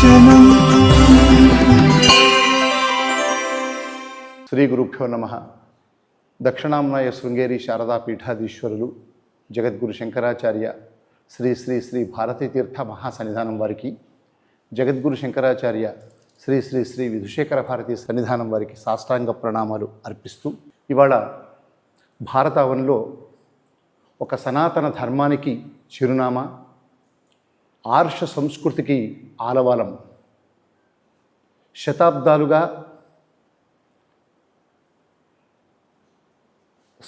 दर्शनम्। శ్రీ గురుభ్యో నమః. దక్షిణాంనాయ శృంగేరి శారదా పీఠాధీశ్వరులు జగద్గురు శంకరాచార్య శ్రీ శ్రీ శ్రీ భారతీ తీర్థ మహాసన్నిధానం వారికి, జగద్గురు శంకరాచార్య శ్రీ శ్రీ శ్రీ విధుశేఖర భారతీ సన్నిధానం వారికి సాష్టాంగ ప్రణామాలు అర్పిస్తూ, ఇవాళ భారతావనిలో ఒక సనాతన ధర్మానికి చిరునామా, ఆర్ష సంస్కృతికి ఆలవాలం, శతాబ్దాలుగా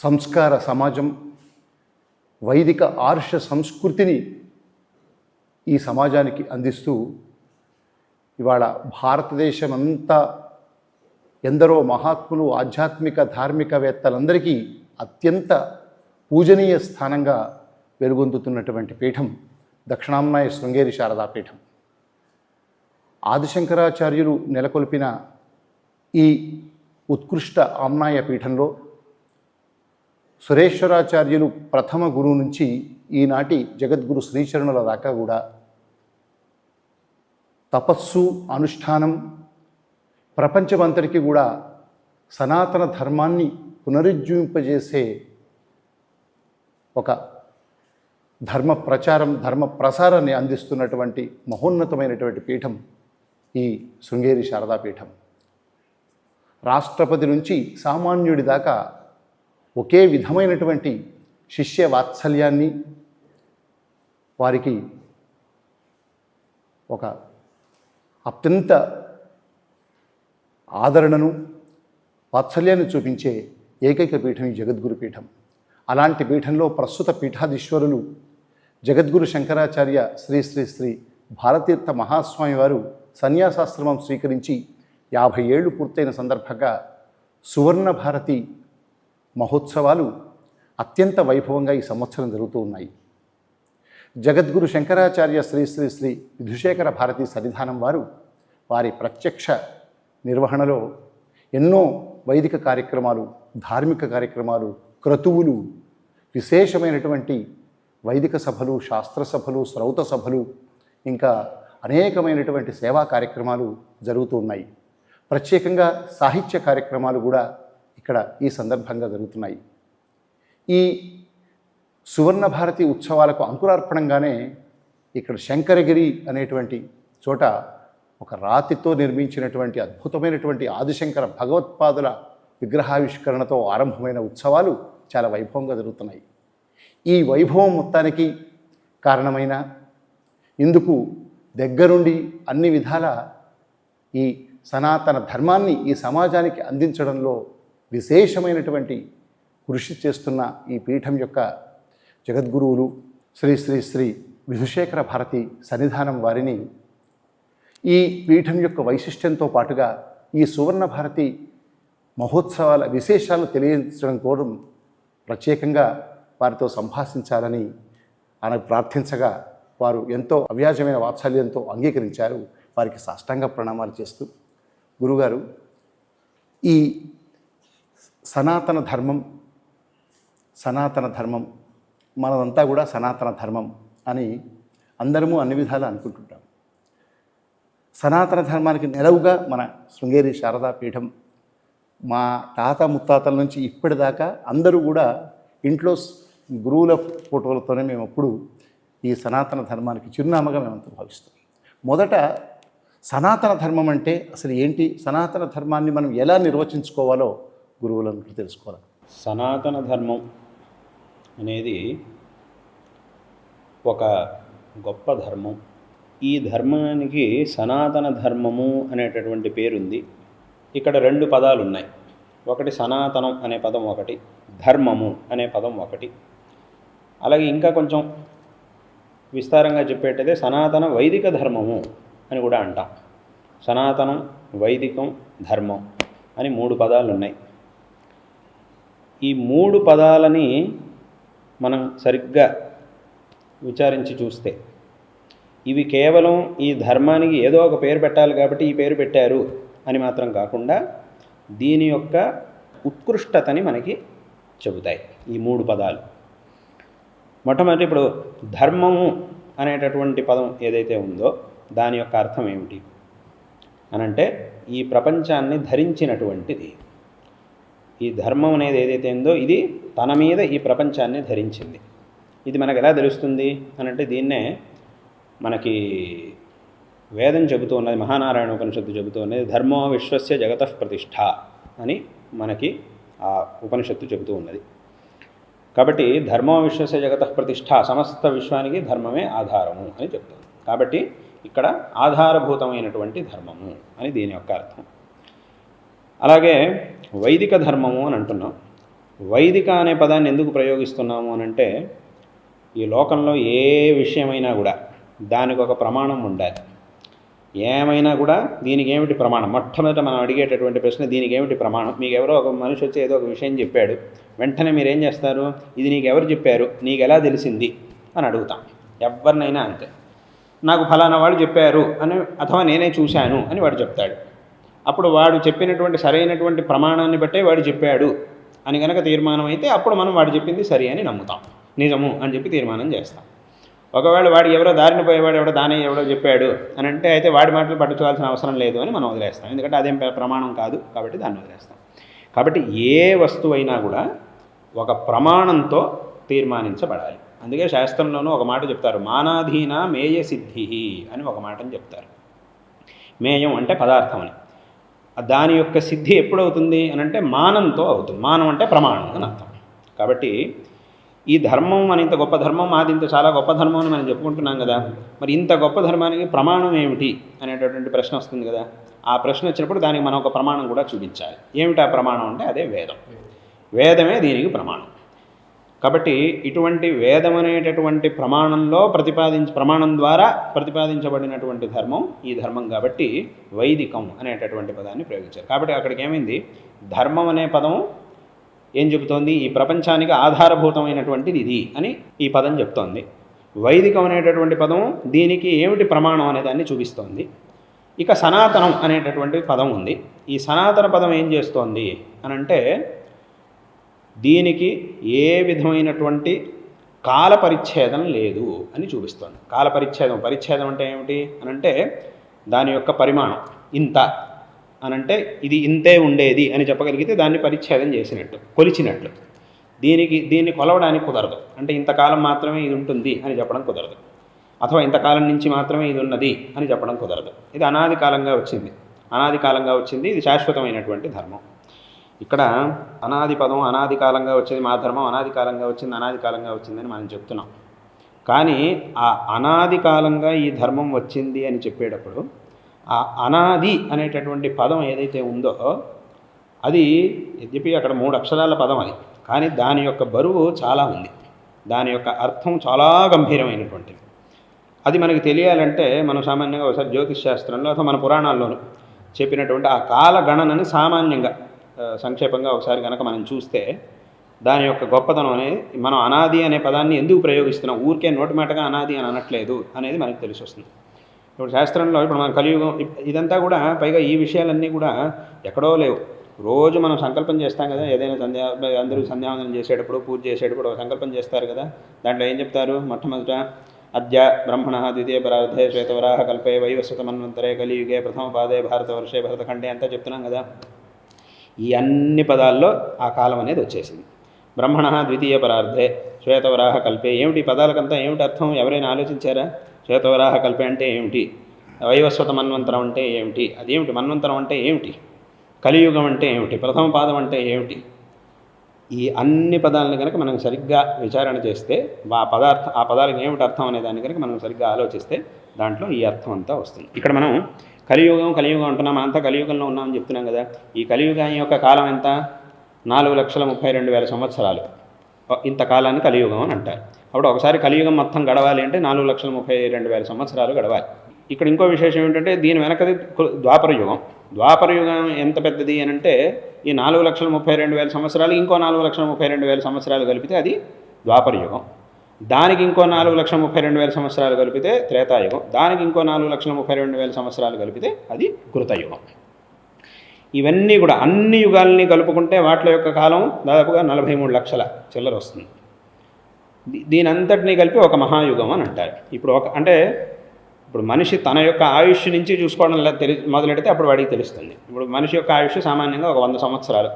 సంస్కార సమాజం, వైదిక ఆర్ష సంస్కృతిని ఈ సమాజానికి అందిస్తూ, ఇవాళ భారతదేశమంతా ఎందరో మహాత్ములు, ఆధ్యాత్మిక ధార్మికవేత్తలందరికీ అత్యంత పూజనీయ స్థానంగా వెలుగొందుతున్నటువంటి పీఠం దక్షిణాంనాయ శృంగేరి శారదా పీఠం. ఆదిశంకరాచార్యులు నెలకొల్పిన ఈ ఉత్కృష్ట ఆమ్నాయ పీఠంలో సురేశ్వరాచార్యులు ప్రథమ గురువు నుంచి ఈనాటి జగద్గురు శ్రీచరణుల దాకా కూడా తపస్సు, అనుష్ఠానం, ప్రపంచమంతటికి కూడా సనాతన ధర్మాన్ని పునరుజ్జీవింపజేసే ఒక ధర్మ ప్రచారం, ధర్మ ప్రసారాన్ని అందిస్తున్నటువంటి మహోన్నతమైనటువంటి పీఠం ఈ శృంగేరి శారదా పీఠం. రాష్ట్రపతి నుంచి సామాన్యుడి దాకా ఒకే విధమైనటువంటి శిష్య వాత్సల్యాన్ని, వారికి ఒక అత్యంత ఆదరణను, వాత్సల్యాన్ని చూపించే ఏకైక పీఠం ఈ జగద్గురు పీఠం. అలాంటి పీఠంలో ప్రస్తుత పీఠాధీశ్వరులు జగద్గురు శంకరాచార్య శ్రీ శ్రీ శ్రీ భారతీర్థ మహాస్వామి వారు సన్యాసాశ్రమం స్వీకరించి 50 ఏళ్ళు పూర్తయిన సందర్భంగా సువర్ణ భారతి మహోత్సవాలు అత్యంత వైభవంగా ఈ సంవత్సరం జరుగుతూ ఉన్నాయి. జగద్గురు శంకరాచార్య శ్రీ శ్రీ శ్రీ విధుశేఖర భారతీ సన్నిధానం వారు వారి ప్రత్యక్ష నిర్వహణలో ఎన్నో వైదిక కార్యక్రమాలు, ధార్మిక కార్యక్రమాలు, క్రతువులు, విశేషమైనటువంటి వైదిక సభలు, శాస్త్ర సభలు, శ్రౌత సభలు, ఇంకా అనేకమైనటువంటి సేవా కార్యక్రమాలు జరుగుతూ ఉన్నాయి. ప్రత్యేకంగా సాహిత్య కార్యక్రమాలు కూడా ఇక్కడ ఈ సందర్భంగా జరుగుతున్నాయి. ఈ సువర్ణ భారతి ఉత్సవాలకు అంకురార్పణంగానే ఇక్కడ శంకరగిరి అనేటువంటి చోట ఒక రాతితో నిర్మించినటువంటి అద్భుతమైనటువంటి ఆదిశంకర భగవత్పాదుల విగ్రహావిష్కరణతో ఆరంభమైన ఉత్సవాలు చాలా వైభవంగా జరుగుతున్నాయి. ఈ వైభవం మొత్తానికి కారణమైన, ఇందుకు దగ్గరుండి అన్ని విధాల ఈ సనాతన ధర్మాన్ని ఈ సమాజానికి అందించడంలో విశేషమైనటువంటి కృషి చేస్తున్న ఈ పీఠం యొక్క జగద్గురువులు శ్రీ శ్రీ శ్రీ విధుశేఖర భారతి సన్నిధానం వారిని ఈ పీఠం యొక్క వైశిష్ట్యంతో పాటుగా ఈ సువర్ణ భారతి మహోత్సవాల విశేషాలు తెలియజేయడం కోసం ప్రత్యేకంగా వారితో సంభాషించాలని ఆయన ప్రార్థించగా వారు ఎంతో అవ్యాజమైన వాత్సల్యంతో అంగీకరించారు. వారికి సాష్టాంగ ప్రణామాలు చేస్తూ, గురుగారు, ఈ సనాతన ధర్మం మనదంతా కూడా సనాతన ధర్మం అని అందరము అన్ని విధాలా అనుకుంటుంటాం. సనాతన ధర్మానికి నెలవుగా మన శృంగేరి శారదా పీఠం మా తాత ముత్తాతల నుంచి ఇప్పటిదాకా అందరూ కూడా ఇంట్లో గురువుల ఫోటోలతోనే మేము ఎప్పుడు ఈ సనాతన ధర్మానికి చిరునామాగా మేమంతా భావిస్తాం. మొదట సనాతన ధర్మం అంటే అసలు ఏంటి, సనాతన ధర్మాన్ని మనం ఎలా నిర్వచించుకోవాలో గురువులను తెలుసుకోవాలి. సనాతన ధర్మం అనేది ఒక గొప్ప ధర్మం. ఈ ధర్మానికి సనాతన ధర్మము అనేటటువంటి పేరుంది. ఇక్కడ 2 పదాలు ఉన్నాయి. ఒకటి సనాతనం అనే పదం ఒకటి, ధర్మము అనే పదం ఒకటి. అలాగే ఇంకా కొంచెం విస్తారంగా చెప్పేటదే సనాతన వైదిక ధర్మము అని కూడా అంటాం. సనాతనం, వైదికం, ధర్మం అని 3 పదాలు ఉన్నాయి. ఈ 3 పదాలని మనం సరిగ్గా విచారించి చూస్తే ఇవి కేవలం ఈ ధర్మానికి ఏదో ఒక పేరు పెట్టాలి కాబట్టి ఈ పేరు పెట్టారు అని మాత్రం కాకుండా దీని యొక్క ఉత్కృష్టతని మనకి చెబుతాయి ఈ 3 పదాలు. మొట్టమొదటి ఇప్పుడు ధర్మము అనేటటువంటి పదం ఏదైతే ఉందో దాని యొక్క అర్థం ఏమిటి అనంటే ఈ ప్రపంచాన్ని ధరించినటువంటిది. ఈ ధర్మం అనేది ఏదైతే ఉందో ఇది తన మీద ఈ ప్రపంచాన్ని ధరించింది. ఇది మనకు ఎలా తెలుస్తుంది అనంటే దీన్నే మనకి వేదం చెబుతూ ఉన్నది, మహానారాయణ ఉపనిషత్తు చెబుతూ ఉన్నది, ధర్మో విశ్వస్య జగతః ప్రతిష్ఠ అని మనకి ఆ ఉపనిషత్తు చెబుతూ ఉన్నది. కాబట్టి ధర్మో విశ్వస్య జగతః ప్రతిష్ఠ, సమస్త విశ్వానికి ధర్మమే ఆధారము అని చెప్తుంది. కాబట్టి ఇక్కడ ఆధారభూతమైనటువంటి ధర్మము అని దీని యొక్క అర్థం. అలాగే వైదిక ధర్మము అని అంటున్నాం. వైదిక అనే పదాన్ని ఎందుకు ప్రయోగిస్తున్నాము అనంటే ఈ లోకంలో ఏ విషయమైనా కూడా దానికి ఒక ప్రమాణం ఉండాలి. ఏమైనా కూడా దీనికి ఏమిటి ప్రమాణం, మొట్టమొదట మనం అడిగేటటువంటి ప్రశ్న దీనికి ఏమిటి ప్రమాణం. మీకు ఎవరో ఒక మనిషి వచ్చి ఏదో ఒక విషయం చెప్పాడు, వెంటనే మీరు ఏం చేస్తారు, ఇది నీకు ఎవరు చెప్పారు, నీకు ఎలా తెలిసింది అని అడుగుతాం. ఎవరినైనా అంతే. నాకు ఫలానా వాడు చెప్పారు అని, అథవా నేనే చూశాను అని వాడు చెప్తాడు. అప్పుడు వాడు చెప్పినటువంటి సరైనటువంటి ప్రమాణాన్ని బట్టే వాడు చెప్పాడు అని కనుక తీర్మానం అయితే అప్పుడు మనం వాడు చెప్పింది సరి అని నమ్ముతాం, నిజము అని చెప్పి తీర్మానం చేస్తాం. ఒకవేళ వాడికి ఎవరో దారిని పోయేవాడు ఎవడో దాని ఎవడో చెప్పాడు అని అంటే అయితే వాడి మాటలు పట్టుకోవాల్సిన అవసరం లేదు అని మనం వదిలేస్తాం. ఎందుకంటే అదేం ప్రమాణం కాదు కాబట్టి దాన్ని వదిలేస్తాం. కాబట్టి ఏ వస్తువైనా కూడా ఒక ప్రమాణంతో తీర్మానించబడాలి. అందుకే శాస్త్రంలోనూ ఒక మాట చెప్తారు, మానాధీన మేయ సిద్ధి అని ఒక మాటని చెప్తారు. మేయం అంటే పదార్థం అని. దాని యొక్క సిద్ధి ఎప్పుడవుతుంది అని అంటే మానంతో అవుతుంది. మానం అంటే ప్రమాణం అని అర్థం. కాబట్టి ఈ ధర్మం మన ఇంత గొప్ప ధర్మం, మాది ఇంత చాలా గొప్ప ధర్మం అని మనం చెప్పుకుంటున్నాం కదా, మరి ఇంత గొప్ప ధర్మానికి ప్రమాణం ఏమిటి అనేటటువంటి ప్రశ్న వస్తుంది కదా. ఆ ప్రశ్న వచ్చినప్పుడు దానికి మనం ఒక ప్రమాణం కూడా చూపించాలి. ఏమిటి ఆ ప్రమాణం అంటే అదే వేదం. వేదమే దీనికి ప్రమాణం. కాబట్టి ఇటువంటి వేదం అనేటటువంటి ప్రమాణంలో ప్రమాణం ద్వారా ప్రతిపాదించబడినటువంటి ధర్మం ఈ ధర్మం. కాబట్టి వైదికం అనేటటువంటి పదాన్ని ప్రయోగించారు. కాబట్టి అక్కడికి ఏమైంది, ధర్మం అనే పదం ఏం చెబుతోంది, ఈ ప్రపంచానికి ఆధారభూతమైనటువంటిది ఇది అని ఈ పదం చెప్తోంది. వైదికం అనేటటువంటి పదం దీనికి ఏమిటి ప్రమాణం అనేదాన్ని చూపిస్తోంది. ఇక సనాతనం అనేటటువంటి పదం ఉంది. ఈ సనాతన పదం ఏం చేస్తోంది అనంటే దీనికి ఏ విధమైనటువంటి కాల పరిచ్ఛేదం లేదు అని చూపిస్తోంది. కాల పరిచ్ఛేదం అంటే ఏమిటి అనంటే దాని యొక్క పరిమాణం ఇంత అనంటే ఇది ఇంతే ఉండేది అని చెప్పగలిగితే దాన్ని పరిచ్ఛేదం చేసినట్టు, కొలిచినట్లు. దీన్ని కొలవడానికి కుదరదు. అంటే ఇంతకాలం మాత్రమే ఇది ఉంటుంది అని చెప్పడం కుదరదు, అథవా ఇంతకాలం నుంచి మాత్రమే ఇది ఉన్నది అని చెప్పడం కుదరదు. ఇది అనాది కాలంగా వచ్చింది. ఇది శాశ్వతమైనటువంటి ధర్మం. ఇక్కడ అనాది పదం అనాది కాలంగా వచ్చేది, మా ధర్మం అనాది కాలంగా వచ్చిందని మనం చెప్తున్నాం. కానీ ఆ అనాది కాలంగా ఈ ధర్మం వచ్చింది అని చెప్పేటప్పుడు ఆ అనాది అనేటటువంటి పదం ఏదైతే ఉందో అది యద్యపి అక్కడ 3 అక్షరాల పదం అది, కానీ దాని యొక్క బరువు చాలా ఉంది. దాని యొక్క అర్థం చాలా గంభీరమైనటువంటిది. అది మనకి తెలియాలంటే మనం సామాన్యంగా ఒకసారి జ్యోతిష్ శాస్త్రంలో అథవా మన పురాణాల్లోనూ చెప్పినటువంటి ఆ కాల గణనని సామాన్యంగా సంక్షేపంగా ఒకసారి కనుక మనం చూస్తే దాని యొక్క గొప్పతనం అనేది, మనం అనాది అనే పదాన్ని ఎందుకు ప్రయోగిస్తున్నాం, ఊరికే నోటిమాటగా అనాది అని అనట్లేదు అనేది మనకు తెలిసి వస్తుంది. ఇప్పుడు శాస్త్రంలో ఇప్పుడు మన కలియుగం ఇదంతా కూడా, పైగా ఈ విషయాలన్నీ కూడా ఎక్కడో లేవు. రోజు మనం సంకల్పం చేస్తాం కదా, ఏదైనా అందరూ సంధ్యావందనం చేసేటప్పుడు పూజ చేసేటప్పుడు ఒక సంకల్పం చేస్తారు కదా. దాంట్లో ఏం చెప్తారు, మొట్టమొదట అద్య బ్రహ్మణ ద్వితీయ పరార్థే శ్వేతవరాహ కల్పే వైవస్వత మన్వంతరే కలియుగే ప్రథమ పాదే భారతవర్షే భరతఖండే అంతా చెప్తున్నాం కదా. ఈ అన్ని పదాల్లో ఆ కాలం అనేది వచ్చేసింది. బ్రహ్మణ ద్వితీయ పరార్థే శ్వేతవరాహ కల్పే ఏమిటి, పదాలకంతా ఏమిటి అర్థం ఎవరైనా ఆలోచించారా? శ్వేతవరాహ కల్పే అంటే ఏమిటి, వైవస్వత మన్వంతరం అంటే ఏమిటి, అదేమిటి మన్వంతరం అంటే ఏమిటి, కలియుగం అంటే ఏమిటి, ప్రథమ పాదం అంటే ఏమిటి, ఈ అన్ని పదాలను కనుక మనం సరిగ్గా విచారణ చేస్తే ఆ పదాలకు ఏమిటి అర్థం అనే దాన్ని కనుక మనం సరిగ్గా ఆలోచిస్తే దాంట్లో ఈ అర్థం అంతా వస్తుంది. ఇక్కడ మనం కలియుగం అంటున్నాం, అంతా కలియుగంలో ఉన్నామని చెప్తున్నాం కదా. ఈ కలియుగం యొక్క కాలం ఎంత, 4,32,000 సంవత్సరాలు. ఇంత కాలాన్ని కలియుగం అని అంటారు. అప్పుడు ఒకసారి కలియుగం మొత్తం గడవాలి అంటే 4,32,000 సంవత్సరాలు గడవాలి. ఇక్కడ ఇంకో విశేషం ఏంటంటే దీని వెనకది ద్వాపరయుగం ఎంత పెద్దది అని అంటే ఈ 4,32,000 సంవత్సరాలు ఇంకో 4,32,000 సంవత్సరాలు కలిపితే అది ద్వాపరయుగం. దానికి ఇంకో 4,32,000 సంవత్సరాలు కలిపితే త్రేతాయుగం. దానికి ఇంకో 4,32,000 సంవత్సరాలు కలిపితే అది కృతయుగం. ఇవన్నీ కూడా అన్ని యుగాలని కలుపుకుంటే వాటి యొక్క కాలం దాదాపుగా 43 లక్షల చిల్లర వస్తుంది. దీని అంతటినీ కలిపి ఒక మహాయుగం అని అంటారు. ఇప్పుడు అంటే ఇప్పుడు మనిషి తన యొక్క ఆయుష్ నుంచి చూసుకోవడం మొదలెడితే అప్పుడు వాడికి తెలుస్తుంది. ఇప్పుడు మనిషి యొక్క ఆయుష్ సామాన్యంగా ఒక 100 సంవత్సరాలు.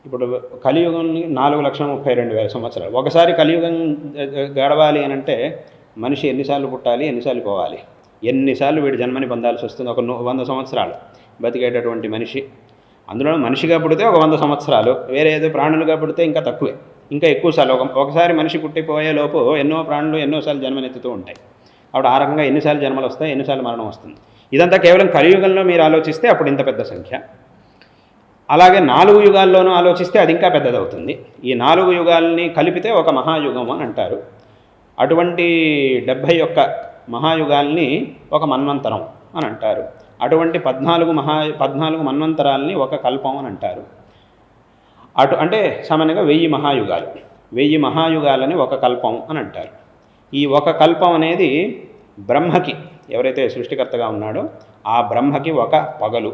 ఇప్పుడు కలియుగం 4,32,000 సంవత్సరాలు. ఒకసారి కలియుగం గడవాలి అని అంటే మనిషి ఎన్నిసార్లు పుట్టాలి, ఎన్నిసార్లు పోవాలి, ఎన్నిసార్లు వీడి జన్మని పొందాల్సి వస్తుంది. ఒక 100 సంవత్సరాలు బతికేటటువంటి మనిషి, అందులో మనిషిగా పుడితే ఒక 100 సంవత్సరాలు, వేరే ఏదో ప్రాణులుగా పుడితే ఇంకా తక్కువే, ఇంకా ఎక్కువసార్లు. ఒకసారి మనిషి పుట్టిపోయే లోపు ఎన్నో ప్రాణులు ఎన్నోసార్లు జన్మనెత్తుతూ ఉంటాయి. అప్పుడు ఆ రకంగా ఎన్నిసార్లు జన్మలు వస్తాయి, ఎన్నిసార్లు మరణం వస్తుంది. ఇదంతా కేవలం కలియుగంలో మీరు ఆలోచిస్తే అప్పుడు ఇంత పెద్ద సంఖ్య. అలాగే 4 యుగాల్లోనూ ఆలోచిస్తే అది ఇంకా పెద్దదవుతుంది. ఈ 4 యుగాల్ని కలిపితే ఒక మహాయుగం అని అంటారు. అటువంటి 71 మహాయుగాల్ని ఒక మన్వంతరం అని అంటారు. అటువంటి 14 మన్వంతరాల్ని ఒక కల్పం అని అంటారు. అంటే సామాన్యంగా 1000 మహాయుగాలు, 1000 మహాయుగాలని ఒక కల్పం అని అంటారు. ఈ ఒక కల్పం అనేది బ్రహ్మకి, ఎవరైతే సృష్టికర్తగా ఉన్నాడో ఆ బ్రహ్మకి ఒక పగలు.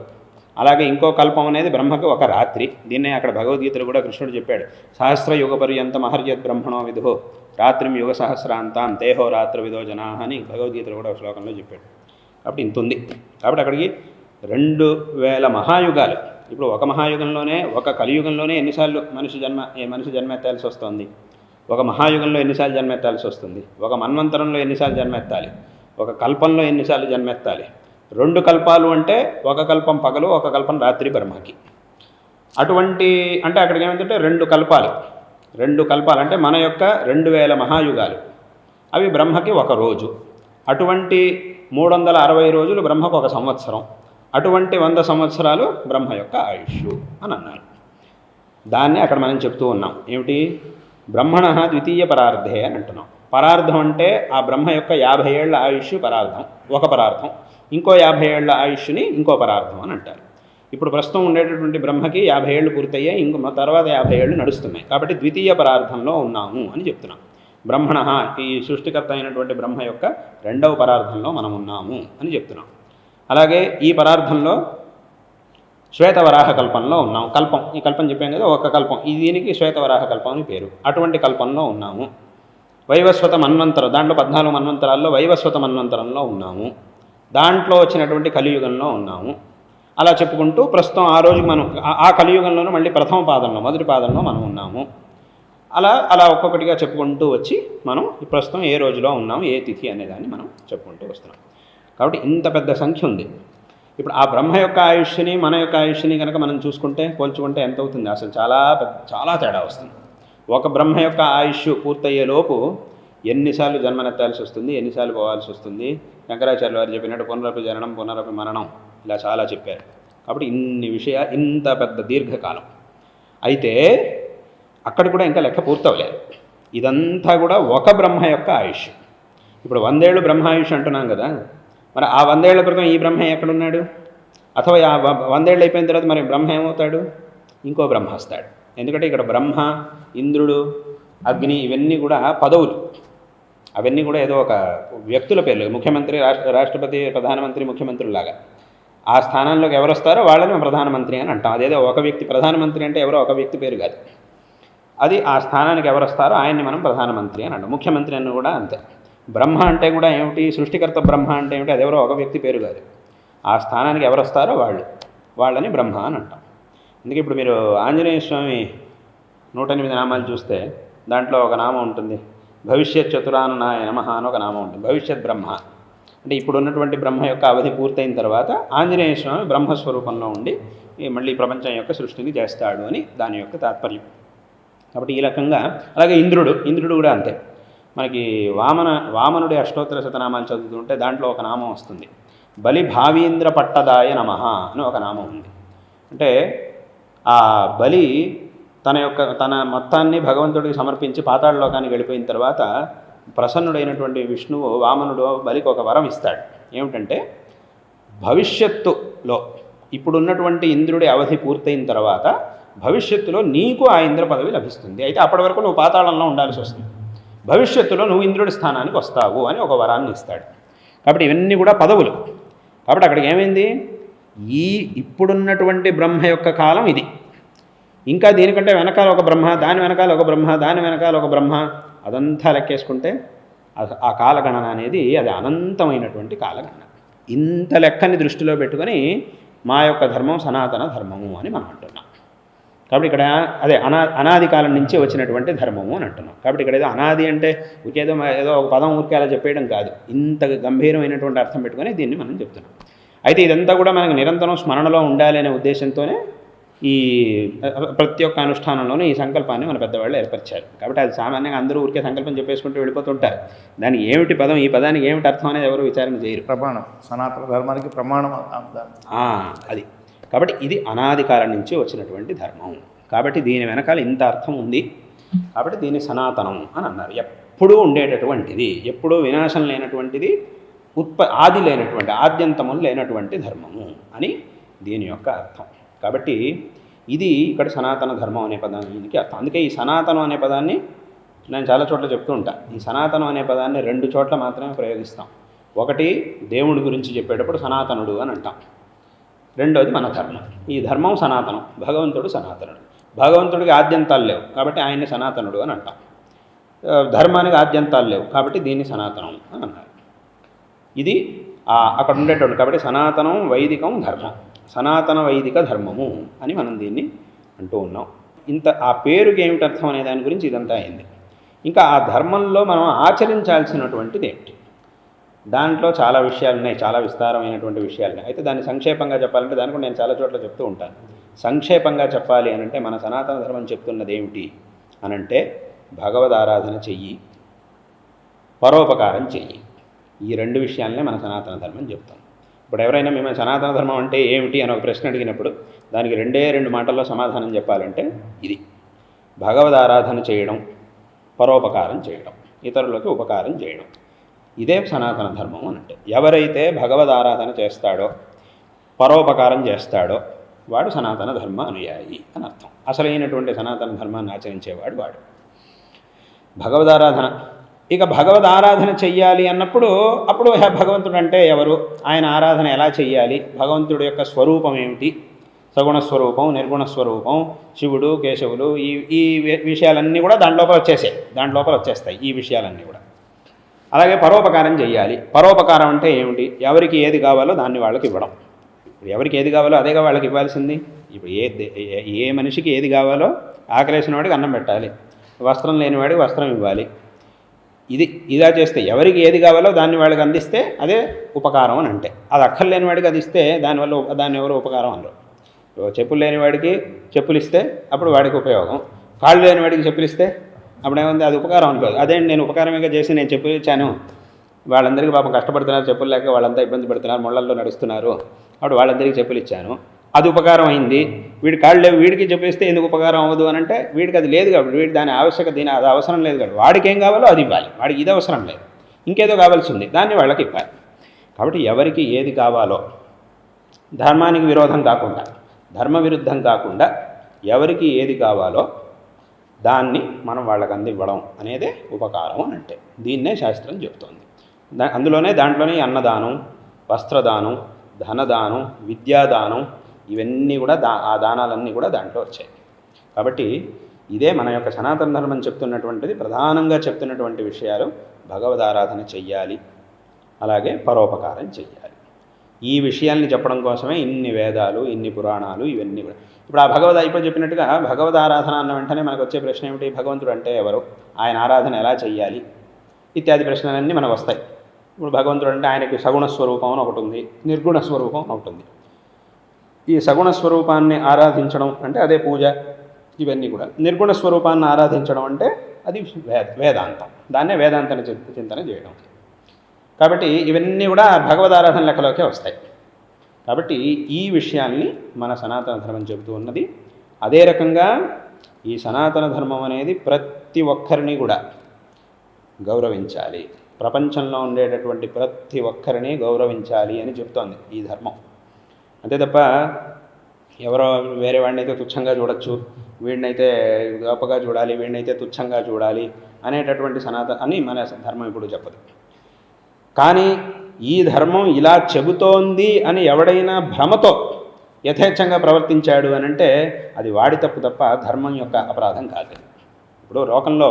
అలాగే ఇంకో కల్పం అనేది బ్రహ్మకి ఒక రాత్రి. దీన్నే అక్కడ భగవద్గీతలో కూడా కృష్ణుడు చెప్పాడు, సహస్రయుగ పర్యంతం అహర్యద్ బ్రహ్మణో విదుహో రాత్రిం యుగ సహస్రాంతాం తేహో రాత్ర విదో జనా అని భగవద్గీతలో కూడా ఒక శ్లోకంలో చెప్పాడు. కాబట్టి ఇంత ఉంది. కాబట్టి అక్కడికి 2000 మహాయుగాలు. ఇప్పుడు ఒక మహాయుగంలోనే, ఒక కలియుగంలోనే ఎన్నిసార్లు మనిషి జన్మెత్తాల్సి వస్తుంది, ఒక మహాయుగంలో ఎన్నిసార్లు జన్మెత్తాల్సి వస్తుంది, ఒక మన్వంతరంలో ఎన్నిసార్లు జన్మెత్తాలి, ఒక కల్పంలో ఎన్నిసార్లు జన్మెత్తాలి. 2 కల్పాలు అంటే ఒక కల్పం పగలు, ఒక కల్పం రాత్రి బ్రహ్మకి. అటువంటి అంటే అక్కడికి ఏమంటే 2 కల్పాలు అంటే మన యొక్క 2000 మహాయుగాలు, అవి బ్రహ్మకి ఒక రోజు. అటువంటి 360 రోజులు బ్రహ్మకు ఒక సంవత్సరం. అటువంటి 100 సంవత్సరాలు బ్రహ్మ యొక్క ఆయుష్ అని అన్నారు. దాన్ని అక్కడ మనం చెప్తూ ఉన్నాం. ఏమిటి? బ్రహ్మణ ద్వితీయ పరార్ధే అని అంటున్నాం. పరార్ధం అంటే ఆ బ్రహ్మ యొక్క 50 ఏళ్ల ఆయుష్ పరార్ధం, ఒక పరార్ధం. ఇంకో 50 ఏళ్ల ఆయుష్ని ఇంకో పరార్ధం అని అంటారు. ఇప్పుడు ప్రస్తుతం ఉండేటటువంటి బ్రహ్మకి 50 ఏళ్ళు పూర్తయ్యాయి, ఇంకో తర్వాత 50 ఏళ్ళు నడుస్తున్నాయి. కాబట్టి ద్వితీయ పరార్ధంలో ఉన్నాము అని చెప్తున్నాం. బ్రహ్మణ, ఈ సృష్టికర్త అయినటువంటి బ్రహ్మ యొక్క 2వ పరార్ధంలో మనం ఉన్నాము అని చెప్తున్నాం. అలాగే ఈ పరార్ధంలో శ్వేతవరాహ కల్పంలో ఉన్నాం. కల్పం, ఈ కల్పం చెప్పాం కదా, ఒక కల్పం, దీనికి శ్వేతవరాహ కల్పం అని పేరు. అటువంటి కల్పంలో ఉన్నాము. వైవస్వత మన్వంతరం, దాంట్లో 14 మన్వంతరాల్లో వైవస్వత మన్వంతరంలో ఉన్నాము. దాంట్లో వచ్చినటువంటి కలియుగంలో ఉన్నాము. అలా చెప్పుకుంటూ ప్రస్తుతం ఆ రోజుకి మనం ఆ కలియుగంలోనూ మళ్ళీ ప్రథమ పాదంలో, మొదటి పాదంలో మనం ఉన్నాము. అలా ఒక్కొక్కటిగా చెప్పుకుంటూ వచ్చి మనం ప్రస్తుతం ఏ రోజులో ఉన్నాము, ఏ తిథి అనేదాన్ని మనం చెప్పుకుంటూ వస్తున్నాం. కాబట్టి ఇంత పెద్ద సంఖ్య ఉంది. ఇప్పుడు ఆ బ్రహ్మ యొక్క ఆయుష్ని మన యొక్క ఆయుష్ని కనుక మనం చూసుకుంటే, పోల్చుకుంటే ఎంత అవుతుంది? అసలు చాలా తేడా వస్తుంది. ఒక బ్రహ్మ యొక్క ఆయుష్ పూర్తయ్యేలోపు ఎన్నిసార్లు జన్మనెత్తాల్సి వస్తుంది, ఎన్నిసార్లు పోవాల్సి వస్తుంది. శంకరాచార్యులు వారు చెప్పినట్టు పునరపి జననం పునరపి మరణం, ఇలా చాలా చెప్పారు. కాబట్టి ఇన్ని విషయాలు, ఇంత పెద్ద దీర్ఘకాలం. అయితే అక్కడ కూడా ఇంకా లెక్క పూర్తవలేదు. ఇదంతా కూడా ఒక బ్రహ్మ యొక్క ఆయుష్. ఇప్పుడు 100 ఏళ్ళు బ్రహ్మ ఆయుష్ అంటున్నాం కదా, మరి ఆ 100 ఏళ్ల క్రితం ఈ బ్రహ్మ ఎక్కడున్నాడు? అథవా ఆ 100 ఏళ్ళు అయిపోయిన తర్వాత మరి బ్రహ్మ ఏమవుతాడు? ఇంకో బ్రహ్మ వస్తాడు. ఎందుకంటే ఇక్కడ బ్రహ్మ, ఇంద్రుడు, అగ్ని ఇవన్నీ కూడా పదవులు. అవన్నీ కూడా ఏదో ఒక వ్యక్తుల పేర్లు. ముఖ్యమంత్రి, రాష్ట్రపతి, ప్రధానమంత్రి, ముఖ్యమంత్రులాగా ఆ స్థానంలోకి ఎవరు వస్తారో వాళ్ళని ప్రధానమంత్రి అని అంటాం. అదేదో ఒక వ్యక్తి, ప్రధానమంత్రి అంటే ఎవరో ఒక వ్యక్తి పేరు కాదు, అది ఆ స్థానానికి ఎవరు వస్తారో ఆయన్ని మనం ప్రధానమంత్రి అని అంటాం. ముఖ్యమంత్రి అని కూడా అంతే. బ్రహ్మ అంటే కూడా ఏమిటి? సృష్టికర్త బ్రహ్మ అంటే ఏమిటి? అది ఎవరో ఒక వ్యక్తి పేరు కాదు, ఆ స్థానానికి ఎవరు వస్తారో వాళ్ళని బ్రహ్మ అని అంటాం. అందుకే ఇప్పుడు మీరు ఆంజనేయ స్వామి 108 నామాలు చూస్తే దాంట్లో ఒక నామం ఉంటుంది, భవిష్యత్ చతురాననాయ నమః అని ఒక నామం ఉంటుంది. భవిష్యత్ బ్రహ్మ అంటే ఇప్పుడు ఉన్నటువంటి బ్రహ్మ యొక్క అవధి పూర్తయిన తర్వాత ఆంజనేయ స్వామి బ్రహ్మస్వరూపంలో ఉండి మళ్ళీ ప్రపంచం యొక్క సృష్టిని చేస్తాడు అని దాని యొక్క తాత్పర్యం. కాబట్టి ఈ రకంగా. అలాగే ఇంద్రుడు కూడా అంతే. మనకి వామనుడి అష్టోత్తర శతనామాలు చదువుతుంటే దాంట్లో ఒక నామం వస్తుంది, బలి భావీంద్ర పట్టదాయ నమః అని ఒక నామం ఉంది. అంటే ఆ బలి తన మొత్తాన్ని భగవంతుడికి సమర్పించి పాతాళలోకానికి వెళ్ళిపోయిన తర్వాత ప్రసన్నుడైనటువంటి విష్ణువు వామనుడు బలికి ఒక వరం ఇస్తాడు. ఏమిటంటే భవిష్యత్తులో ఇప్పుడున్నటువంటి ఇంద్రుడి అవధి పూర్తయిన తర్వాత భవిష్యత్తులో నీకు ఆ ఇంద్ర పదవి లభిస్తుంది. అయితే అప్పటి వరకు నువ్వు పాతాళంలో ఉండాల్సి వస్తుంది, భవిష్యత్తులో నువ్వు ఇంద్రుడి స్థానానికి వస్తావు అని ఒక వరాన్ని ఇస్తాడు. కాబట్టి ఇవన్నీ కూడా పదవులు. కాబట్టి అక్కడికి ఏమైంది? ఇప్పుడున్నటువంటి బ్రహ్మ యొక్క కాలం ఇది. ఇంకా దీనికంటే వెనకాల ఒక బ్రహ్మ, దాని వెనకాల ఒక బ్రహ్మ, దాని వెనకాల ఒక బ్రహ్మ, అదంతా లెక్కేసుకుంటే ఆ కాలగణన అనేది అది అనంతమైనటువంటి కాలగణన. ఇంత లెక్కని దృష్టిలో పెట్టుకొని మా యొక్క ధర్మం సనాతన ధర్మము అని మనం అంటున్నాం. కాబట్టి ఇక్కడ అదే అనాది కాలం నుంచి వచ్చినటువంటి ధర్మము అని అంటున్నాం. కాబట్టి ఇక్కడ ఏదో అనాది అంటే ఏదో ఒక పదం ఊరికే అలా చెప్పేయడం కాదు, ఇంత గంభీరమైనటువంటి అర్థం పెట్టుకొని దీన్ని మనం చెప్తున్నాం. అయితే ఇదంతా కూడా మనకు నిరంతరం స్మరణలో ఉండాలి అనే ఉద్దేశంతోనే ఈ ప్రతి ఒక్క అనుష్ఠానంలోనూ ఈ సంకల్పాన్ని మన పెద్దవాళ్ళు ఏర్పరిచారు. కాబట్టి అది సామాన్యంగా అందరూ ఊరికే సంకల్పం చెప్పేసుకుంటూ వెళ్ళిపోతుంటారు. దానికి ఏమిటి పదం, ఈ పదానికి ఏమిటి అర్థం అనేది ఎవరు విచారణ చేయరు. ప్రమాణం, సనాతన ధర్మానికి ప్రమాణం అది. కాబట్టి ఇది అనాది కాలం నుంచి వచ్చినటువంటి ధర్మం. కాబట్టి దీని వెనకాల ఇంత అర్థం ఉంది. కాబట్టి దీన్ని సనాతనం అని అన్నారు. ఎప్పుడూ ఉండేటటువంటిది, ఎప్పుడూ వినాశం లేనటువంటిది, ఆది లేనటువంటి, ఆద్యంతములు లేనటువంటి ధర్మము అని దీని యొక్క అర్థం. కాబట్టి ఇది ఇక్కడ సనాతన ధర్మం అనే పదానికి అర్థం. అందుకే ఈ సనాతనం అనే పదాన్ని నేను చాలా చోట్ల చెప్తూ ఉంటాను. ఈ సనాతనం అనే పదాన్ని 2 చోట్ల మాత్రమే ప్రయోగిస్తాం. ఒకటి దేవుడి గురించి చెప్పేటప్పుడు సనాతనుడు అని అంటాం. రెండోది మన ధర్మం. ఈ ధర్మం సనాతనం, భగవంతుడు సనాతనుడు. భగవంతుడికి ఆద్యంతాలు లేవు కాబట్టి ఆయన్ని సనాతనుడు అని అంటాం. ధర్మానికి ఆద్యంతాలు లేవు కాబట్టి దీన్ని సనాతనం అని అన్నారు. ఇది అక్కడ ఉండేటువంటి. కాబట్టి సనాతనం వైదికం ధర్మం, సనాతన వైదిక ధర్మము అని మనం దీన్ని అంటూ ఉన్నాం. ఆ పేరుకి ఏమిటి అర్థం అనే దాని గురించి ఇదంతా అయింది. ఇంకా ఆ ధర్మంలో మనం ఆచరించాల్సినటువంటిది ఏంటి, దాంట్లో చాలా విషయాలు ఉన్నాయి, చాలా విస్తారమైనటువంటి విషయాలు ఉన్నాయి. అయితే దాన్ని సంక్షేపంగా చెప్పాలంటే దాన్ని కూడా నేను చాలా చోట్ల చెప్తూ ఉంటాను. సంక్షేపంగా చెప్పాలి అనంటే మన సనాతన ధర్మం చెప్తున్నది ఏమిటి అనంటే భగవద్ ఆరాధన చెయ్యి, పరోపకారం చెయ్యి. ఈ 2 విషయాలనే మన సనాతన ధర్మం చెప్తాం. ఇప్పుడు ఎవరైనా మిమ్మల్ని సనాతన ధర్మం అంటే ఏమిటి అని ఒక ప్రశ్న అడిగినప్పుడు దానికి 2 మాటల్లో సమాధానం చెప్పాలంటే ఇది: భగవద్ ఆరాధన చేయడం, పరోపకారం చేయడం, ఇతరులకు ఉపకారం చేయడం. ఇదే సనాతన ధర్మం అనంటే. ఎవరైతే భగవద్ ఆరాధన చేస్తాడో, పరోపకారం చేస్తాడో వాడు సనాతన ధర్మ అనుయాయి అని అర్థం. అసలైనటువంటి సనాతన ధర్మాన్ని ఆచరించేవాడు వాడు. భగవదారాధన, ఇక భగవదారాధన చెయ్యాలి అన్నప్పుడు అప్పుడు భగవంతుడు అంటే ఎవరు, ఆయన ఆరాధన ఎలా చెయ్యాలి, భగవంతుడి యొక్క స్వరూపం ఏమిటి, సగుణ స్వరూపం, నిర్గుణ స్వరూపం, శివుడు, కేశవులు, ఈ విషయాలన్నీ కూడా దాని లోపల వచ్చేస్తాయి ఈ విషయాలన్నీ కూడా. అలాగే పరోపకారం చెయ్యాలి. పరోపకారం అంటే ఏమిటి, ఎవరికి ఏది కావాలో దాన్ని వాళ్ళకి ఇవ్వడం. ఇప్పుడు ఎవరికి ఏది కావాలో అదేగా వాళ్ళకి ఇవ్వాల్సింది. ఇప్పుడు ఏ మనిషికి ఏది కావాలో, ఆకలేసిన వాడికి అన్నం పెట్టాలి, వస్త్రం లేనివాడికి వస్త్రం ఇవ్వాలి. ఇలా చేస్తే ఎవరికి ఏది కావాలో దాన్ని వాళ్ళకి అందిస్తే అదే ఉపకారం అని అంటే. అది అక్కర్లేని వాడికి అది ఇస్తే దాన్ని ఎవరు ఉపకారం అనరు. చెప్పులు లేనివాడికి చెప్పులు ఇస్తే అప్పుడు వాడికి ఉపయోగం, కాళ్ళు లేని వాడికి చెప్పులు ఇస్తే అప్పుడు ఏముంది, అది ఉపకారం అనుకోదు. అదేంటి నేను ఉపకారమేగా చేసి నేను చెప్పులు ఇచ్చాను, వాళ్ళందరికీ పాపం కష్టపడుతున్నారు, చెప్పులు లేక వాళ్ళంతా ఇబ్బంది పడుతున్నారు, ముళ్ళల్లో నడుస్తున్నారు, అప్పుడు వాళ్ళందరికీ చెప్పులు ఇచ్చాను, అది ఉపకారం అయింది. వీడి కాళ్ళు లేవు, వీడికి చెప్పేస్తే ఎందుకు ఉపకారం అవ్వదు అని అంటే వీడికి అది లేదు కాబట్టి, వీడి దాని అది అవసరం లేదు కాబట్టి వాడికి ఏం కావాలో అది ఇవ్వాలి, వాడికి ఇది అవసరం లేదు, ఇంకేదో కావాల్సి ఉంది దాన్ని వాళ్ళకి ఇవ్వాలి. కాబట్టి ఎవరికి ఏది కావాలో, ధర్మానికి విరోధం కాకుండా, ధర్మ విరుద్ధం కాకుండా ఎవరికి ఏది కావాలో దాన్ని మనం వాళ్ళకి అందివ్వడం అనేదే ఉపకారం అని అంటే. దీన్నే శాస్త్రం చెప్తోంది. దాంట్లోనే అన్నదానం, వస్త్రదానం, ధనదానం, విద్యాదానం, ఇవన్నీ కూడా ఆ దానాలన్నీ కూడా దాంట్లో వచ్చాయి. కాబట్టి ఇదే మన యొక్క సనాతన ధర్మం చెప్తున్నటువంటిది, ప్రధానంగా చెప్తున్నటువంటి విషయాలు. భగవదారాధన చెయ్యాలి, అలాగే పరోపకారం చెయ్యాలి. ఈ విషయాల్ని చెప్పడం కోసమే ఇన్ని వేదాలు, ఇన్ని పురాణాలు, ఇవన్నీ కూడా. ఇప్పుడు ఇప్పుడు చెప్పినట్టుగా భగవదారాధన అన్న వెంటనే మనకు వచ్చే ప్రశ్న ఏమిటి, భగవంతుడు అంటే ఎవరు, ఆయన ఆరాధన ఎలా చెయ్యాలి ఇత్యాది ప్రశ్నలన్నీ మనకు వస్తాయి. ఇప్పుడు భగవంతుడు అంటే ఆయనకి సగుణ స్వరూపం అని ఒకటి ఉంది, నిర్గుణ స్వరూపం అని ఒకటి ఉంది. ఈ సగుణ స్వరూపాన్ని ఆరాధించడం అంటే అదే పూజ, ఇవన్నీ కూడా. నిర్గుణ స్వరూపాన్ని ఆరాధించడం అంటే అది వేదాంతం, దాన్నే వేదాంతాన్ని చింతన చేయడం. కాబట్టి ఇవన్నీ కూడా భగవదారాధన లెక్కలోకే వస్తాయి. కాబట్టి ఈ విషయాల్ని మన సనాతన ధర్మం చెబుతూ ఉన్నది. అదే రకంగా ఈ సనాతన ధర్మం అనేది ప్రతి ఒక్కరిని కూడా గౌరవించాలి, ప్రపంచంలో ఉండేటటువంటి ప్రతి ఒక్కరిని గౌరవించాలి అని చెప్తోంది ఈ ధర్మం. అంతే తప్ప ఎవరో వేరే వాడిని అయితే తుచ్చంగా చూడొచ్చు, వీడినైతే గొప్పగా చూడాలి, వీడినైతే తుచ్చంగా చూడాలి అనేటటువంటి అని మన ధర్మం ఇప్పుడు చెప్పదు. కానీ ఈ ధర్మం ఇలా చెబుతోంది అని ఎవడైనా భ్రమతో యథేచ్ఛంగా ప్రవర్తించాడు అని అంటే అది వాడి తప్పు తప్ప ధర్మం యొక్క అపరాధం కాదు. ఇప్పుడు లోకంలో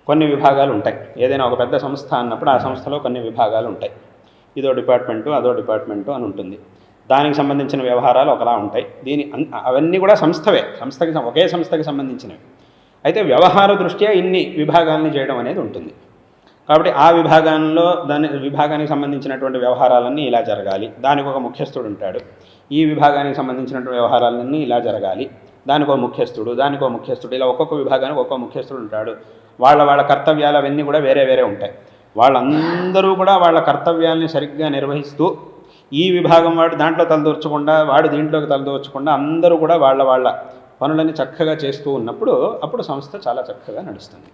కొన్ని విభాగాలు ఉంటాయి. ఏదైనా ఒక పెద్ద సంస్థ అన్నప్పుడు ఆ సంస్థలో కొన్ని విభాగాలు ఉంటాయి. ఇదో డిపార్ట్మెంటు, అదో డిపార్ట్మెంటు అని ఉంటుంది. దానికి సంబంధించిన వ్యవహారాలు ఒకలా ఉంటాయి. అవన్నీ కూడా ఒకే సంస్థకి సంబంధించినవి. అయితే వ్యవహార దృష్ట్యా ఇన్ని విభాగాల్ని చేయడం అనేది ఉంటుంది. కాబట్టి ఆ విభాగానికి సంబంధించినటువంటి వ్యవహారాలన్నీ ఇలా జరగాలి, దానికి ఒక ముఖ్యస్థుడు ఉంటాడు. ఈ విభాగానికి సంబంధించినటువంటి వ్యవహారాలన్నీ ఇలా జరగాలి, దానికో ముఖ్యస్థుడు, ఇలా ఒక్కొక్క విభాగానికి ఒక్కొక్క ముఖ్యస్థుడు ఉంటాడు. వాళ్ళ కర్తవ్యాలు అవన్నీ కూడా వేరే వేరే ఉంటాయి. వాళ్ళందరూ కూడా వాళ్ళ కర్తవ్యాల్ని సరిగ్గా నిర్వహిస్తూ, ఈ విభాగం వాడు దాంట్లో తలదూర్చకుండా, వాడు దీంట్లోకి తలదూర్చకుండా అందరూ కూడా వాళ్ళ పనులని చక్కగా చేస్తూ ఉన్నప్పుడు అప్పుడు సంస్థ చాలా చక్కగా నడుస్తుంది.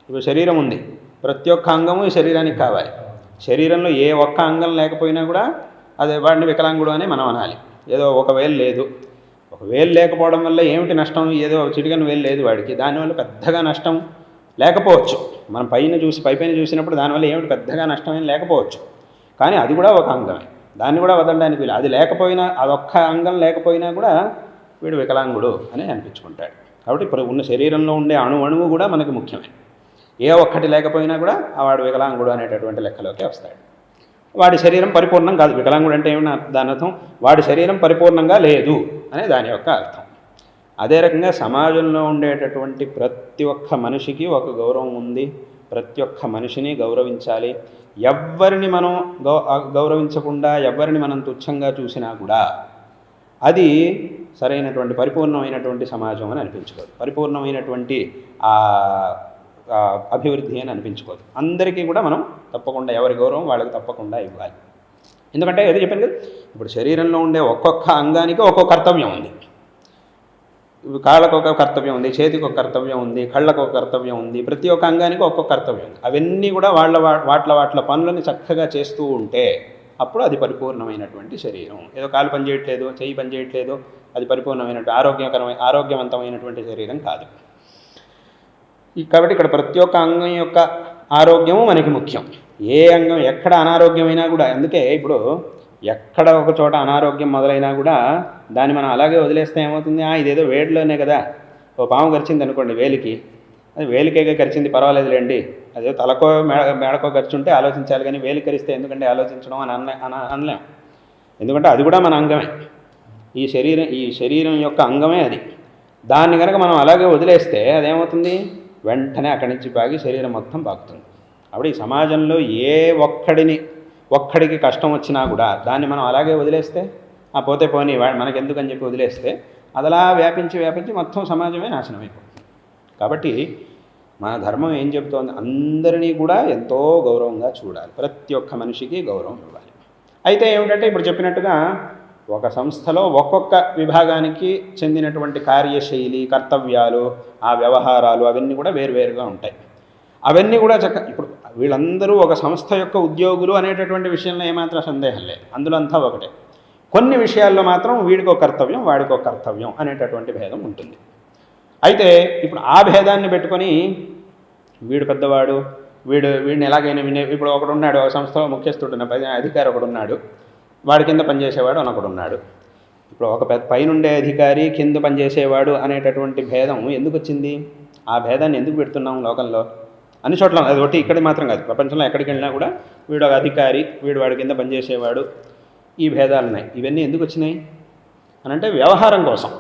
ఇప్పుడు శరీరం ఉంది, ప్రతి ఒక్క అంగము ఈ శరీరానికి కావాలి. శరీరంలో ఏ ఒక్క అంగం లేకపోయినా కూడా అదే వాడిని వికలాంగుడు అని మనం అనాలి. ఏదో ఒక వేలు లేదు, ఒక వేలు లేకపోవడం వల్ల ఏమిటి నష్టం? ఏదో చిటికన వేలు లేదు వాడికి, దానివల్ల పెద్దగా నష్టం లేకపోవచ్చు. మనం పైపైన చూసినప్పుడు దానివల్ల ఏమిటి పెద్దగా నష్టమేం లేకపోవచ్చు. కానీ అది కూడా ఒక అంగమే, దాన్ని కూడా వదలడానికి వీలు. అది లేకపోయినా, అదొక్క అంగం లేకపోయినా కూడా వీడు వికలాంగుడు అని అనిపించుకుంటాడు. కాబట్టి ఇప్పుడు ఉన్న శరీరంలో ఉండే అణువు కూడా మనకి ముఖ్యమే. ఏ ఒక్కటి లేకపోయినా కూడా వాడు వికలాంగుడు అనేటటువంటి లెక్కలోకి వస్తాడు. వాడి శరీరం పరిపూర్ణం కాదు. వికలాంగుడు అంటే ఏమన్నా దాని అర్థం? వాడి శరీరం పరిపూర్ణంగా లేదు అనే దాని యొక్క అర్థం. అదే రకంగా సమాజంలో ఉండేటటువంటి ప్రతి ఒక్క మనిషికి ఒక గౌరవం ఉంది. ప్రతి ఒక్క మనిషిని గౌరవించాలి. ఎవ్వరిని మనం గౌరవించకుండా, ఎవ్వరిని మనం తుచ్చంగా చూసినా కూడా అది సరైనటువంటి పరిపూర్ణమైనటువంటి సమాజం అని అనిపించుకోదు, పరిపూర్ణమైనటువంటి అభివృద్ధి అని అనిపించుకోదు. అందరికీ కూడా మనం తప్పకుండా ఎవరి గౌరవం వాళ్ళకి తప్పకుండా ఇవ్వాలి. ఎందుకంటే ఏదో చెప్పాను కదా, ఇప్పుడు శరీరంలో ఉండే ఒక్కొక్క అంగానికి ఒక్కొక్క కర్తవ్యం ఉంది. కాళ్ళకు ఒక కర్తవ్యం ఉంది, చేతికి ఒక కర్తవ్యం ఉంది, కళ్ళకు ఒక కర్తవ్యం ఉంది. ప్రతి ఒక్క అంగానికి ఒక్కొక్క కర్తవ్యం ఉంది. అవన్నీ కూడా వాట్ల పనులను చక్కగా చేస్తూ ఉంటే అప్పుడు అది పరిపూర్ణమైనటువంటి శరీరం. ఏదో కాలు పనిచేయట్లేదు, చెయ్యి పనిచేయట్లేదు, అది పరిపూర్ణమైనటువంటి ఆరోగ్యవంతమైనటువంటి శరీరం కాదు. కాబట్టి ఇక్కడ ప్రతి ఒక్క అంగం యొక్క ఆరోగ్యము మనకి ముఖ్యం. ఏ అంగం ఎక్కడ అనారోగ్యమైనా కూడా, అందుకే ఇప్పుడు ఎక్కడ ఒక చోట అనారోగ్యం మొదలైనా కూడా దాన్ని మనం అలాగే వదిలేస్తే ఏమవుతుంది? ఇదేదో వేడిలోనే కదా, ఓ పాము కరిచింది అనుకోండి వేలికి, అది వేలికేగా కరిచింది పర్వాలేదులేండి, అదే తలకో మేడకో కరిచుంటే ఆలోచించాలి, కానీ వేలి కరిస్తే ఎందుకంటే ఆలోచించడం అని అనలేం. ఎందుకంటే అది కూడా మన అంగమే, ఈ శరీరం యొక్క అంగమే అది. దాన్ని కనుక మనం అలాగే వదిలేస్తే అదేమవుతుంది? వెంటనే అక్కడి నుంచి బాగి శరీరం మొత్తం బాగుతుంది. అప్పుడు ఈ సమాజంలో ఏ ఒక్కడికి కష్టం వచ్చినా కూడా దాన్ని మనం అలాగే వదిలేస్తే, పోతే పోనీ మనకెందుకని చెప్పి వదిలేస్తే అదలా వ్యాపించి మొత్తం సమాజమే నాశనం అయిపోతుంది. కాబట్టి మన ధర్మం ఏం చెబుతోంది? అందరినీ కూడా ఎంతో గౌరవంగా చూడాలి, ప్రతి ఒక్క మనిషికి గౌరవం ఇవ్వాలి. అయితే ఏమిటంటే ఇప్పుడు చెప్పినట్టుగా ఒక సంస్థలో ఒక్కొక్క విభాగానికి చెందినటువంటి కార్యశైలి, కర్తవ్యాలు, ఆ వ్యవహారాలు అవన్నీ కూడా వేరువేరుగా ఉంటాయి. అవన్నీ కూడా ఇప్పుడు వీళ్ళందరూ ఒక సంస్థ యొక్క ఉద్యోగులు అనేటటువంటి విషయంలో ఏమాత్రం సందేహం లేదు, అందులో అంతా ఒకటే. కొన్ని విషయాల్లో మాత్రం వీడికి ఒక కర్తవ్యం, వాడికి ఒక కర్తవ్యం అనేటటువంటి భేదం ఉంటుంది. అయితే ఇప్పుడు ఆ భేదాన్ని పెట్టుకొని వీడు పెద్దవాడు, వీడిని ఎలాగైనా ఇప్పుడు ఒకడు ఉన్నాడు, ఒక సంస్థలో ముఖ్యస్థుడు అధికారి ఒకడు ఉన్నాడు, వాడి కింద పనిచేసేవాడు ఒకడు ఉన్నాడు. ఇప్పుడు ఒక పైనుండే అధికారి, కింద పనిచేసేవాడు అనేటటువంటి భేదం ఎందుకు వచ్చింది? ఆ భేదాన్ని ఎందుకు పెడుతున్నాం లోకంలో? అన్ని చోట్ల, అది ఒకటి ఇక్కడ మాత్రం కాదు, ప్రపంచంలో ఎక్కడికి వెళ్ళినా కూడా వీడు ఒక అధికారి, వాడి కింద పనిచేసేవాడు, ఈ భేదాలు ఉన్నాయి. ఇవన్నీ ఎందుకు వచ్చినాయి అని అంటే వ్యవహారం కోసం.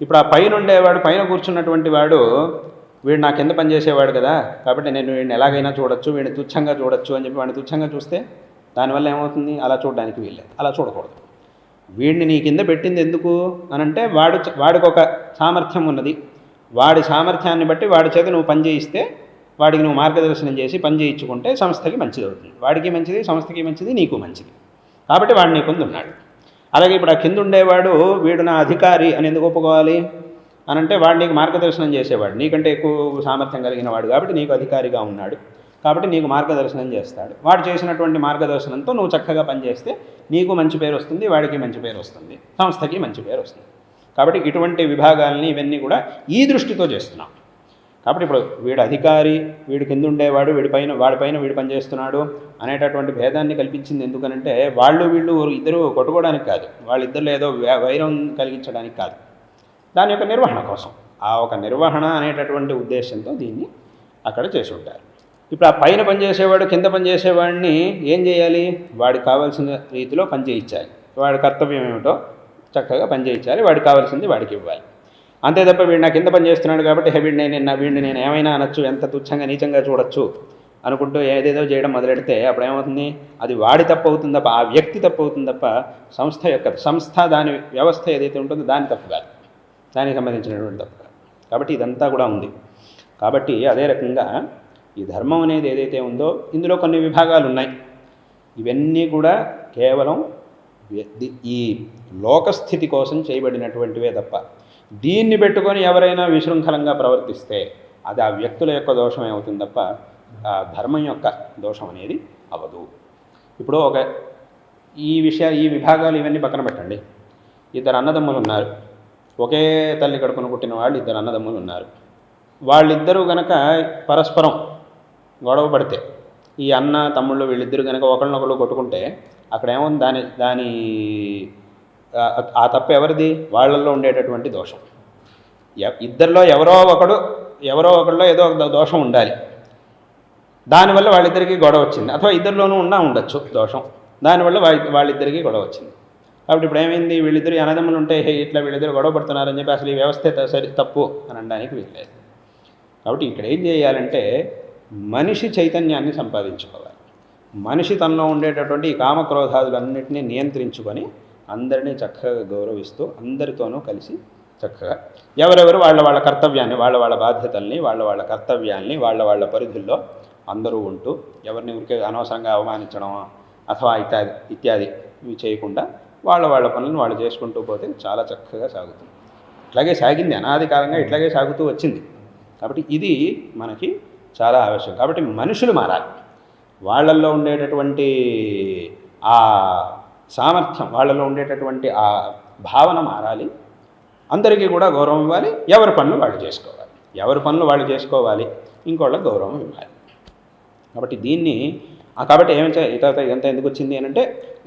ఇప్పుడు ఆ పైన ఉండేవాడు, పైన కూర్చున్నటువంటి వాడు, వీడు నా కింద పనిచేసేవాడు కదా, కాబట్టి నేను వీడిని ఎలాగైనా చూడొచ్చు, వీడిని తుచ్చంగా చూడొచ్చు అని చెప్పి వాడిని తుచ్చంగా చూస్తే దానివల్ల ఏమవుతుంది? అలా చూడడానికి వీల్లేదు, అలా చూడకూడదు. వీడిని నీ కింద పెట్టింది ఎందుకు అని అంటే వాడికి ఒక సామర్థ్యం ఉన్నది, వాడి సామర్థ్యాన్ని బట్టి వాడి చేత నువ్వు పని చేయిస్తే, వాడికి నువ్వు మార్గదర్శనం చేసి పని చేయించుకుంటే సంస్థకి మంచిది అవుతుంది, వాడికి మంచిది, సంస్థకి మంచిది, నీకు మంచిది. కాబట్టి వాడు నీ కింద ఉన్నాడు. అలాగే ఇప్పుడు ఆ కింద ఉండేవాడు, వీడు నా అధికారి అని ఎందుకు ఒప్పుకోవాలి అని అంటే వాడు నీకు మార్గదర్శనం చేసేవాడు, నీకంటే ఎక్కువ సామర్థ్యం కలిగిన వాడు కాబట్టి నీకు అధికారిగా ఉన్నాడు, కాబట్టి నీకు మార్గదర్శనం చేస్తాడు. వాడు చేసినటువంటి మార్గదర్శనంతో నువ్వు చక్కగా పనిచేస్తే నీకు మంచి పేరు వస్తుంది, వాడికి మంచి పేరు వస్తుంది, సంస్థకి మంచి పేరు వస్తుంది. కాబట్టి ఇటువంటి విభాగాలని ఇవన్నీ కూడా ఈ దృష్టితో చేస్తున్నాం. కాబట్టి ఇప్పుడు వీడు అధికారి, వీడు కింద ఉండేవాడు, వాడిపైన వీడు పనిచేస్తున్నాడు అనేటటువంటి భేదాన్ని కల్పించింది ఎందుకనంటే వీళ్ళు ఇద్దరు కొట్టుకోవడానికి కాదు, వాళ్ళిద్దరిలో ఏదో వైరం కలిగించడానికి కాదు, దాని యొక్క నిర్వహణ కోసం. ఆ ఒక నిర్వహణ అనేటటువంటి ఉద్దేశంతో దీన్ని అక్కడ చేసి ఉంటారు. ఇప్పుడు ఆ పైన పనిచేసేవాడు కింద పనిచేసేవాడిని ఏం చేయాలి? వాడికి కావాల్సిన రీతిలో పని చేయించాలి. వాడి కర్తవ్యం ఏమిటో చక్కగా పని చేయించాలి. వాడికి కావాల్సింది వాడికి ఇవ్వాలి. అంతే తప్ప వీడు నా కింద పని చేస్తున్నాడు కాబట్టి వీడిని నేను ఏమైనా అనొచ్చు, ఎంత తుచ్చంగా నీచంగా చూడొచ్చు అనుకుంటూ ఏదేదో చేయడం మొదలెడితే అప్పుడు ఏమవుతుంది? అది వాడి తప్పు అవుతుంది తప్ప, ఆ వ్యక్తి తప్పు అవుతుంది తప్ప సంస్థ దాని వ్యవస్థ ఏదైతే ఉంటుందో దాని తప్పు కాదు, దానికి సంబంధించినటువంటి తప్పు కాదు. కాబట్టి ఇదంతా కూడా ఉంది. కాబట్టి అదే రకంగా ఈ ధర్మం అనేది ఏదైతే ఉందో ఇందులో కొన్ని విభాగాలు ఉన్నాయి. ఇవన్నీ కూడా కేవలం ఈ లోకస్థితి కోసం చేయబడినటువంటివే తప్ప దీన్ని పెట్టుకొని ఎవరైనా విశృంఖలంగా ప్రవర్తిస్తే అది ఆ వ్యక్తుల యొక్క దోషం ఏమవుతుంది తప్ప ఆ ధర్మం యొక్క దోషం అనేది అవ్వదు. ఇప్పుడు ఈ విభాగాలు ఇవన్నీ పక్కన పెట్టండి. ఇద్దరు అన్నదమ్ములు ఉన్నారు. ఒకే తల్లి కడుపున పుట్టిన వాళ్ళు ఇద్దరు అన్నదమ్ములు ఉన్నారు. వాళ్ళిద్దరూ గనక పరస్పరం గొడవ పడితే ఈ అన్న తమ్ముళ్ళు వీళ్ళిద్దరూ కనుక ఒకళ్ళనొకళ్ళు కొట్టుకుంటే అక్కడ ఏముంది? దాని ఆ తప్పు ఎవరిది? వాళ్ళల్లో ఉండేటటువంటి దోషం. ఇద్దరిలో ఎవరో ఒకళ్ళలో ఏదో ఒక దోషం ఉండాలి. దానివల్ల వాళ్ళిద్దరికీ గొడవ వచ్చింది. అథవా ఇద్దరిలోనూ ఉండొచ్చు దోషం, దానివల్ల వాళ్ళిద్దరికీ గొడవ వచ్చింది. కాబట్టి ఇప్పుడు ఏమైంది? వీళ్ళిద్దరు అన్నదమ్ములు ఉంటే ఇట్లా వీళ్ళిద్దరు గొడవ పడుతున్నారని చెప్పి అసలు ఈ వ్యవస్థ తప్పు అని అనడానికి వీల్లేదు. కాబట్టి ఇక్కడ ఏం చేయాలంటే మనిషి చైతన్యాన్ని సంపాదించుకోవాలి. మనిషి తనలో ఉండేటటువంటి ఈ కామక్రోధాదులన్నింటినీ నియంత్రించుకొని అందరినీ చక్కగా గౌరవిస్తూ అందరితోనూ కలిసి చక్కగా ఎవరెవరు వాళ్ళ కర్తవ్యాన్ని, వాళ్ళ బాధ్యతల్ని, వాళ్ళ కర్తవ్యాల్ని వాళ్ళ పరిధుల్లో అందరూ ఉంటూ ఎవరిని ఊరికే అనవసరంగా అవమానించడం అథవా ఇత్యాది ఇవి చేయకుండా వాళ్ళ పనులను వాళ్ళు చేసుకుంటూ పోతే చాలా చక్కగా సాగుతుంది. ఇట్లాగే సాగింది, అనాది కాలంగా ఇట్లాగే సాగుతూ వచ్చింది. కాబట్టి ఇది మనకి చాలా ఆవశ్యకం. కాబట్టి మనుషులు మారాలి. వాళ్ళల్లో ఉండేటటువంటి ఆ సామర్థ్యం, వాళ్ళలో ఉండేటటువంటి ఆ భావన మారాలి. అందరికీ కూడా గౌరవం ఇవ్వాలి. ఎవరి పనులు వాళ్ళు చేసుకోవాలి. ఇంకోళ్ళకి గౌరవం ఇవ్వాలి. కాబట్టి ఇదంతా ఎందుకు వచ్చింది అని అంటే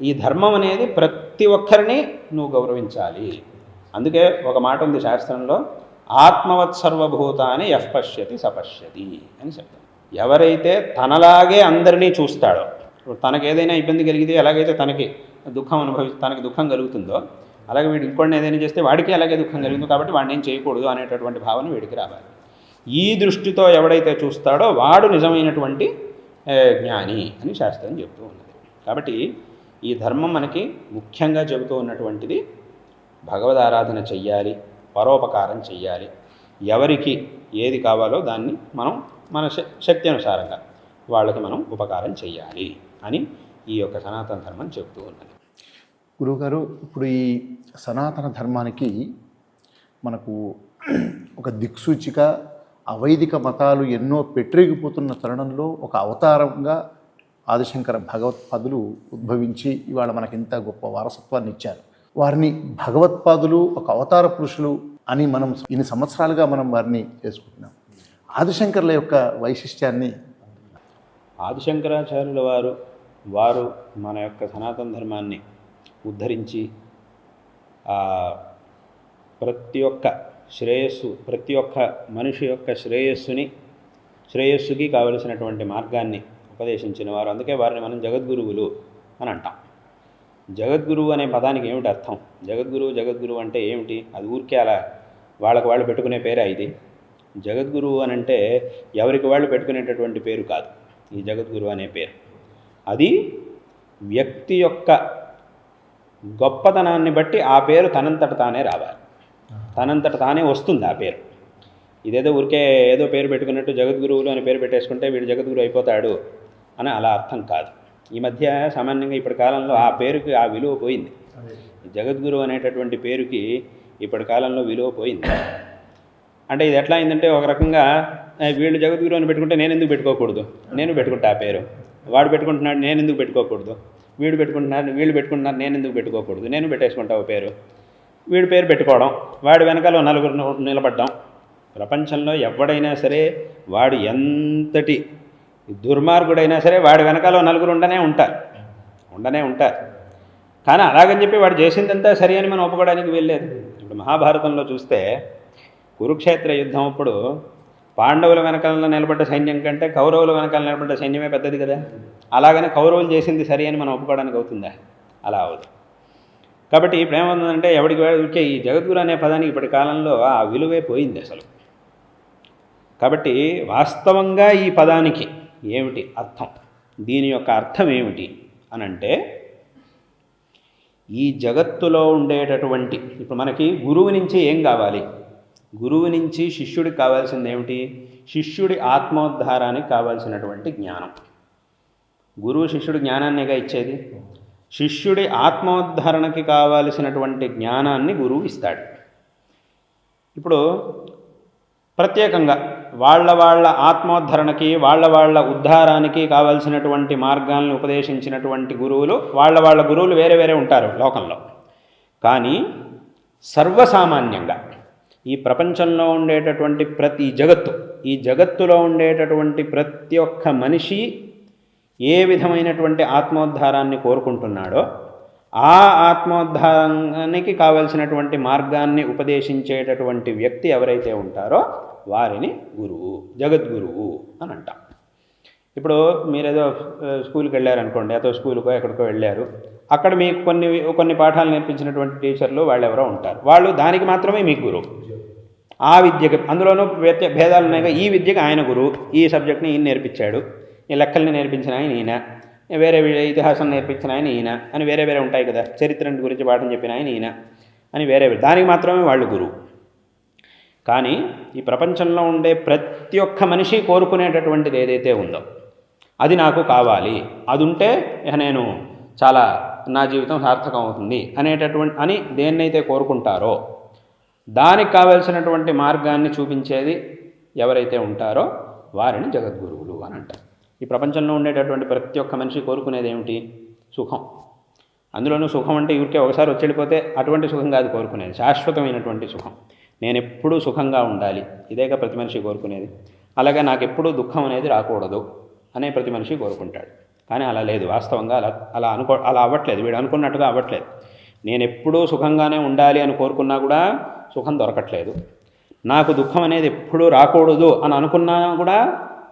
ఈ ధర్మం అనేది ప్రతి ఒక్కరిని నువ్వు గౌరవించాలి. అందుకే ఒక మాట ఉంది శాస్త్రంలో, ఆత్మవత్ సర్వభూతాన్ని యః పశ్యతి సపశ్యతి అని చెప్తాను. ఎవరైతే తనలాగే అందరినీ చూస్తాడో, తనకు ఏదైనా ఇబ్బంది కలిగితే ఎలాగైతే తనకి దుఃఖం కలుగుతుందో అలాగే వీడు ఇంకోటిని ఏదైనా చేస్తే వాడికి అలాగే దుఃఖం కలుగుతుందో, కాబట్టి వాడిని ఏం చేయకూడదు అనేటటువంటి భావన వీడికి రావాలి. ఈ దృష్టితో ఎవడైతే చూస్తాడో వాడు నిజమైనటువంటి జ్ఞాని అని శాస్త్రం చెబుతూ ఉన్నది. కాబట్టి ఈ ధర్మం మనకి ముఖ్యంగా చెబుతూ ఉన్నటువంటిది భగవద్ ఆరాధన చెయ్యాలి, పరోపకారం చెయ్యాలి. ఎవరికి ఏది కావాలో దాన్ని మనం మన శక్తి అనుసారంగా వాళ్ళకి మనం ఉపకారం చెయ్యాలి అని ఈ యొక్క సనాతన ధర్మం చెబుతూ ఉన్నది. గురువుగారు, ఇప్పుడు ఈ సనాతన ధర్మానికి మనకు ఒక దిక్సూచిక అవైదిక మతాలు ఎన్నో పెట్టిరిగిపోతున్న తరుణంలో ఒక అవతారంగా ఆదిశంకర భగవత్పాదులు ఉద్భవించి ఇవాళ మనకి ఇంత గొప్ప వారసత్వాన్ని ఇచ్చారు. వారిని భగవత్పాదులు ఒక అవతార పురుషులు అని మనం ఇన్ని సంవత్సరాలుగా మనం వారిని చేసుకుంటున్నాం. ఆదిశంకరుల యొక్క వైశిష్ట్యాన్ని, ఆదిశంకరాచార్యుల వారు మన యొక్క సనాతన ధర్మాన్ని ఉద్ధరించి ప్రతి ఒక్క మనిషి యొక్క శ్రేయస్సుకి కావలసినటువంటి మార్గాన్ని ఉపదేశించిన వారు. అందుకే వారిని మనం జగద్గురువులు అని అంటాం. జగద్గురువు అనే పదానికి ఏమిటి అర్థం? జగద్గురువు అంటే ఏమిటి? అది ఊరికే అలా వాళ్ళు పెట్టుకునే పేరే ఇది. జగద్గురువు అని అంటే ఎవరికి వాళ్ళు పెట్టుకునేటటువంటి పేరు కాదు. ఈ జగద్గురువు అనే పేరు అది వ్యక్తి యొక్క గొప్పతనాన్ని బట్టి ఆ పేరు తనంతట తానే రావాలి, తనంతట తానే వస్తుంది ఆ పేరు. ఇదేదో ఊరికే ఏదో పేరు పెట్టుకున్నట్టు జగద్గురువులు అని పేరు పెట్టేసుకుంటే వీడు జగద్గురు అయిపోతాడు అని అలా అర్థం కాదు. ఈ మధ్య సామాన్యంగా ఇప్పటి కాలంలో ఆ పేరుకి ఆ విలువ పోయింది. జగద్గురు అనేటటువంటి పేరుకి ఇప్పటి కాలంలో విలువ పోయింది. అంటే ఇది ఎట్లా అయిందంటే ఒక రకంగా వీళ్ళు జగద్గురు అని పెట్టుకుంటే నేను ఎందుకు పెట్టుకోకూడదు, నేను పెట్టుకుంటా ఆ పేరు. వాడు పెట్టుకుంటున్నాడు, నేను ఎందుకు పెట్టుకోకూడదు. వీళ్ళు పెట్టుకుంటున్నారు, నేను ఎందుకు పెట్టుకోకూడదు. నేను పెట్టేసుకుంటావు పేరు. వీడి పేరు పెట్టుకోవడం, వాడి వెనకాల నలుగురు నిలబడ్డం. ప్రపంచంలో ఎవడైనా సరే వాడు ఎంతటి దుర్మార్గుడైనా సరే వాడి వెనకాల నలుగురు ఉండనే ఉంటారు. కానీ అలాగని చెప్పి వాడు చేసిందంతా సరి అని మనం ఒప్పుకోవడానికి వెళ్ళలేదు. ఇప్పుడు మహాభారతంలో చూస్తే కురుక్షేత్ర యుద్ధం అప్పుడు పాండవుల వెనకాల నిలబడ్డ సైన్యం కంటే కౌరవుల వెనకాల నిలబడ్డ సైన్యమే పెద్దది కదా. అలాగని కౌరవులు చేసింది సరి అని మనం ఒప్పుకోవడానికి అవుతుందా? అలా అవదు. కాబట్టి ఇప్పుడు ఏమవుతుందంటే ఎవరికి ఊరికే ఈ జగద్గురు అనే పదానికి ఇప్పటి కాలంలో ఆ విలువే పోయింది అసలు. కాబట్టి వాస్తవంగా ఈ పదానికి ఏమిటి అర్థం, దీని యొక్క అర్థం ఏమిటి అని అంటే, ఈ జగత్తులో ఉండేటటువంటి ఇప్పుడు మనకి గురువు నుంచి ఏం కావాలి? గురువు నుంచి శిష్యుడికి కావాల్సింది ఏమిటి? శిష్యుడి ఆత్మోద్ధారానికి కావాల్సినటువంటి జ్ఞానం. గురువు శిష్యుడి జ్ఞానాన్నిగా ఇచ్చేది. శిష్యుడి ఆత్మోద్ధరణకి కావలసినటువంటి జ్ఞానాన్ని గురువు ఇస్తాడు. ఇప్పుడు ప్రత్యేకంగా వాళ్ళ ఆత్మోద్ధరణకి వాళ్ళ ఉద్ధారానికి కావలసినటువంటి మార్గాల్ని ఉపదేశించినటువంటి గురువులు వాళ్ళ గురువులు వేరే వేరే ఉంటారు లోకంలో. కానీ సర్వసామాన్యంగా ఈ ప్రపంచంలో ఉండేటటువంటి ఈ జగత్తులో ఉండేటటువంటి ప్రతి ఒక్క మనిషి ఏ విధమైనటువంటి ఆత్మోద్ధారాన్ని కోరుకుంటున్నాడో ఆ ఆత్మోద్ధారానికి కావలసినటువంటి మార్గాన్ని ఉపదేశించేటటువంటి వ్యక్తి ఎవరైతే ఉంటారో వారిని గురువు, జగద్గురువు అని అంటాం. ఇప్పుడు మీరేదో స్కూల్కి వెళ్ళారనుకోండి, అదో స్కూల్కో ఎక్కడికో వెళ్ళారు, అక్కడ మీకు కొన్ని పాఠాలు నేర్పించినటువంటి టీచర్లు వాళ్ళు ఎవరో ఉంటారు. వాళ్ళు దానికి మాత్రమే మీకు గురువు. ఆ విద్యకి అందులోనూ భేదాలు ఉన్నాయి. ఈ విద్యకి ఆయన గురువు, ఈ సబ్జెక్ట్ని ఈయన నేర్పించాడు, ఈ లెక్కల్ని నేర్పించిన ఆయన ఈయన, వేరే ఇతిహాసం నేర్పించిన ఆయన ఈయన అని వేరే వేరే ఉంటాయి కదా. చరిత్ర గురించి పాఠం చెప్పిన ఆయన ఈయన అని వేరే దానికి మాత్రమే వాళ్ళు గురువు. కానీ ఈ ప్రపంచంలో ఉండే ప్రతి ఒక్క మనిషి కోరుకునేటటువంటిది ఏదైతే ఉందో అది నాకు కావాలి, అది ఉంటే నేను చాలా నా జీవితం సార్థకం అవుతుంది అని దేన్నైతే కోరుకుంటారో దానికి కావలసినటువంటి మార్గాన్ని చూపించేది ఎవరైతే ఉంటారో వారిని జగద్గురువులు అని అంటారు. ఈ ప్రపంచంలో ఉండేటటువంటి ప్రతి ఒక్క మనిషి కోరుకునేది ఏమిటి? సుఖం. అందులోనూ సుఖం అంటే ఊరికే ఒకసారి వచ్చేడిపోతే అటువంటి సుఖం కాదు కోరుకునేది, శాశ్వతమైనటువంటి సుఖం. నేను ఎప్పుడూ సుఖంగా ఉండాలి, ఇదేగా ప్రతి మనిషి కోరుకునేది. అలాగే నాకు ఎప్పుడూ దుఃఖం అనేది రాకూడదు అనే ప్రతి మనిషి కోరుకుంటాడు. కానీ అలా లేదు, వాస్తవంగా అలా అవ్వట్లేదు, వీడు అనుకున్నట్టుగా అవ్వట్లేదు. నేను ఎప్పుడూ సుఖంగానే ఉండాలి అని కోరుకున్నా కూడా సుఖం దొరకట్లేదు. నాకు దుఃఖం అనేది ఎప్పుడూ రాకూడదు అని అనుకున్నా కూడా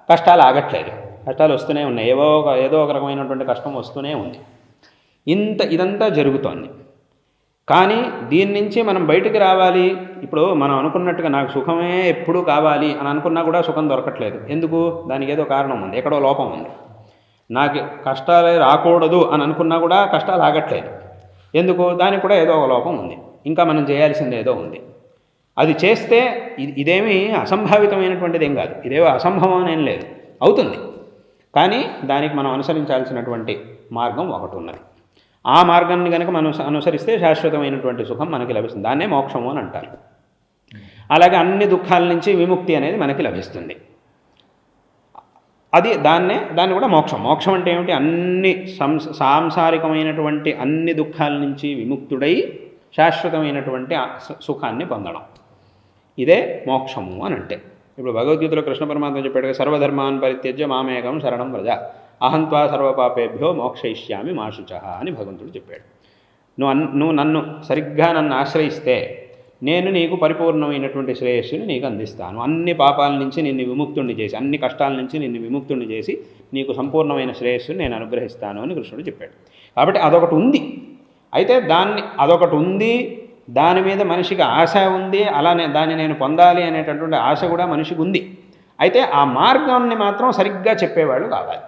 కష్టాలు ఆగట్లేదు, కష్టాలు వస్తూనే ఉన్నాయి, ఏదో ఒక రకమైనటువంటి కష్టం వస్తూనే ఉంది. ఇదంతా జరుగుతోంది. కానీ దీని నుంచి మనం బయటికి రావాలి. ఇప్పుడు మనం అనుకున్నట్టుగా నాకు సుఖమే ఎప్పుడూ కావాలి అని అనుకున్నా కూడా సుఖం దొరకట్లేదు. ఎందుకు? దానికి ఏదో కారణం ఉంది, ఎక్కడో లోపం ఉంది. నాకు కష్టాలే రాకూడదు అని అనుకున్నా కూడా కష్టాలు ఆగట్లేదు. ఎందుకు? దానికి కూడా ఏదో ఒక లోపం ఉంది, ఇంకా మనం చేయాల్సింది ఏదో ఉంది. అది చేస్తే ఇదేమీ అసంభావితమైనటువంటిది ఏం కాదు, ఇదేవో అసంభవం అనేం లేదు, అవుతుంది. కానీ దానికి మనం అనుసరించాల్సినటువంటి మార్గం ఒకటి ఉన్నది. ఆ మార్గాన్ని కనుక మనం అనుసరిస్తే శాశ్వతమైనటువంటి సుఖం మనకి లభిస్తుంది. దాన్నే మోక్షము అని అంటారు. అలాగే అన్ని దుఃఖాల నుంచి విముక్తి అనేది మనకి లభిస్తుంది. దాన్ని కూడా మోక్షం అంటే ఏమిటి? అన్ని సాంసారికమైనటువంటి అన్ని దుఃఖాల నుంచి విముక్తుడై శాశ్వతమైనటువంటి సుఖాన్ని పొందడం, ఇదే మోక్షము అని అంటే. ఇప్పుడు భగవద్గీతలో కృష్ణ పరమాత్మ చెప్పాడు, సర్వధర్మాన్ పరిత్యజ్య మామేకం శరణం వ్రజ అహంత్వా సర్వపాపేభ్యో మోక్షయిష్యామి మా శుచః అని భగవంతుడు చెప్పాడు. నువ్వు నన్ను ఆశ్రయిస్తే నేను నీకు పరిపూర్ణమైనటువంటి శ్రేయస్సుని నీకు అందిస్తాను, అన్ని పాపాల నుంచి నిన్ను విముక్తుణ్ణి చేసి, అన్ని కష్టాల నుంచి నిన్ను విముక్తుణ్ణి చేసి నీకు సంపూర్ణమైన శ్రేయస్సుని నేను అనుగ్రహిస్తాను అని కృష్ణుడు చెప్పాడు. కాబట్టి అదొకటి ఉంది. అయితే అదొకటి ఉంది, దాని మీద మనిషికి ఆశ ఉంది, అలానే దాన్ని నేను పొందాలి అనేటటువంటి ఆశ కూడా మనిషికి ఉంది. అయితే ఆ మార్గాన్ని మాత్రం సరిగ్గా చెప్పేవాళ్ళు కావాలి,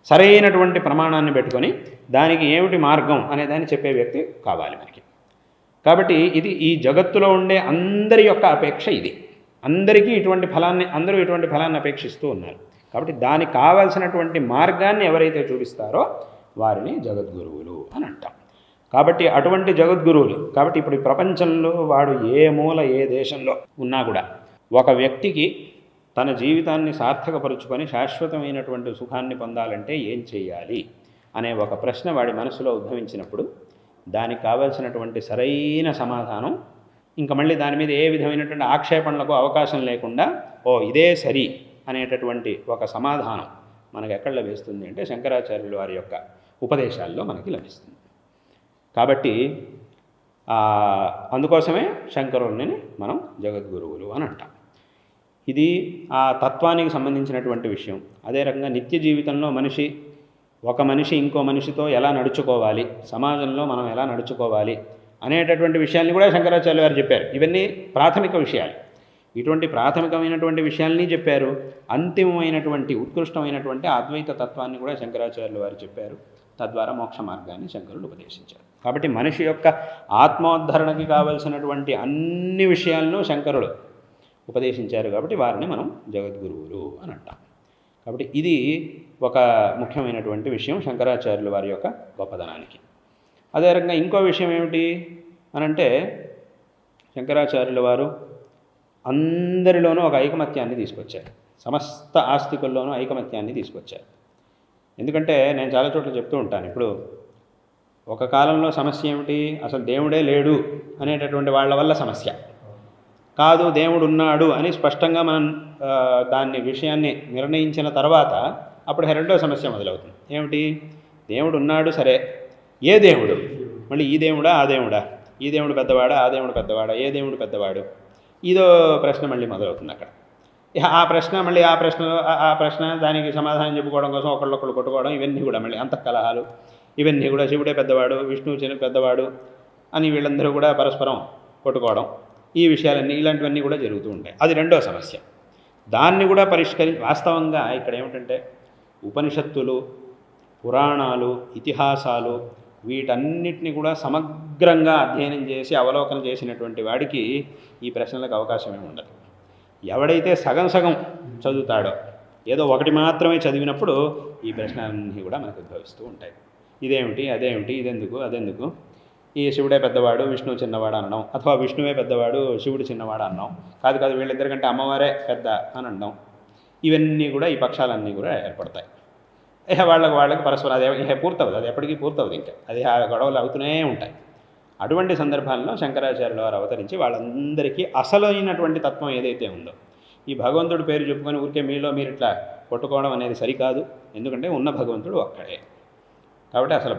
సరైనటువంటి ప్రమాణాన్ని పెట్టుకొని దానికి ఏమిటి మార్గం అనేదాన్ని చెప్పే వ్యక్తి కావాలి మనకి. కాబట్టి ఈ జగత్తులో ఉండే అందరి యొక్క అపేక్ష ఇది. అందరూ ఇటువంటి ఫలాన్ని అపేక్షిస్తూ ఉన్నారు. కాబట్టి దానికి కావాల్సినటువంటి మార్గాన్ని ఎవరైతే చూపిస్తారో వారిని జగద్గురువులు అని అంటాం. కాబట్టి అటువంటి జగద్గురువులు. కాబట్టి ఇప్పుడు ఈ ప్రపంచంలో వాడు ఏ మూల ఏ దేశంలో ఉన్నా కూడా ఒక వ్యక్తికి తన జీవితాన్ని సార్థకపరుచుకొని శాశ్వతమైనటువంటి సుఖాన్ని పొందాలంటే ఏం చేయాలి అనే ఒక ప్రశ్న వాడి మనసులో ఉద్భవించినప్పుడు దానికి కావాల్సినటువంటి సరైన సమాధానం, ఇంకా మళ్ళీ దాని మీద ఏ విధమైనటువంటి ఆక్షేపణలకు అవకాశం లేకుండా ఇదే సరి అనేటటువంటి ఒక సమాధానం మనకు ఎక్కడ లభిస్తుంది అంటే శంకరాచార్యుల వారి యొక్క ఉపదేశాల్లో మనకి లభిస్తుంది. కాబట్టి అందుకోసమే శంకరుల్ని మనం జగద్గురువులు అని అంటాం. ఇది ఆ తత్వానికి సంబంధించినటువంటి విషయం. అదే రకంగా నిత్య జీవితంలో ఒక మనిషి ఇంకో మనిషితో ఎలా నడుచుకోవాలి, సమాజంలో మనం ఎలా నడుచుకోవాలి అనేటటువంటి విషయాల్ని కూడా శంకరాచార్యులు వారు చెప్పారు. ఇవన్నీ ప్రాథమిక విషయాలు. ఇటువంటి ప్రాథమికమైనటువంటి విషయాల్ని చెప్పారు. అంతిమమైనటువంటి ఉత్కృష్టమైనటువంటి అద్వైత తత్వాన్ని కూడా శంకరాచార్యులు వారు చెప్పారు. తద్వారా మోక్ష మార్గాన్ని శంకరులు ఉపదేశించారు. కాబట్టి మనిషి యొక్క ఆత్మోద్ధరణకి కావలసినటువంటి అన్ని విషయాలను శంకరులు ఉపదేశించారు. కాబట్టి వారిని మనం జగద్గురువులు అని అంటాం. కాబట్టి ఇది ఒక ముఖ్యమైనటువంటి విషయం శంకరాచార్యులు వారి యొక్క గొప్పదనానికి. అదే రకంగా ఇంకో విషయం ఏమిటి అనంటే, శంకరాచార్యుల వారు అందరిలోనూ ఒక ఐకమత్యాన్ని తీసుకొచ్చారు. సమస్త ఆస్తికుల్లోనూ ఐకమత్యాన్ని తీసుకొచ్చారు. ఎందుకంటే నేను చాలా చోట్ల చెప్తూ ఉంటాను, ఇప్పుడు ఒక కాలంలో సమస్య ఏమిటి, అసలు దేవుడే లేడు అనేటటువంటి వాళ్ళ వల్ల సమస్య కాదు, దేవుడు ఉన్నాడు అని స్పష్టంగా మనం దాన్ని విషయాన్ని నిర్ణయించిన తర్వాత అప్పుడు రెండో సమస్య మొదలవుతుంది. ఏమిటి, దేవుడు ఉన్నాడు సరే, ఏ దేవుడు, మళ్ళీ ఈ దేవుడా ఆ దేవుడా, ఈ దేవుడు పెద్దవాడా ఆ దేవుడు పెద్దవాడా, ఏ దేవుడు పెద్దవాడు, ఇదో ప్రశ్న మళ్ళీ మొదలవుతుంది అక్కడ. ఆ ప్రశ్న మళ్ళీ ఆ ప్రశ్న దానికి సమాధానం చెప్పుకోవడం కోసం ఒకళ్ళొకళ్ళు కొట్టుకోవడం, ఇవన్నీ కూడా మళ్ళీ అంతఃకలహాలు, ఇవన్నీ కూడా శివుడే పెద్దవాడు విష్ణువు చిన్న పెద్దవాడు అని వీళ్ళందరూ కూడా పరస్పరం కొట్టుకోవడం, ఈ విషయాలన్నీ ఇలాంటివన్నీ కూడా జరుగుతూ ఉంటాయి. అది రెండో సమస్య. దాన్ని కూడా వాస్తవంగా ఇక్కడ ఏమిటంటే, ఉపనిషత్తులు, పురాణాలు, ఇతిహాసాలు వీటన్నిటిని కూడా సమగ్రంగా అధ్యయనం చేసి అవలోకనం చేసినటువంటి వాడికి ఈ ప్రశ్నలకు అవకాశమే ఉండదు. ఎవడైతే సగం చదువుతాడో, ఏదో ఒకటి మాత్రమే చదివినప్పుడు ఈ ప్రశ్నలన్నీ కూడా మనకు ఉద్భవిస్తూ ఉంటాయి. ఇదేమిటి, అదేమిటి, అదెందుకు, ఈ శివుడే పెద్దవాడు విష్ణువు చిన్నవాడు అనడం, అథవా విష్ణువే పెద్దవాడు శివుడు చిన్నవాడు అనడం, కాదు వీళ్ళిద్దరికంటే అమ్మవారే పెద్ద అని అనడం, ఇవన్నీ కూడా ఈ పక్షాలన్నీ కూడా ఏర్పడతాయి. వాళ్ళకి పరస్పరం అదే పూర్తవుతుంది, అది ఎప్పటికీ పూర్తవుతుంది, ఇంకా అది ఆ గొడవలు అవుతూనే ఉంటాయి. అటువంటి సందర్భాల్లో శంకరాచార్యుల వారు అవతరించి వాళ్ళందరికీ అసలైనటువంటి తత్వం ఏదైతే ఉందో, ఈ భగవంతుడి పేరు చెప్పుకొని ఊరికే మీరు ఇట్లా కొట్టుకోవడం అనేది సరికాదు. ఎందుకంటే ఉన్న భగవంతుడు ఒక్కడే. కాబట్టి అసలు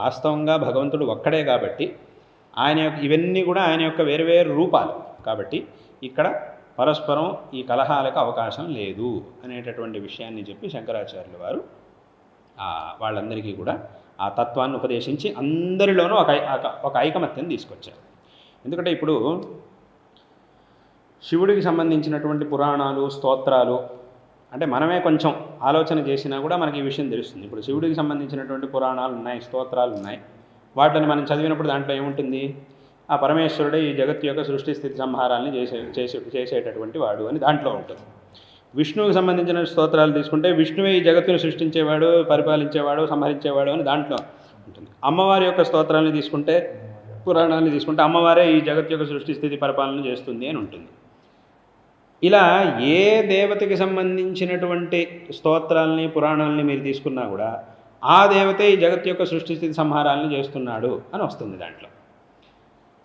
వాస్తవంగా భగవంతుడు ఒక్కడే. కాబట్టి ఇవన్నీ కూడా ఆయన యొక్క వేరువేరు రూపాలు. కాబట్టి ఇక్కడ పరస్పరం ఈ కలహాలకు అవకాశం లేదు అనేటటువంటి విషయాన్ని చెప్పి శంకరాచార్యుల వారు వాళ్ళందరికీ కూడా ఆ తత్వాన్ని ఉపదేశించి అందరిలోనూ ఒక ఐకమత్యం తీసుకొచ్చారు. ఎందుకంటే ఇప్పుడు శివుడికి సంబంధించినటువంటి పురాణాలు, స్తోత్రాలు అంటే మనమే కొంచెం ఆలోచన చేసినా కూడా మనకి ఈ విషయం తెలుస్తుంది. ఇప్పుడు శివుడికి సంబంధించినటువంటి పురాణాలు ఉన్నాయి, స్తోత్రాలు ఉన్నాయి. వాటిని మనం చదివినప్పుడు దాంట్లో ఏముంటుంది, ఆ పరమేశ్వరుడే ఈ జగత్తు యొక్క సృష్టి స్థితి సంహారాన్ని చేసేటటువంటి వాడు అని దాంట్లో ఉంటుంది. విష్ణువుకి సంబంధించిన స్తోత్రాలు తీసుకుంటే విష్ణువే ఈ జగత్తును సృష్టించేవాడు, పరిపాలించేవాడు, సంహరించేవాడు అని దాంట్లో ఉంటుంది. అమ్మవారి యొక్క స్తోత్రాలను తీసుకుంటే, పురాణాలను తీసుకుంటే అమ్మవారే ఈ జగత్తు యొక్క సృష్టి స్థితి పరిపాలన చేస్తుంది అని ఉంటుంది. ఇలా ఏ దేవతకి సంబంధించినటువంటి స్తోత్రాలని, పురాణాలని మీరు తీసుకున్నా కూడా ఆ దేవతే ఈ జగత్తు యొక్క సృష్టి స్థితి సంహారాలను చేస్తున్నాడు అని వస్తుంది దాంట్లో.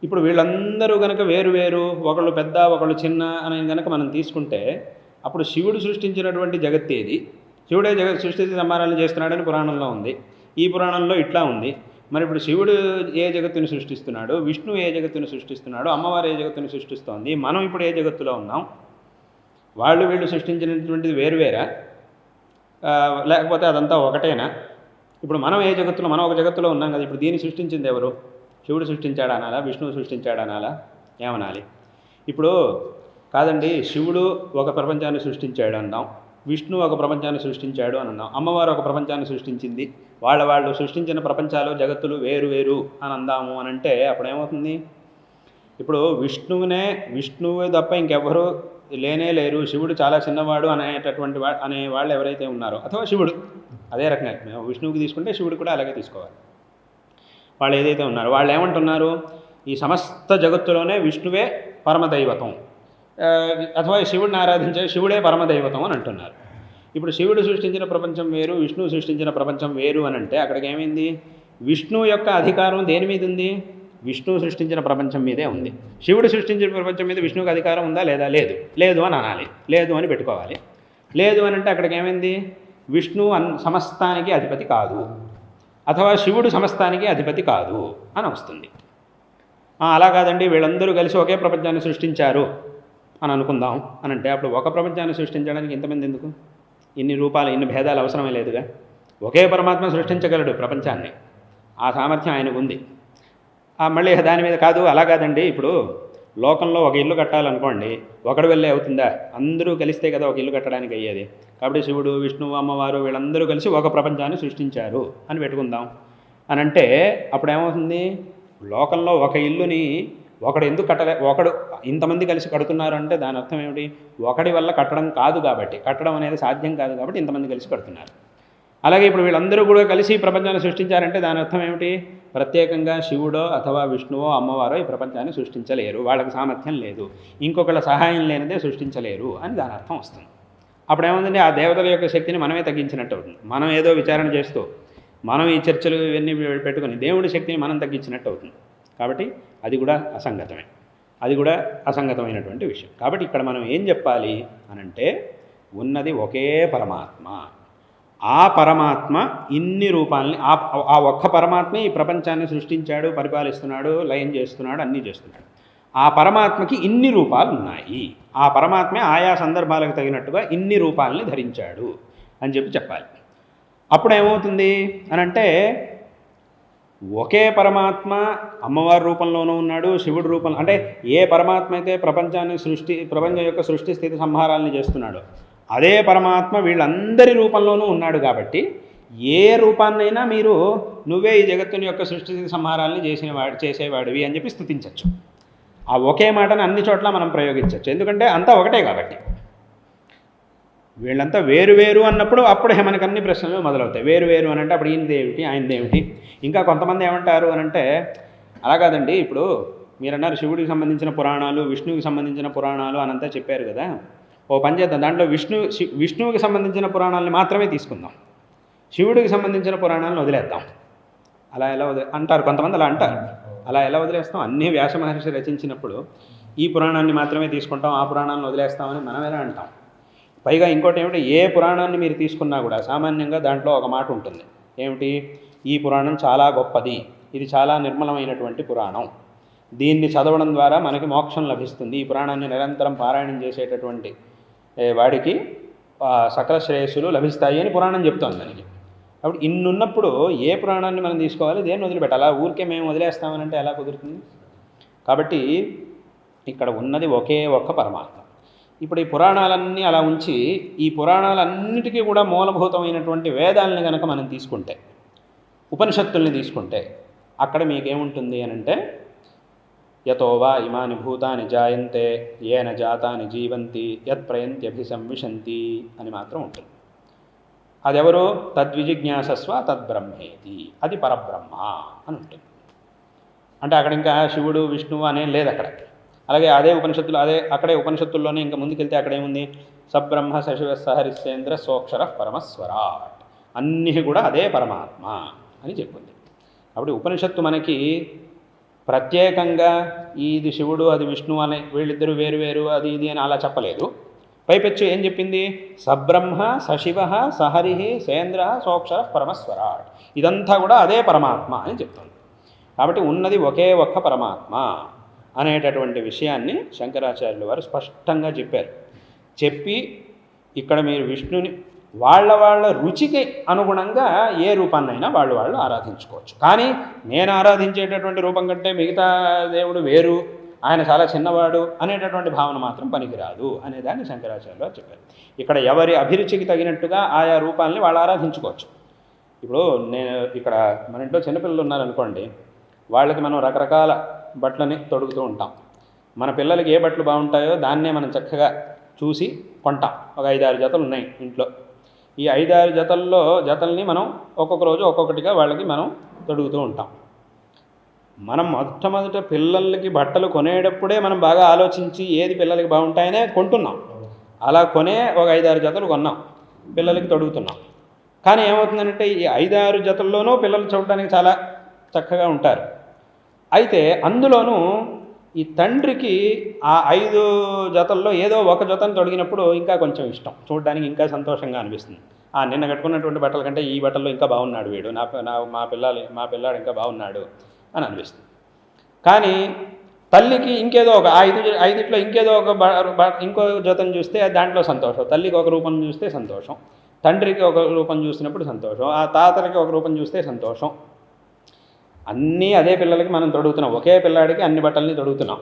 ఇప్పుడు వీళ్ళందరూ కనుక వేరు ఒకళ్ళు పెద్ద ఒకళ్ళు చిన్న అని కనుక మనం తీసుకుంటే అప్పుడు శివుడు సృష్టించినటువంటి జగత్తేది, శివుడే సృష్టి సంహారాలను చేస్తున్నాడని పురాణంలో ఉంది. ఈ పురాణంలో ఇట్లా ఉంది. మరి ఇప్పుడు శివుడు ఏ జగత్తుని సృష్టిస్తున్నాడు, విష్ణువు ఏ జగత్తుని సృష్టిస్తున్నాడు, అమ్మవారు ఏ జగత్తుని సృష్టిస్తోంది, మనం ఇప్పుడు ఏ జగత్తులో ఉన్నాం, వీళ్ళు సృష్టించినటువంటిది వేరువేరా, లేకపోతే అదంతా ఒకటేనా? ఇప్పుడు మనం ఏ జగత్తులో, మనం ఒక జగత్తులో ఉన్నాం కదా. ఇప్పుడు దీన్ని సృష్టించింది ఎవరు? శివుడు సృష్టించాడు అనాలా, విష్ణువు సృష్టించాడు అనాలా, ఏమనాలి? ఇప్పుడు కాదండి, శివుడు ఒక ప్రపంచాన్ని సృష్టించాడు అన్నాం, విష్ణువు ఒక ప్రపంచాన్ని సృష్టించాడు అని అన్నాం, అమ్మవారు ఒక ప్రపంచాన్ని సృష్టించింది, వాళ్ళు సృష్టించిన ప్రపంచాలు జగత్తులు వేరు అని అందాము అని అంటే అప్పుడు ఏమవుతుంది? ఇప్పుడు విష్ణువే తప్ప ఇంకెవ్వరూ లేరు, శివుడు చాలా చిన్నవాడు అనేటటువంటి అనే వాళ్ళు ఎవరైతే ఉన్నారో, అథవా శివుడు అదే రకంగా విష్ణువుకి తీసుకుంటే శివుడు కూడా అలాగే తీసుకోవాలి. వాళ్ళు ఏదైతే ఉన్నారో వాళ్ళు ఏమంటున్నారు, ఈ సమస్త జగత్తులోనే విష్ణువే పరమదైవతం, అథవా శివుడిని ఆరాధించే శివుడే పరమదైవతం అని అంటున్నారు. ఇప్పుడు శివుడు సృష్టించిన ప్రపంచం వేరు, విష్ణువు సృష్టించిన ప్రపంచం వేరు అని అంటే అక్కడికి ఏమైంది? విష్ణువు యొక్క అధికారం దేని మీద ఉంది? విష్ణువు సృష్టించిన ప్రపంచం మీదే ఉంది. శివుడు సృష్టించిన ప్రపంచం మీద విష్ణువుకి అధికారం ఉందా లేదా? లేదు అని అనాలి, లేదు అని పెట్టుకోవాలి. లేదు అని అంటే అక్కడికి ఏమైంది? విష్ణువు సమస్తానికి అధిపతి కాదు, అథవా శివుడు సమస్తానికి అధిపతి కాదు అని వస్తుంది. అలా కాదండి, వీళ్ళందరూ కలిసి ఒకే ప్రపంచాన్ని సృష్టించారు, అని అనుకుందాం అని అంటే అప్పుడు ఒక ప్రపంచాన్ని సృష్టించడానికి ఇంతమంది ఎందుకు? ఇన్ని రూపాలు, ఇన్ని భేదాలు అవసరమే లేదుగా. ఒకే పరమాత్మ సృష్టించగలడు ప్రపంచాన్ని, ఆ సామర్థ్యం ఆయనకు ఉంది. మళ్ళీ దాని మీద కాదు, అలా కాదండి, ఇప్పుడు లోకంలో ఒక ఇల్లు కట్టాలనుకోండి, ఒకడు వెళ్ళే అవుతుందా? అందరూ కలిస్తే కదా ఒక ఇల్లు కట్టడానికి అయ్యేది. కాబట్టి శివుడు, విష్ణువు, అమ్మవారు వీళ్ళందరూ కలిసి ఒక ప్రపంచాన్ని సృష్టించారు అని పెట్టుకుందాం అని అంటే అప్పుడు ఏమవుతుంది? లోకంలో ఒక ఇల్లుని ఒకడు ఎందుకు ఒకడు ఇంతమంది కలిసి కడుతున్నారు అంటే దాని అర్థం ఏమిటి? ఒకడి వల్ల కట్టడం కాదు కాబట్టి, కట్టడం అనేది సాధ్యం కాదు కాబట్టి ఇంతమంది కలిసి కడుతున్నారు. అలాగే ఇప్పుడు వీళ్ళందరూ కూడా కలిసి ప్రపంచాన్ని సృష్టించారంటే దాని అర్థం ఏమిటి? ప్రత్యేకంగా శివుడో అథవా విష్ణువో అమ్మవారో ఈ ప్రపంచాన్ని సృష్టించలేరు, వాళ్ళకి సామర్థ్యం లేదు, ఇంకొకళ్ళ సహాయం లేనిదే సృష్టించలేరు అని దాని అర్థం వస్తుంది. అప్పుడు ఏముందండి? ఆ దేవతల యొక్క శక్తిని మనమే తగ్గించినట్టు అవుతుంది. మనం ఏదో విచారణ చేస్తూ మనం ఈ చర్చలు ఇవన్నీ పెట్టుకుని దేవుడి శక్తిని మనం తగ్గించినట్టు అవుతుంది. కాబట్టి అది కూడా అసంగతమే, అది కూడా అసంగతమైనటువంటి విషయం. కాబట్టి ఇక్కడ మనం ఏం చెప్పాలి అనంటే ఉన్నది ఒకే పరమాత్మ. ఆ పరమాత్మ ఇన్ని రూపాలని, ఆ ఒక్క పరమాత్మే ఈ ప్రపంచాన్ని సృష్టించాడు, పరిపాలిస్తున్నాడు, లయం చేస్తున్నాడు, అన్నీ చేస్తున్నాడు. ఆ పరమాత్మకి ఇన్ని రూపాలు ఉన్నాయి, ఆ పరమాత్మే ఆయా సందర్భాలకు తగినట్టుగా ఇన్ని రూపాలని ధరించాడు అని చెప్పాలి. అప్పుడు ఏమవుతుంది అనంటే ఒకే పరమాత్మ అమ్మవారి రూపంలోనూ ఉన్నాడు, శివుడి రూపంలో, అంటే ఏ పరమాత్మ అయితే ప్రపంచం యొక్క సృష్టి స్థితి సంహారాలని చేస్తున్నాడు అదే పరమాత్మ వీళ్ళందరి రూపంలోనూ ఉన్నాడు. కాబట్టి ఏ రూపాన్నైనా మీరు నువ్వే ఈ జగత్తుని యొక్క సృష్టి స్థితి సంహారాలని చేసేవాడివి అని చెప్పి స్తుతించవచ్చు. ఆ ఒకే మాటను అన్ని చోట్ల మనం ప్రయోగించవచ్చు, ఎందుకంటే అంతా ఒకటే కాబట్టి. వీళ్ళంతా వేరు అన్నప్పుడు అప్పుడే మనకు అన్ని ప్రశ్నలు మొదలవుతాయి. వేరు అని అంటే అప్పుడు ఈయనదేమిటి, ఆయనదేమిటి? ఇంకా కొంతమంది ఏమంటారు అనంటే అలా కాదండి, ఇప్పుడు మీరన్నారు శివుడికి సంబంధించిన పురాణాలు, విష్ణువుకి సంబంధించిన పురాణాలు అనంతా చెప్పారు కదా, ఓ పని చేద్దాం, దాంట్లో విష్ణువుకి సంబంధించిన పురాణాలని మాత్రమే తీసుకుందాం, శివుడికి సంబంధించిన పురాణాలను వదిలేద్దాం. అలా ఎలా అంటారు కొంతమంది, అలా అంటారు. అలా ఎలా వదిలేస్తాం? అన్నీ వ్యాస మహర్షి రచించినప్పుడు ఈ పురాణాన్ని మాత్రమే తీసుకుంటాం, ఆ పురాణాలను వదిలేస్తామని మనం ఎలా అంటాం? పైగా ఇంకోటి ఏమిటి, ఏ పురాణాన్ని మీరు తీసుకున్నా కూడా సామాన్యంగా దాంట్లో ఒక మాట ఉంటుంది. ఏమిటి? ఈ పురాణం చాలా గొప్పది, ఇది చాలా నిర్మలమైనటువంటి పురాణం, దీన్ని చదవడం ద్వారా మనకి మోక్షం లభిస్తుంది, ఈ పురాణాన్ని నిరంతరం పారాయణం చేసేటటువంటి వాడికి సకల శ్రేయస్సులు లభిస్తాయి అని పురాణం చెప్తోంది మనకి. అప్పుడు ఇన్నున్నప్పుడు ఏ పురాణాన్ని మనం తీసుకోవాలి, దేన్ని వదిలిపెట్టాలి? అలా ఊరికే మేము వదిలేస్తామనంటే ఎలా కుదురుతుంది? కాబట్టి ఇక్కడ ఉన్నది ఒకే ఒక్క పరమాత్మ. ఇప్పుడు ఈ పురాణాలన్నీ అలా ఉంచి ఈ పురాణాలన్నిటికీ కూడా మూలభూతమైనటువంటి వేదాలని కనుక మనం తీసుకుంటే, ఉపనిషత్తుల్ని తీసుకుంటే అక్కడ మీకేముంటుంది అనంటే యతో వా ఇమాని భూతాని జాయంతే ఏన జాతాని జీవంతి యత్ప్రయంత్యభిసంవిశంతి అని మాత్రం ఉంటుంది. అదెవరు? తద్విజిజ్ఞాసస్వ తద్బ్రహ్మేతి, అది పరబ్రహ్మ అని ఉంటుంది. అంటే అక్కడ ఇంకా శివుడు విష్ణువు అనేం లేదు అక్కడ. అలాగే అదే ఉపనిషత్తులు, అక్కడే ఉపనిషత్తుల్లోనే ఇంకా ముందుకెళ్తే అక్కడేముంది? సబ్రహ్మ సశివ సహరిశ్చేంద్ర సోక్షర పరమస్వరాట్, అన్నీ కూడా అదే పరమాత్మ అని చెప్పింది. కాబట్టి ఉపనిషత్తు మనకి ప్రత్యేకంగా ఇది శివుడు అది విష్ణువు అనే వీళ్ళిద్దరూ వేరు అది ఇది అని అలా చెప్పలేదు. పైపెచ్చు ఏం చెప్పింది? సబ్రహ్మ సశివ సహరి సేంద్ర సోక్షర పరమస్వరాట్, ఇదంతా కూడా అదే పరమాత్మ అని చెప్తుంది. కాబట్టి ఉన్నది ఒకే ఒక్క పరమాత్మ అనేటటువంటి విషయాన్ని శంకరాచార్యుల వారు స్పష్టంగా చెప్పారు. చెప్పి ఇక్కడ మీరు విష్ణుని వాళ్ళ రుచికి అనుగుణంగా ఏ రూపాన్నైనా వాళ్ళు ఆరాధించుకోవచ్చు. కానీ నేను ఆరాధించేటటువంటి రూపం కంటే మిగతా దేవుడు వేరు, ఆయన చాలా చిన్నవాడు అనేటటువంటి భావన మాత్రం పనికిరాదు అనేదాన్ని శంకరాచార్యులు వారు చెప్పారు. ఇక్కడ ఎవరి అభిరుచికి తగినట్టుగా ఆయా రూపాలని వాళ్ళు ఆరాధించుకోవచ్చు. ఇప్పుడు నేను ఇక్కడ మన ఇంట్లో చిన్నపిల్లలు ఉన్నారనుకోండి, వాళ్ళకి మనం రకరకాల బట్టలని తొడుగుతూ ఉంటాం. మన పిల్లలకి ఏ బట్టలు బాగుంటాయో దాన్నే మనం చక్కగా చూసి కొంటాం. ఒక 5-6 జతలు ఉన్నాయి ఇంట్లో. ఈ 5-6 జతల్ని మనం ఒక్కొక్క రోజు ఒక్కొక్కటిగా వాళ్ళకి మనం తొడుగుతూ ఉంటాం. మనం మొట్టమొదట పిల్లలకి బట్టలు కొనేటప్పుడే మనం బాగా ఆలోచించి ఏది పిల్లలకి బాగుంటాయనే కొంటున్నాం. అలా కొనే ఒక 5-6 జతలు కొన్నాం, పిల్లలకి తొడుగుతున్నాం. కానీ ఏమవుతుందంటే ఈ 5-6 జతల్లోనూ పిల్లలు చూడడానికి చాలా చక్కగా ఉంటారు. అయితే అందులోనూ ఈ తండ్రికి ఆ 5 జతల్లో ఏదో ఒక జతను తొడిగినప్పుడు ఇంకా కొంచెం ఇష్టం, చూడడానికి ఇంకా సంతోషంగా అనిపిస్తుంది. నిన్న కట్టుకున్నటువంటి బట్టల కంటే ఈ బట్టల్లో ఇంకా బాగున్నాడు వీడు, మా పిల్లాడు ఇంకా బాగున్నాడు అని అనిపిస్తుంది. కానీ తల్లికి ఇంకేదో ఒక ఐదిట్లో ఇంకేదో ఒక ఇంకో జతను చూస్తే దాంట్లో సంతోషం, తల్లికి ఒక రూపం చూస్తే సంతోషం, తండ్రికి ఒక రూపం చూసినప్పుడు సంతోషం, ఆ తాతలకి ఒక రూపం చూస్తే సంతోషం. అన్నీ అదే పిల్లలకి మనం తొడుగుతున్నాం, ఒకే పిల్లాడికి అన్ని బట్టల్ని తొడుగుతున్నాం.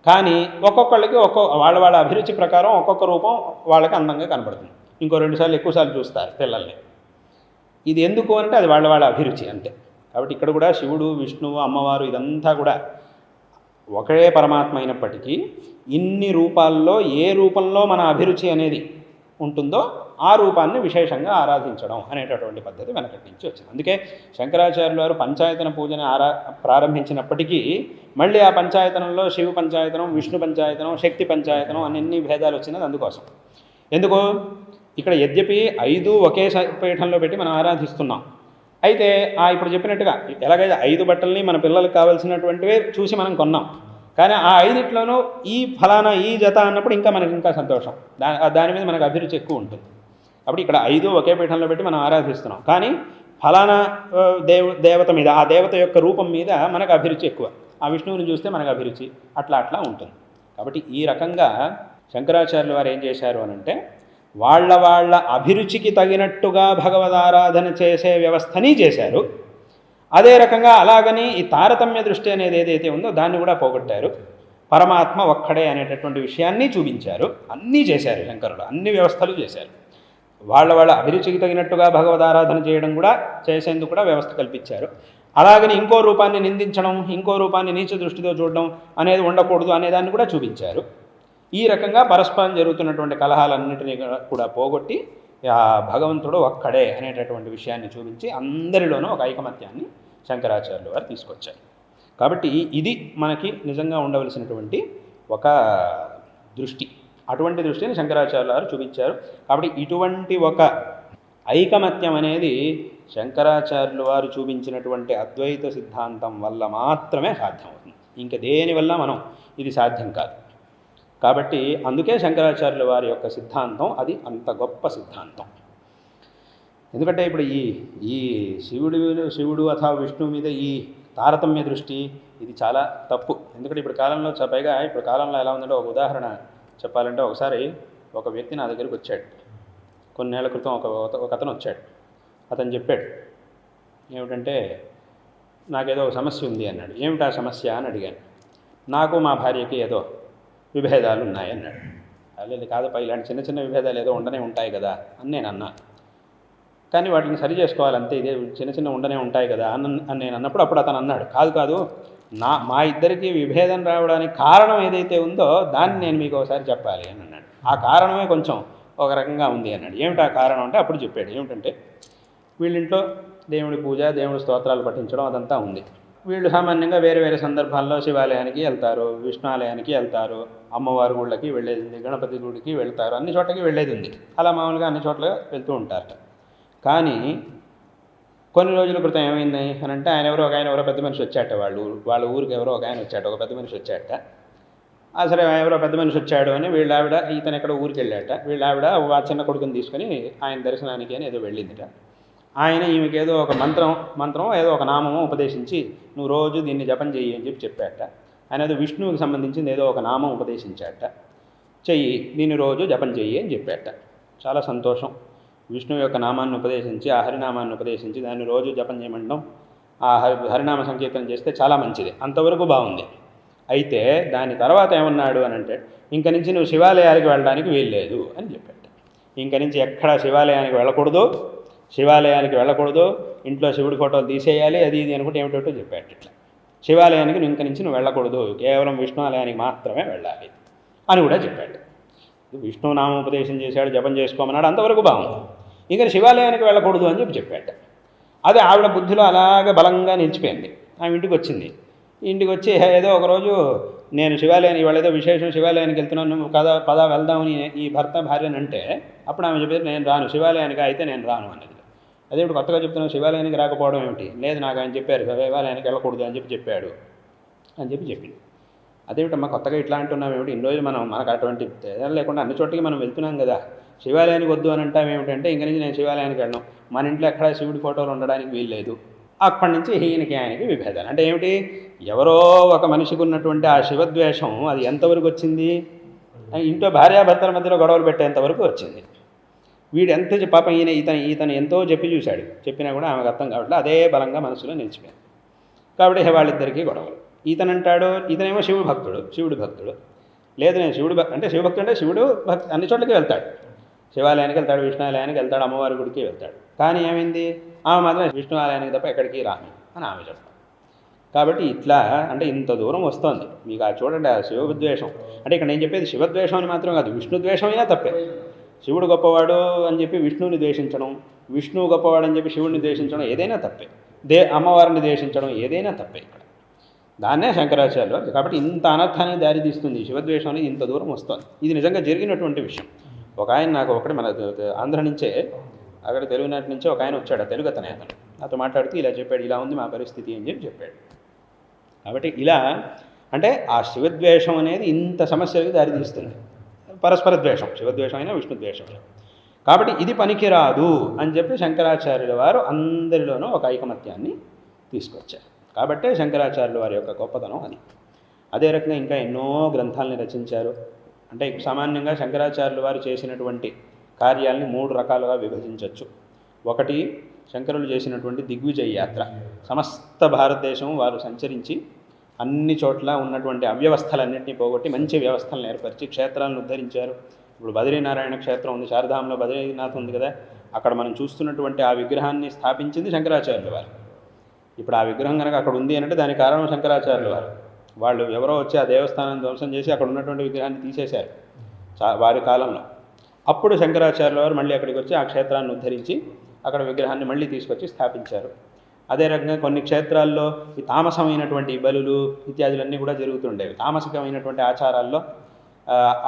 కానీ ఒక్కొక్కళ్ళకి వాళ్ళ అభిరుచి ప్రకారం ఒక్కొక్క రూపం వాళ్ళకి అందంగా కనబడుతుంది. ఇంకో 2 సార్లు ఎక్కువసార్లు చూస్తారు పిల్లల్ని. ఇది ఎందుకు అంటే అది వాళ్ళ అభిరుచి అంతే. కాబట్టి ఇక్కడ కూడా శివుడు, విష్ణువు, అమ్మవారు ఇదంతా కూడా ఒకే పరమాత్మ అయినప్పటికీ ఇన్ని రూపాల్లో ఏ రూపంలో మన అభిరుచి అనేది ఉంటుందో ఆ రూపాన్ని విశేషంగా ఆరాధించడం అనేటటువంటి పద్ధతి వెనకటి నుంచి వచ్చింది. అందుకే శంకరాచార్యులు వారు పంచాయతన పూజని ప్రారంభించినప్పటికీ మళ్ళీ ఆ పంచాయతనంలో శివ పంచాయతనం, విష్ణు పంచాయతనం, శక్తి పంచాయతనం అన్ని భేదాలు వచ్చినది అందుకోసం. ఎందుకు? ఇక్కడ యద్యపి 5 ఒకే పీఠంలో పెట్టి మనం ఆరాధిస్తున్నాం. అయితే ఇప్పుడు చెప్పినట్టుగా ఎలాగైతే 5 బట్టల్ని మన పిల్లలకు కావాల్సినటువంటివే చూసి మనం కొన్నాం, కానీ ఆ 5 ఈ ఫలానా ఈ జత అన్నప్పుడు మనకి ఇంకా సంతోషం, దాని మీద మనకు అభిరుచి ఎక్కువ ఉంటుంది. కాబట్టి ఇక్కడ 5 ఒకే పీఠంలో పెట్టి మనం ఆరాధిస్తున్నాం, కానీ ఫలానా దేవత మీద, ఆ దేవత యొక్క రూపం మీద మనకు అభిరుచి ఎక్కువ, ఆ విష్ణువుని చూస్తే మనకు అభిరుచి అట్లా ఉంటుంది. కాబట్టి ఈ రకంగా శంకరాచార్యులు వారు ఏం చేశారు అనంటే వాళ్ళ అభిరుచికి తగినట్టుగా భగవదారాధన చేసే వ్యవస్థని చేశారు. అదే రకంగా అలాగని ఈ తారతమ్య దృష్టి అనేది ఏదైతే ఉందో దాన్ని కూడా పోగొట్టారు. పరమాత్మ ఒక్కడే అనేటటువంటి విషయాన్ని చూపించారు. అన్నీ చేశారు శంకరులు, అన్ని వ్యవస్థలు చేశారు. వాళ్ళ అభిరుచికి తగినట్టుగా భగవదారాధన చేయడం కూడా చేసేందుకు కూడా వ్యవస్థ కల్పించారు. అలాగని ఇంకో రూపాన్ని నిందించడం, ఇంకో రూపాన్ని నీచ దృష్టితో చూడడం అనేది ఉండకూడదు అనేదాన్ని కూడా చూపించారు. ఈ రకంగా పరస్పరం జరుగుతున్నటువంటి కలహాలన్నింటినీ కూడా పోగొట్టి భగవంతుడు ఒక్కడే అనేటటువంటి విషయాన్ని చూపించి అందరిలోనూ ఒక ఐకమత్యాన్ని శంకరాచార్యులు వారు తీసుకొచ్చారు. కాబట్టి ఇది మనకి నిజంగా ఉండవలసినటువంటి ఒక దృష్టి. అటువంటి దృష్టిని శంకరాచార్యులు వారు చూపించారు. కాబట్టి ఇటువంటి ఒక ఐకమత్యం అనేది శంకరాచార్యులు వారు చూపించినటువంటి అద్వైత సిద్ధాంతం వల్ల మాత్రమే సాధ్యమవుతుంది. ఇంక దేనివల్ల మనం ఇది సాధ్యం కాదు. కాబట్టి అందుకే శంకరాచార్యుల వారి యొక్క సిద్ధాంతం అది అంత గొప్ప సిద్ధాంతం. ఎందుకంటే ఇప్పుడు ఈ శివుడు అథవా విష్ణువు మీద ఈ తారతమ్య దృష్టి ఇది చాలా తప్పు. ఎందుకంటే ఇప్పుడు కాలంలో ఎలా ఉందంటే ఒక ఉదాహరణ చెప్పాలంటే ఒకసారి ఒక వ్యక్తి నా దగ్గరికి వచ్చాడు. కొన్నేళ్ల క్రితం ఒక అతను వచ్చాడు. అతను చెప్పాడు ఏమిటంటే నాకేదో ఒక సమస్య ఉంది అన్నాడు. ఏమిటా సమస్య అని అడిగాను. నాకు మా భార్యకి ఏదో విభేదాలు ఉన్నాయన్నాడు. లేదు కాదపా, ఇలాంటి చిన్న చిన్న విభేదాలు ఏదో ఉండనే ఉంటాయి కదా అని నేను అన్నా. కానీ వాటిని సరి చేసుకోవాలంతే, ఇదే చిన్న చిన్న ఉండనే ఉంటాయి కదా అని నేను అన్నప్పుడు అప్పుడు అతను అన్నాడు, కాదు మా ఇద్దరికి విభేదం రావడానికి కారణం ఏదైతే ఉందో దాన్ని నేను మీకు ఒకసారి చెప్పాలి అని అన్నాడు. ఆ కారణమే కొంచెం ఒక రకంగా ఉంది అన్నాడు. ఏమిటి ఆ కారణం అంటే అప్పుడు చెప్పాడు. ఏమిటంటే వీళ్ళింట్లో దేవుడి పూజ, దేవుడి స్తోత్రాలు పఠించడం అదంతా ఉంది. వీళ్ళు సామాన్యంగా వేరే వేరే సందర్భాల్లో శివాలయానికి వెళ్తారు, విష్ణు ఆలయానికి వెళ్తారు, అమ్మవారి గుళ్ళకి వెళ్ళేది ఉంది, గణపతి గుడికి వెళ్తారు, అన్ని చోట్లకి వెళ్ళేది ఉంది. అలా మామూలుగా అన్ని చోట్ల వెళ్తూ ఉంటారట. కానీ కొన్ని రోజుల క్రితం ఏమైంది అని అంటే ఆయన ఎవరో పెద్ద మనిషి వచ్చాట, వాళ్ళ ఊరికి ఎవరో ఒక ఆయన వచ్చాట, ఒక పెద్ద మనిషి వచ్చాట. సరే ఎవరో పెద్ద మనిషి వచ్చాడు అని వీళ్ళావిడ ఇతను ఎక్కడ ఊరికి వెళ్ళాట. వీళ్ళావిడ ఆ చిన్న కొడుకుని తీసుకొని ఆయన దర్శనానికి అని ఏదో వెళ్ళిందిట. ఆయన ఈమెకి ఏదో ఒక మంత్రం ఏదో ఒక నామము ఉపదేశించి నువ్వు రోజు దీన్ని జపం చెయ్యి అని చెప్పాట. ఆయన ఏదో విష్ణువుకి సంబంధించింది ఏదో ఒక నామం ఉపదేశించాట. చెయ్యి, దీన్ని రోజు జపం చెయ్యి అని చెప్పాట. చాలా సంతోషం. విష్ణువు యొక్క నామాన్ని ఉపదేశించి, ఆ హరినామాన్ని ఉపదేశించి దాన్ని రోజు జపం చేయమంటాం, ఆ హరినామ సంకీర్తనం చేస్తే చాలా మంచిది. అంతవరకు బాగుంది. అయితే దాని తర్వాత ఏమన్నాడు అని అంటే ఇంక నుంచి నువ్వు శివాలయానికి వెళ్ళడానికి వీల్లేదు అని చెప్పాట. ఇంక నుంచి ఎక్కడా శివాలయానికి వెళ్ళకూడదు, ఇంట్లో శివుడి ఫోటోలు తీసేయాలి, అది ఇది అనుకుంటే ఏమిటో చెప్పాడు. ఇట్లా శివాలయానికి ఇంక నుంచి నువ్వు వెళ్ళకూడదు, కేవలం విష్ణు ఆలయానికి మాత్రమే వెళ్ళాలి అని కూడా చెప్పాడు. విష్ణు నామోపదేశం చేశాడు, జపం చేసుకోమన్నాడు, అంతవరకు బాగుంది. ఇంకా శివాలయానికి వెళ్ళకూడదు అని చెప్పాడు. అదే ఆవిడ బుద్ధిలో అలాగే బలంగా నిలిచిపోయింది. ఆమె ఇంటికి వచ్చింది. ఇంటికి వచ్చి ఏదో ఒకరోజు నేను శివాలయానికి వెళ్ళేదో విశేషం శివాలయానికి వెళ్తున్నాను, నువ్వు పద వెళ్దామని ఈ భర్త భార్యని అంటే అప్పుడు ఆమె చెప్పేది నేను రాను శివాలయానికి, అయితే నేను రాను అన్నది. అదే ఇప్పుడు కొత్తగా చెప్తున్నాను శివాలయానికి రాకపోవడం ఏమిటి? లేదు నాకు ఆయన చెప్పారు శివాలయానికి వెళ్ళకూడదు అని చెప్పాడు అని చెప్పింది. అదేమిటమ్మా కొత్తగా ఇట్లా అంటున్నాం ఏమిటి? ఇన్ని రోజులు మనకు అటువంటి తేడాలు లేకుండా అన్ని చోట్లకి మనం వెళ్తున్నాం కదా, శివాలయానికి వద్దు అని అంటాం ఏమిటంటే ఇంక నుంచి నేను శివాలయానికి వెళ్ళను, మన ఇంట్లో ఎక్కడ శివుడి ఫోటోలు ఉండడానికి వీల్లేదు అక్కడి నుంచి ఈయనకి ఆయనకి విభేదాలు. అంటే ఏమిటి, ఎవరో ఒక మనిషికి ఉన్నటువంటి ఆ శివద్వేషం అది ఎంతవరకు వచ్చింది, ఇంట్లో భార్యాభర్తల మధ్యలో గొడవలు పెట్టేంతవరకు వచ్చింది. వీడు ఎంత పాపం ఈతను ఎంతో చెప్పి చూశాడు, చెప్పినా కూడా ఆమెకు అర్థం కావట్లేదు, అదే బలంగా మనసులో నిలిచిపోయింది. కాబట్టి వాళ్ళిద్దరికీ గొడవలు. ఇతనంటాడు, ఇతనేమో శివుడి భక్తుడు, లేదు నేను శివభక్తుడు అంటే శివుడు భక్తి అన్ని చోట్లకి వెళ్తాడు, శివాలయానికి వెళ్తాడు, విష్ణువాలయానికి వెళ్తాడు, అమ్మవారి గుడికి వెళ్తాడు. కానీ ఏమైంది, ఆమె మాత్రం విష్ణు ఆలయానికి తప్ప ఎక్కడికి రాను అని ఆమె చెప్తాడు. కాబట్టి ఇట్లా అంటే ఇంత దూరం వస్తోంది మీకు. అది చూడండి, ఆ శివద్వేషం అంటే ఇక్కడ నేను చెప్పేది శివద్వేషం అని మాత్రం కాదు, విష్ణు ద్వేషమైనా తప్పే. శివుడు గొప్పవాడు అని చెప్పి విష్ణువుని ద్వేషించడం, విష్ణువు గొప్పవాడు అని చెప్పి శివుడిని ద్వేషించడం ఏదైనా తప్పే, అమ్మవారిని ద్వేషించడం ఏదైనా తప్పే ఇక్కడ. దాన్నే శంకరాచార్యులు. కాబట్టి ఇంత అనర్థానికి దారితీస్తుంది శివద్వేషం అనేది, ఇంత దూరం వస్తుంది. ఇది నిజంగా జరిగినటువంటి విషయం. ఒక ఆయన నాకు మన ఆంధ్ర నుంచే, అక్కడ తెలుగునాటి నుంచే ఒక ఆయన వచ్చాడు, తెలుగు అతను నాతో మాట్లాడుతూ ఇలా చెప్పాడు, ఇలా ఉంది మా పరిస్థితి అని చెప్పాడు. కాబట్టి ఇలా అంటే ఆ శివద్వేషం అనేది ఇంత సమస్యలకు దారితీస్తుంది. పరస్పర ద్వేషం, శివద్వేషం అయినా విష్ణుద్వేషం. కాబట్టి ఇది పనికిరాదు అని చెప్పి శంకరాచార్యుల వారు అందరిలోనూ ఒక ఐకమత్యాన్ని తీసుకొచ్చారు. కాబట్టే శంకరాచార్యుల వారి యొక్క గొప్పతనం అది. అదే రకంగా ఇంకా ఎన్నో గ్రంథాలని రచించారు. అంటే సామాన్యంగా శంకరాచార్యుల వారు చేసినటువంటి కార్యాలని 3 రకాలుగా విభజించవచ్చు. ఒకటి, శంకరులు చేసినటువంటి దిగ్విజయ యాత్ర. సమస్త భారతదేశం వారు సంచరించి అన్ని చోట్ల ఉన్నటువంటి అవ్యవస్థలన్నింటినీ పోగొట్టి మంచి వ్యవస్థలను ఏర్పరిచి క్షేత్రాలను ఉద్ధరించారు. ఇప్పుడు బద్రీనారాయణ క్షేత్రం ఉంది, శారదాంలో బద్రీనాథ్ ఉంది కదా, అక్కడ మనం చూస్తున్నటువంటి ఆ విగ్రహాన్ని స్థాపించింది శంకరాచార్యుల వారు. ఇప్పుడు ఆ విగ్రహం కనుక అక్కడ ఉంది అంటే దానికి కారణం శంకరాచార్యుల వారు. వాళ్ళు ఎవరో వచ్చి ఆ దేవస్థానాన్ని ధ్వంసం చేసి అక్కడ ఉన్నటువంటి విగ్రహాన్ని తీసేశారు వారి కాలంలో. అప్పుడు శంకరాచార్యుల వారు మళ్ళీ అక్కడికి వచ్చి ఆ క్షేత్రాన్ని ఉద్ధరించి అక్కడ విగ్రహాన్ని మళ్ళీ తీసుకొచ్చి స్థాపించారు. అదే రకంగా కొన్ని క్షేత్రాల్లో ఈ తామసమైనటువంటి బలులు ఇత్యాదులన్నీ కూడా జరుగుతుండేవి. తామసికమైనటువంటి ఆచారాల్లో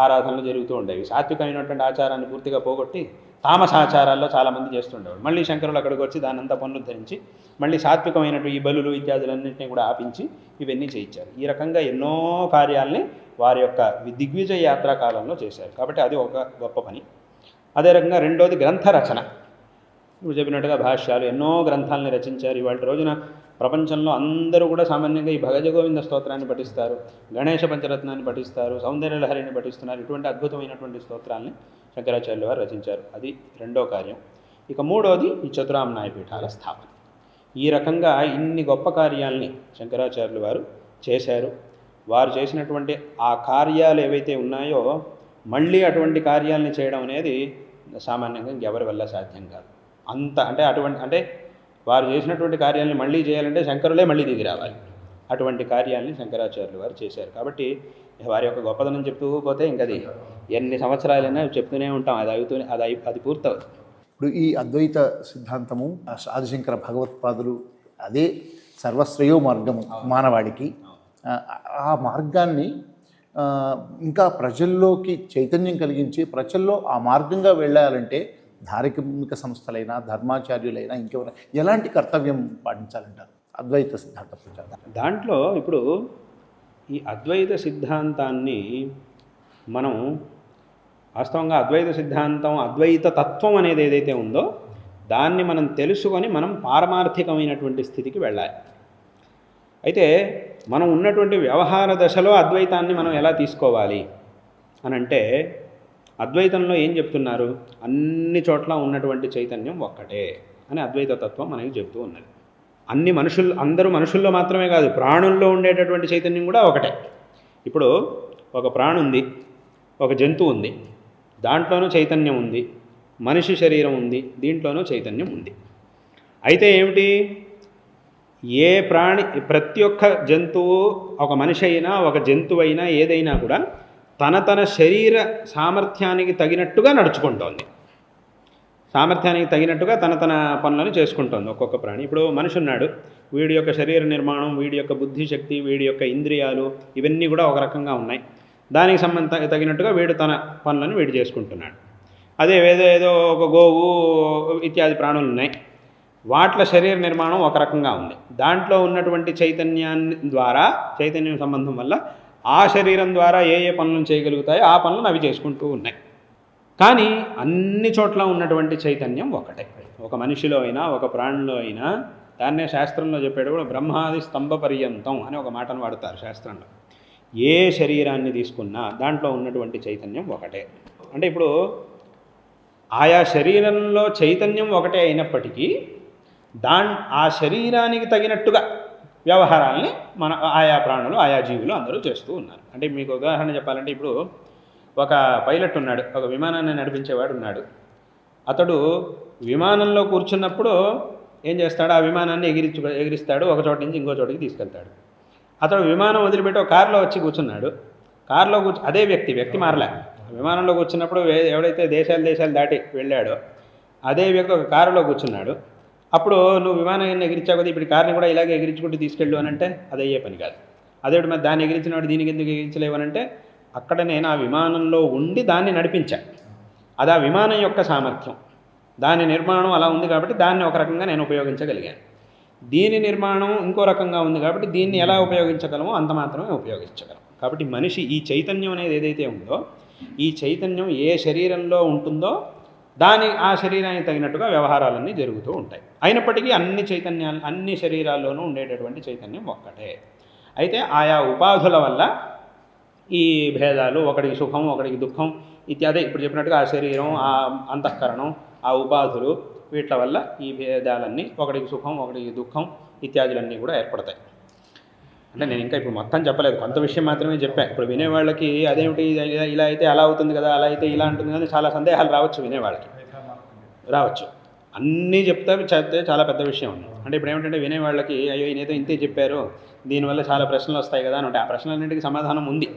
ఆరాధనలు జరుగుతూ ఉండేవి. సాత్వికమైనటువంటి ఆచారాన్ని పూర్తిగా పోగొట్టి తామస ఆచారాల్లో చాలామంది చేస్తుండేవారు. మళ్ళీ శంకరులు అక్కడికి వచ్చి దాన్ని అంతా పునరుద్ధరించి మళ్ళీ సాత్వికమైనటువంటి ఈ బలులు ఇత్యాదులన్నింటినీ కూడా ఆపించి ఇవన్నీ చేయించారు. ఈ రకంగా ఎన్నో కార్యాలని వారి యొక్క దిగ్విజయ యాత్రా కాలంలో చేశారు. కాబట్టి అది ఒక గొప్ప పని. అదే రకంగా రెండోది గ్రంథ రచన. నువ్వు చెప్పినట్టుగా భాష్యాలు ఎన్నో గ్రంథాలని రచించారు. ఇవాళ రోజున ప్రపంచంలో అందరూ కూడా సామాన్యంగా ఈ భగజగోవింద స్తోత్రాన్ని పఠిస్తారు, గణేశ పంచరత్నాన్ని పఠిస్తారు, సౌందర్యలహరిని పఠిస్తున్నారు. ఇటువంటి అద్భుతమైనటువంటి స్తోత్రాలని శంకరాచార్యుల వారు రచించారు. అది రెండో కార్యం. ఇక మూడోది ఈ చతురామ్నాయ పీఠాల స్థాపన. ఈ రకంగా ఇన్ని గొప్ప కార్యాలని శంకరాచార్యుల వారు చేశారు. వారు చేసినటువంటి ఆ కార్యాలు ఏవైతే ఉన్నాయో మళ్ళీ అటువంటి కార్యాలని చేయడం అనేది సామాన్యంగా ఎవరి వల్ల సాధ్యం కాదు. అంటే వారు చేసినటువంటి కార్యాలను మళ్ళీ చేయాలంటే శంకరులే మళ్ళీ దిగి రావాలి. అటువంటి కార్యాలని శంకరాచార్యులు వారు చేశారు. కాబట్టి వారి యొక్క గొప్పదనం చెప్తూ పోతే ఇంకది ఎన్ని సంవత్సరాలైనా చెప్తూనే ఉంటాం, అది పూర్తవుతుంది. ఇప్పుడు ఈ అద్వైత సిద్ధాంతము ఆదిశంకర భగవత్పాదులు అదే సర్వశ్రేయో మార్గము మానవాడికి. ఆ మార్గాన్ని ఇంకా ప్రజల్లోకి చైతన్యం కలిగించి ప్రజల్లో ఆ మార్గంగా వెళ్ళాలంటే ధార్మిక సంస్థలైనా ధర్మాచార్యులైనా ఇంకెవరైనా ఎలాంటి కర్తవ్యం పాటించాలంటారు అద్వైత సిద్ధాంత ప్రచారం? దాంట్లో ఇప్పుడు ఈ అద్వైత సిద్ధాంతాన్ని మనం వాస్తవంగా అద్వైత సిద్ధాంతం, అద్వైత తత్వం అనేది ఏదైతే ఉందో దాన్ని మనం తెలుసుకొని మనం పారమార్థికమైనటువంటి స్థితికి వెళ్ళాలి. అయితే మనం ఉన్నటువంటి వ్యవహార దశలో అద్వైతాన్ని మనం ఎలా తీసుకోవాలి అని అంటే, అద్వైతంలో ఏం చెప్తున్నారు, అన్ని చోట్ల ఉన్నటువంటి చైతన్యం ఒక్కటే అని అద్వైత తత్వం మనకి చెప్తూ ఉన్నది. అందరూ మనుషుల్లో మాత్రమే కాదు, ప్రాణుల్లో ఉండేటటువంటి చైతన్యం కూడా ఒకటే. ఇప్పుడు ఒక ప్రాణి ఉంది, ఒక జంతువు ఉంది, దాంట్లోనూ చైతన్యం ఉంది. మనిషి శరీరం ఉంది, దీంట్లోనూ చైతన్యం ఉంది. అయితే ఏమిటి, ప్రతి ఒక్క జంతువు, ఒక మనిషి అయినా ఒక జంతువు అయినా ఏదైనా కూడా తన శరీర సామర్థ్యానికి తగినట్టుగా నడుచుకుంటోంది, సామర్థ్యానికి తగినట్టుగా తన పనులను చేసుకుంటోంది ఒక్కొక్క ప్రాణి. ఇప్పుడు మనిషి ఉన్నాడు, వీడి యొక్క శరీర నిర్మాణం, వీడి యొక్క బుద్ధిశక్తి, వీడి యొక్క ఇంద్రియాలు ఇవన్నీ కూడా ఒక రకంగా ఉన్నాయి. దానికి తగినట్టుగా వీడు తన పనులను వీడు చేసుకుంటున్నాడు. అదే ఏదో ఒక గోవు ఇత్యాది ప్రాణులు ఉన్నాయి, వాట్ల శరీర నిర్మాణం ఒక రకంగా ఉంది. దాంట్లో ఉన్నటువంటి చైతన్యం సంబంధం వల్ల ఆ శరీరం ద్వారా ఏ పనులను చేయగలుగుతాయో ఆ పనులను అవి చేసుకుంటూ ఉన్నాయి. కానీ అన్ని చోట్ల ఉన్నటువంటి చైతన్యం ఒకటే. ఒక మనిషిలో అయినా ఒక ప్రాణిలో అయినా దాన్నే శాస్త్రంలో చెప్పేటప్పుడు బ్రహ్మాది స్తంభ పర్యంతం అని ఒక మాటను వాడతారు శాస్త్రంలో. ఏ శరీరాన్ని తీసుకున్నా దాంట్లో ఉన్నటువంటి చైతన్యం ఒకటే. అంటే ఇప్పుడు ఆయా శరీరంలో చైతన్యం ఒకటే అయినప్పటికీ ఆ శరీరానికి తగినట్టుగా వ్యవహారాల్ని మన ఆయా ప్రాణులు ఆయా జీవులు అందరూ చేస్తూ ఉన్నారు. అంటే మీకు ఉదాహరణ చెప్పాలంటే ఇప్పుడు ఒక పైలట్ ఉన్నాడు, ఒక విమానాన్ని నడిపించేవాడు ఉన్నాడు. అతడు విమానంలో కూర్చున్నప్పుడు ఏం చేస్తాడు, ఆ విమానాన్ని ఎగిరిస్తాడు, ఒక చోట నుంచి ఇంకో చోటికి తీసుకెళ్తాడు. అతడు విమానం వదిలిపెట్టి ఒక కారులో వచ్చి కూర్చున్నాడు. కారులో అదే వ్యక్తి మారలే. విమానంలో కూర్చున్నప్పుడు ఎవడైతే దేశాలు దాటి వెళ్ళాడో అదే వ్యక్తి ఒక కారులో కూర్చున్నాడు. అప్పుడు నువ్వు విమానాన్ని ఎగిరించావు కదా, ఇప్పుడు కార్ని కూడా ఇలాగే ఎగిరించుకుంటూ తీసుకెళ్ళు అని అంటే అది అయ్యే పని కాదు. అదేవిడు మరి దాన్ని ఎగిరించినవాడు దీనికి ఎందుకు ఎగిరించలేవనంటే అక్కడ నేను ఆ విమానంలో ఉండి దాన్ని నడిపించాను. అది ఆ విమానం యొక్క సామర్థ్యం, దాని నిర్మాణం అలా ఉంది కాబట్టి దాన్ని ఒక రకంగా నేను ఉపయోగించగలిగాను. దీని నిర్మాణం ఇంకో రకంగా ఉంది కాబట్టి దీన్ని ఎలా ఉపయోగించగలమో అంత మాత్రమే ఉపయోగించగలం. కాబట్టి మనిషి ఈ చైతన్యం అనేది ఏదైతే ఉందో ఈ చైతన్యం ఏ శరీరంలో ఉంటుందో ఆ శరీరానికి తగినట్టుగా వ్యవహారాలన్నీ జరుగుతూ ఉంటాయి. అయినప్పటికీ అన్ని శరీరాల్లోనూ ఉండేటటువంటి చైతన్యం ఒక్కటే. అయితే ఆయా ఉపాధుల వల్ల ఈ భేదాలు, ఒకడికి సుఖం ఒకడికి దుఃఖం ఇత్యాది ఇప్పుడు చెప్పినట్టుగా ఆ శరీరం, ఆ అంతఃకరణం, ఆ ఉపాధులు వీటి వల్ల ఈ భేదాలన్నీ ఒకడికి సుఖం ఒకడికి దుఃఖం ఇత్యాదులన్నీ కూడా ఏర్పడతాయి. అంటే నేను ఇంకా ఇప్పుడు మొత్తం చెప్పలేదు, కొంత విషయం మాత్రమే చెప్పాను. ఇప్పుడు వినేవాళ్ళకి అదేమిటి ఇలా అయితే అలా అవుతుంది కదా, అలా అయితే ఇలా ఉంటుంది కదా, చాలా సందేహాలు రావచ్చు, వినేవాళ్ళకి రావచ్చు. అన్నీ చెప్తే చాలా పెద్ద విషయం ఉంది. అంటే ఇప్పుడు ఏమిటంటే వినేవాళ్ళకి అయ్యో ఈయనేదో ఇంతే చెప్పారు, దీనివల్ల చాలా ప్రశ్నలు వస్తాయి కదా అని అంటే ఆ ప్రశ్నలన్నింటికి సమాధానం ఉంది.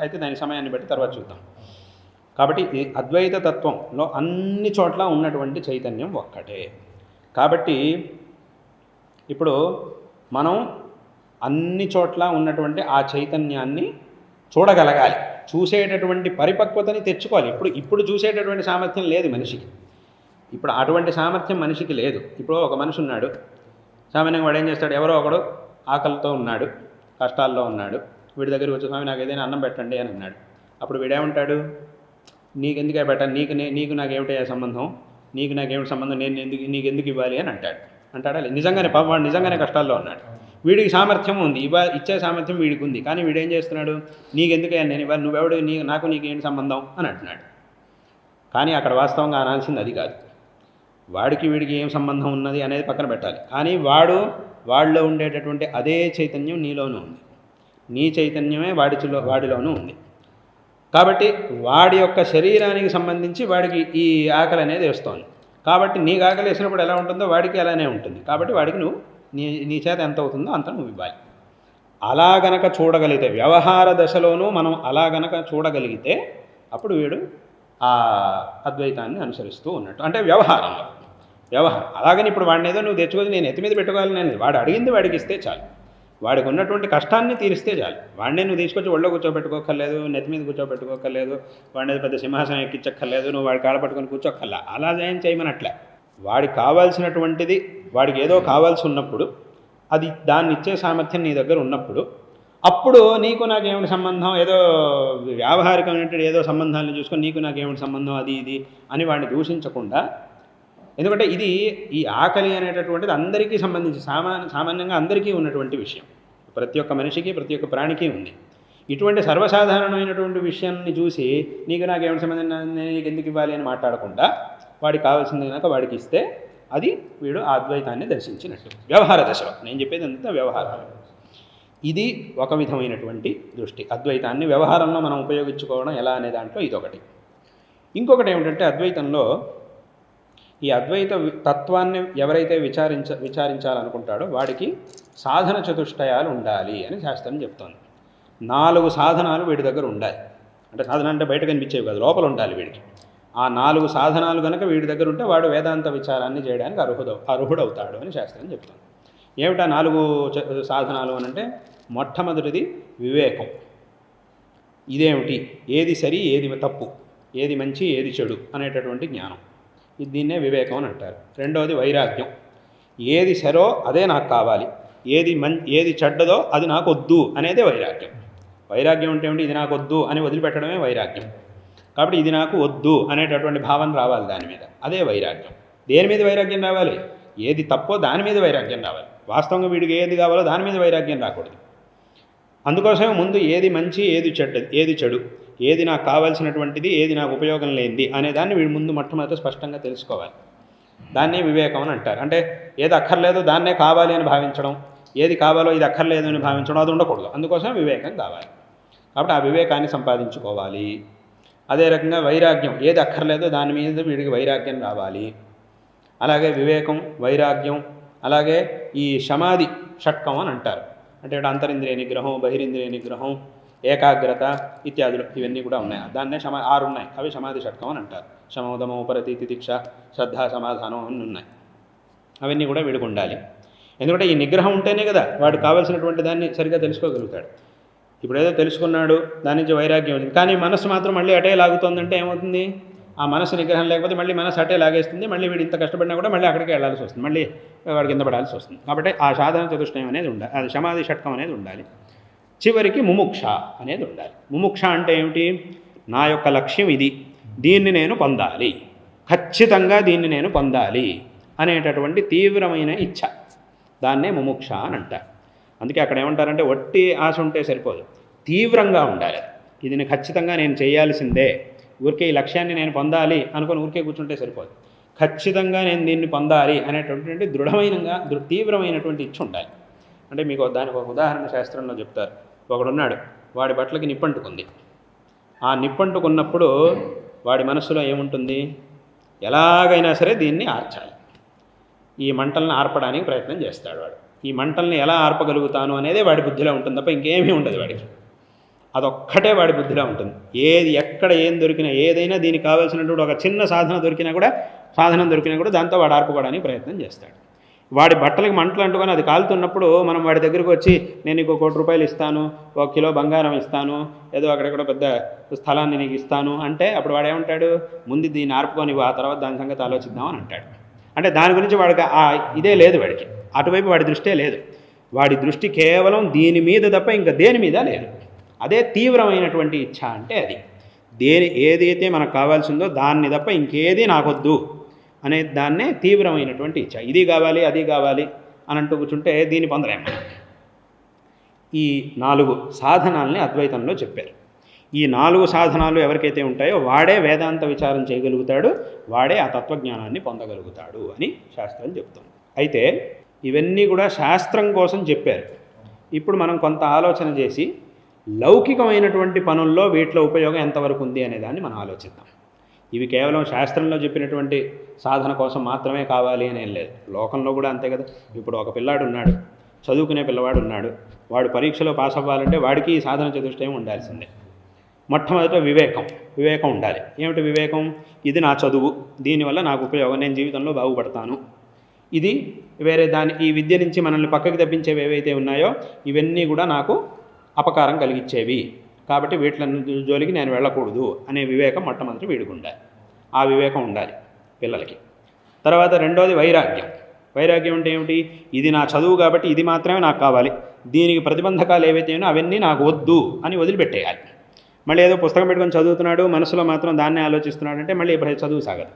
అయితే దాని సమయాన్ని బట్టి తర్వాత చూద్దాం. కాబట్టి ఈ అద్వైత తత్వంలో అన్ని చోట్ల ఉన్నటువంటి చైతన్యం ఒక్కటే. కాబట్టి ఇప్పుడు మనం అన్ని చోట్ల ఉన్నటువంటి ఆ చైతన్యాన్ని చూడగలగాలి, చూసేటటువంటి పరిపక్వతని తెచ్చుకోవాలి. ఇప్పుడు చూసేటటువంటి సామర్థ్యం లేదు మనిషికి. ఇప్పుడు అటువంటి సామర్థ్యం మనిషికి లేదు. ఇప్పుడు ఒక మనిషి ఉన్నాడు, సామాన్యంగా వాడు ఏం చేస్తాడు, ఎవరో ఒకడు ఆకలితో ఉన్నాడు, కష్టాల్లో ఉన్నాడు, వీడి దగ్గరికి వచ్చి స్వామి నాకు ఏదైనా అన్నం పెట్టండి అని అన్నాడు. అప్పుడు వీడేమంటాడు, నీకెందుకే పెట్టాలి, నీకు నాకేమిటయ్యా సంబంధం, నీకు నాకేమిటి సంబంధం, నీకెందుకు ఇవ్వాలి అని అంటాడా? నిజంగానే పాపం వాడు నిజంగానే కష్టాల్లో ఉన్నాడు, వీడికి సామర్థ్యం ఉంది, ఇచ్చే సామర్థ్యం వీడికి ఉంది, కానీ వీడేం చేస్తున్నాడు, నీకెందుకే నేను ఇవ్వాలి, నువ్వెవడు, నీకేంటి సంబంధం అని అంటున్నాడు. కానీ అక్కడ వాస్తవంగా అనాల్సింది అది కాదు. వాడికి వీడికి ఏం సంబంధం ఉన్నది అనేది పక్కన పెట్టాలి. కానీ వాడిలో ఉండేటటువంటి అదే చైతన్యం నీలోనూ ఉంది, నీ చైతన్యమే వాడిలోనూ ఉంది. కాబట్టి వాడి యొక్క శరీరానికి సంబంధించి వాడికి ఈ ఆకలి అనేది వేస్తోంది. కాబట్టి నీకు ఆకలి వేసినప్పుడు ఎలా ఉంటుందో వాడికి అలానే ఉంటుంది. కాబట్టి వాడికి నువ్వు నీ చేత ఎంత అవుతుందో అంత నువ్వు ఇవ్వాలి. అలా గనక చూడగలిగితే, వ్యవహార దశలోనూ మనం అలా గనక చూడగలిగితే అప్పుడు వీడు ఆ అద్వైతాన్ని అనుసరిస్తూ ఉన్నట్టు. అంటే వ్యవహారం అలాగని ఇప్పుడు వాడిని ఏదో నువ్వు తెచ్చుకొని నేను ఎత్తి మీద పెట్టుకోవాలని అనేది, వాడు అడిగింది వాడికి ఇస్తే చాలు, వాడికి ఉన్నటువంటి కష్టాన్ని తీరిస్తే చాలు. వాడినే నువ్వు తీసుకొచ్చి ఒళ్ళో కూర్చోబెట్టుకోక్కర్లేదు, నెత్తి మీద కూర్చోబెట్టుకోక్కర్లేదు, వాడిని పెద్ద సింహాసనం ఎక్కించక్కర్లేదు, నువ్వు వాడి కాళ్ళ పట్టుకొని కూర్చోక్కర్లా, అలా ఏం చేయమనట్లే. వాడికి కావాల్సినటువంటిది వాడికి ఏదో కావాల్సి ఉన్నప్పుడు దాన్ని ఇచ్చే సామర్థ్యం నీ దగ్గర ఉన్నప్పుడు అప్పుడు నీకు నాకేమిటి సంబంధం, ఏదో వ్యావహారికమైనటువంటి ఏదో సంబంధాలను చూసుకొని నీకు నాకేమిటి సంబంధం అది ఇది అని వాడిని దూషించకుండా, ఎందుకంటే ఈ ఆకలి అనేటటువంటిది అందరికీ సంబంధించి సామాన్యంగా అందరికీ ఉన్నటువంటి విషయం, ప్రతి ఒక్క మనిషికి ప్రతి ఒక్క ప్రాణికి ఉంది. ఇటువంటి సర్వసాధారణమైనటువంటి విషయాన్ని చూసి నీకు నాకేమిటి సంబంధం, నీకు ఎందుకు ఇవ్వాలి అని మాట్లాడకుండా వాడికి కావాల్సింది కనుక వాడికి ఇస్తే అది వీడు ఆ అద్వైతాన్ని దర్శించినట్టు. వ్యవహార దశలో నేను చెప్పేది అంతా వ్యవహారం. ఇది ఒక విధమైనటువంటి దృష్టి. అద్వైతాన్ని వ్యవహారంలో మనం ఉపయోగించుకోవడం ఎలా అనే దాంట్లో ఇదొకటి. ఇంకొకటి ఏమిటంటే అద్వైతంలో ఈ అద్వైత తత్వాన్ని ఎవరైతే విచారించాలనుకుంటాడో వాడికి సాధన చతుష్టయాలు ఉండాలి అని శాస్త్రం చెప్తోంది. 4 సాధనాలు వీడి దగ్గర ఉండాలి. అంటే సాధన అంటే బయట కనిపించేవి కాదు, లోపల ఉండాలి వీడికి. ఆ 4 సాధనాలు కనుక వీడి దగ్గర ఉంటే వాడు వేదాంత విచారాన్ని చేయడానికి అర్హుడవుతాడు అని శాస్త్రం చెప్తోంది. ఏమిటా 4 సాధనాలు అని అంటే, మొట్టమొదటిది వివేకం. ఇదేమిటి, ఏది సరి ఏది తప్పు, ఏది మంచి ఏది చెడు అనేటటువంటి జ్ఞానం, దీన్నే వివేకం అని అంటారు. రెండవది వైరాగ్యం. ఏది సరో అదే నాకు కావాలి, ఏది చెడ్డదో అది నాకు వద్దు అనేదే వైరాగ్యం. వైరాగ్యం అంటే ఏమిటి, ఇది నాకు వద్దు అని వదిలిపెట్టడమే వైరాగ్యం. కాబట్టి ఇది నాకు వద్దు అనేటటువంటి భావన రావాలి దాని మీద, అదే వైరాగ్యం. దేని మీద వైరాగ్యం రావాలి, ఏది తప్పో దాని మీద వైరాగ్యం రావాలి. వాస్తవంగా వీడికి ఏది కావాలో దాని మీద వైరాగ్యం రాకూడదు. అందుకోసమే ముందు ఏది మంచి, ఏది చెడు, ఏది నాకు కావాల్సినటువంటిది, ఏది నాకు ఉపయోగం లేనిది అనే దాన్ని వీడు ముందు మొట్టమొదట స్పష్టంగా తెలుసుకోవాలి. దాన్నే వివేకం అని అంటారు. అంటే ఏది అక్కర్లేదో దాన్నే కావాలి అని భావించడం, ఏది కావాలో ఇది అక్కర్లేదు అని భావించడం అది ఉండకూడదు. అందుకోసం వివేకం కావాలి. కాబట్టి ఆ వివేకాన్ని సంపాదించుకోవాలి. అదే రకంగా వైరాగ్యం, ఏది అక్కర్లేదో దాని మీద వీడికి వైరాగ్యం రావాలి. అలాగే వివేకం, వైరాగ్యం, అలాగే ఈ సమాధి షట్కం అని అంటారు. అంటే అంతరింద్రియ నిగ్రహం, బహిరింద్రియ నిగ్రహం, ఏకాగ్రత ఇత్యాదులు ఇవన్నీ కూడా ఉన్నాయి. దాన్నే 6 ఉన్నాయి. అవి సమాధి షట్కం అని అంటారు. శమోదమో ఉపరతి తితిక్ష శ్రద్ధ సమాధానం అని ఉన్నాయి. అవన్నీ కూడా వీడికి ఉండాలి. ఎందుకంటే ఈ నిగ్రహం ఉంటేనే కదా వాడు కావాల్సినటువంటి దాన్ని సరిగ్గా తెలుసుకోగలుగుతాడు. ఇప్పుడు ఏదో తెలుసుకున్నాడు, దాని నుంచి వైరాగ్యం ఉంది, కానీ మనసు మాత్రం మళ్ళీ అటే లాగుతుందంటే ఏమవుతుంది? ఆ మనసు నిగ్రహం లేకపోతే మళ్ళీ మనసు అటే లాగేస్తుంది. మళ్ళీ వీడు ఇంత కష్టపడినా కూడా మళ్ళీ అక్కడికి వెళ్ళాల్సి వస్తుంది, మళ్ళీ వాడికి కింద పడాల్సి వస్తుంది. కాబట్టి ఆ సాధన చతుష్టయం అనేది ఉండాలి, అది సమాధి షట్కం అనేది ఉండాలి. చివరికి ముముక్ష అనేది ఉండాలి. ముముక్ష అంటే ఏమిటి? నా యొక్క లక్ష్యం ఇది, దీన్ని నేను పొందాలి, ఖచ్చితంగా దీన్ని నేను పొందాలి అనేటటువంటి తీవ్రమైన ఇచ్ఛ, దాన్నే ముముక్ష అని అంటారు. అందుకే అక్కడ ఏమంటారంటే వట్టి ఆశ ఉంటే సరిపోదు, తీవ్రంగా ఉండాలి. ఇది ఖచ్చితంగా నేను చేయాల్సిందే, ఊరికే ఈ లక్ష్యాన్ని నేను పొందాలి అనుకొని ఊరికే కూర్చుంటే సరిపోదు. ఖచ్చితంగా నేను దీన్ని పొందాలి అనేటటువంటి తీవ్రమైనటువంటి ఇచ్ఛ ఉండాలి. అంటే మీకు దానికి ఒక ఉదాహరణ శాస్త్రంలో చెప్తారు. ఒకడున్నాడు, వాడి బట్టలకి నిప్పంటుకుంది. ఆ నిప్పంటుకున్నప్పుడు వాడి మనస్సులో ఏముంటుంది? ఎలాగైనా సరే దీన్ని ఆర్చాలి. ఈ మంటల్ని ఆర్పడానికి ప్రయత్నం చేస్తాడు వాడు. ఈ మంటల్ని ఎలా ఆర్పగలుగుతాను అనేదే వాడి బుద్ధిలో ఉంటుంది తప్ప ఇంకేమీ ఉండదు వాడికి. అదొక్కటే వాడి బుద్ధిలో ఉంటుంది. ఎక్కడ ఏం దొరికినా, ఏదైనా దీనికి కావాల్సినటువంటి ఒక చిన్న సాధనం దొరికినా కూడా దాంతో వాడు ఆర్పుకోవడానికి ప్రయత్నం చేస్తాడు. వాడి బట్టలకి మంటలు అంటుకొని అది కాలుతున్నప్పుడు మనం వాడి దగ్గరికి వచ్చి నేను నీకు 1 కోటి రూపాయలు ఇస్తాను, 1 కిలో బంగారం ఇస్తాను, ఏదో అక్కడెక్కడ పెద్ద స్థలాన్ని నీకు ఇస్తాను అంటే అప్పుడు వాడు ఏమంటాడు? ముందు దీన్ని ఆర్పుకొని ఆ తర్వాత దాని సంగతి ఆలోచిద్దామని అంటాడు. అంటే దాని గురించి వాడికి ఇదే లేదు, వాడికి అటువైపు వాడి దృష్టే లేదు. వాడి దృష్టి కేవలం దీని మీద తప్ప ఇంకా దేని మీద లేదు. అదే తీవ్రమైనటువంటి ఇచ్ఛ అంటే అది. ఏదైతే మనకు కావాల్సిందో దాన్ని తప్ప ఇంకేది నాకొద్దు అనే దాన్నే తీవ్రమైనటువంటి ఇచ్ఛ. ఇది కావాలి, అది కావాలి అని అంటూ కూర్చుంటే దీన్ని పొందలేము. ఈ 4 సాధనాల్ని అద్వైతంలో చెప్పారు. ఈ 4 సాధనాలు ఎవరికైతే ఉంటాయో వాడే వేదాంత విచారం చేయగలుగుతాడు, వాడే ఆ తత్వజ్ఞానాన్ని పొందగలుగుతాడు అని శాస్త్రం చెప్తుంది. అయితే ఇవన్నీ కూడా శాస్త్రం కోసం చెప్పారు. ఇప్పుడు మనం కొంత ఆలోచన చేసి లౌకికమైనటువంటి పనుల్లో వీటిలో ఉపయోగం ఎంతవరకు ఉంది అనేదాన్ని మనం ఆలోచిద్దాం. ఇవి కేవలం శాస్త్రంలో చెప్పినటువంటి సాధన కోసం మాత్రమే కావాలి అని ఏం లేదు. లోకంలో కూడా అంతే కదా. ఇప్పుడు ఒక పిల్లాడు ఉన్నాడు, చదువుకునే పిల్లవాడు ఉన్నాడు, వాడు పరీక్షలో పాస్ అవ్వాలంటే వాడికి ఈ సాధన చతుష్టయం ఉండాల్సిందే. మొట్టమొదట వివేకం ఉండాలి. ఏమిటి వివేకం? ఇది నా చదువు, దీనివల్ల నాకు ఉపయోగం, నేను జీవితంలో బాగుపడతాను. ఇది వేరే ఈ విద్య నుంచి మనల్ని పక్కకి తప్పించేవి ఏవైతే ఉన్నాయో ఇవన్నీ కూడా నాకు అపకారం కలిగించేవి, కాబట్టి వీటి జోలికి నేను వెళ్ళకూడదు అనే వివేకం మొట్టమొదటి వీడికి ఉండాలి. ఆ వివేకం ఉండాలి పిల్లలకి. తర్వాత రెండోది వైరాగ్యం అంటే ఏమిటి? ఇది నా చదువు కాబట్టి ఇది మాత్రమే నాకు కావాలి, దీనికి ప్రతిబంధకాలు ఏవైతే ఉన్నాయో అవన్నీ నాకు వద్దు అని వదిలిపెట్టేయాలి. మళ్ళీ ఏదో పుస్తకం పెట్టుకొని చదువుతున్నాడు, మనసులో మాత్రం దాన్నే ఆలోచిస్తున్నాడు అంటే మళ్ళీ చదువు సాగదు.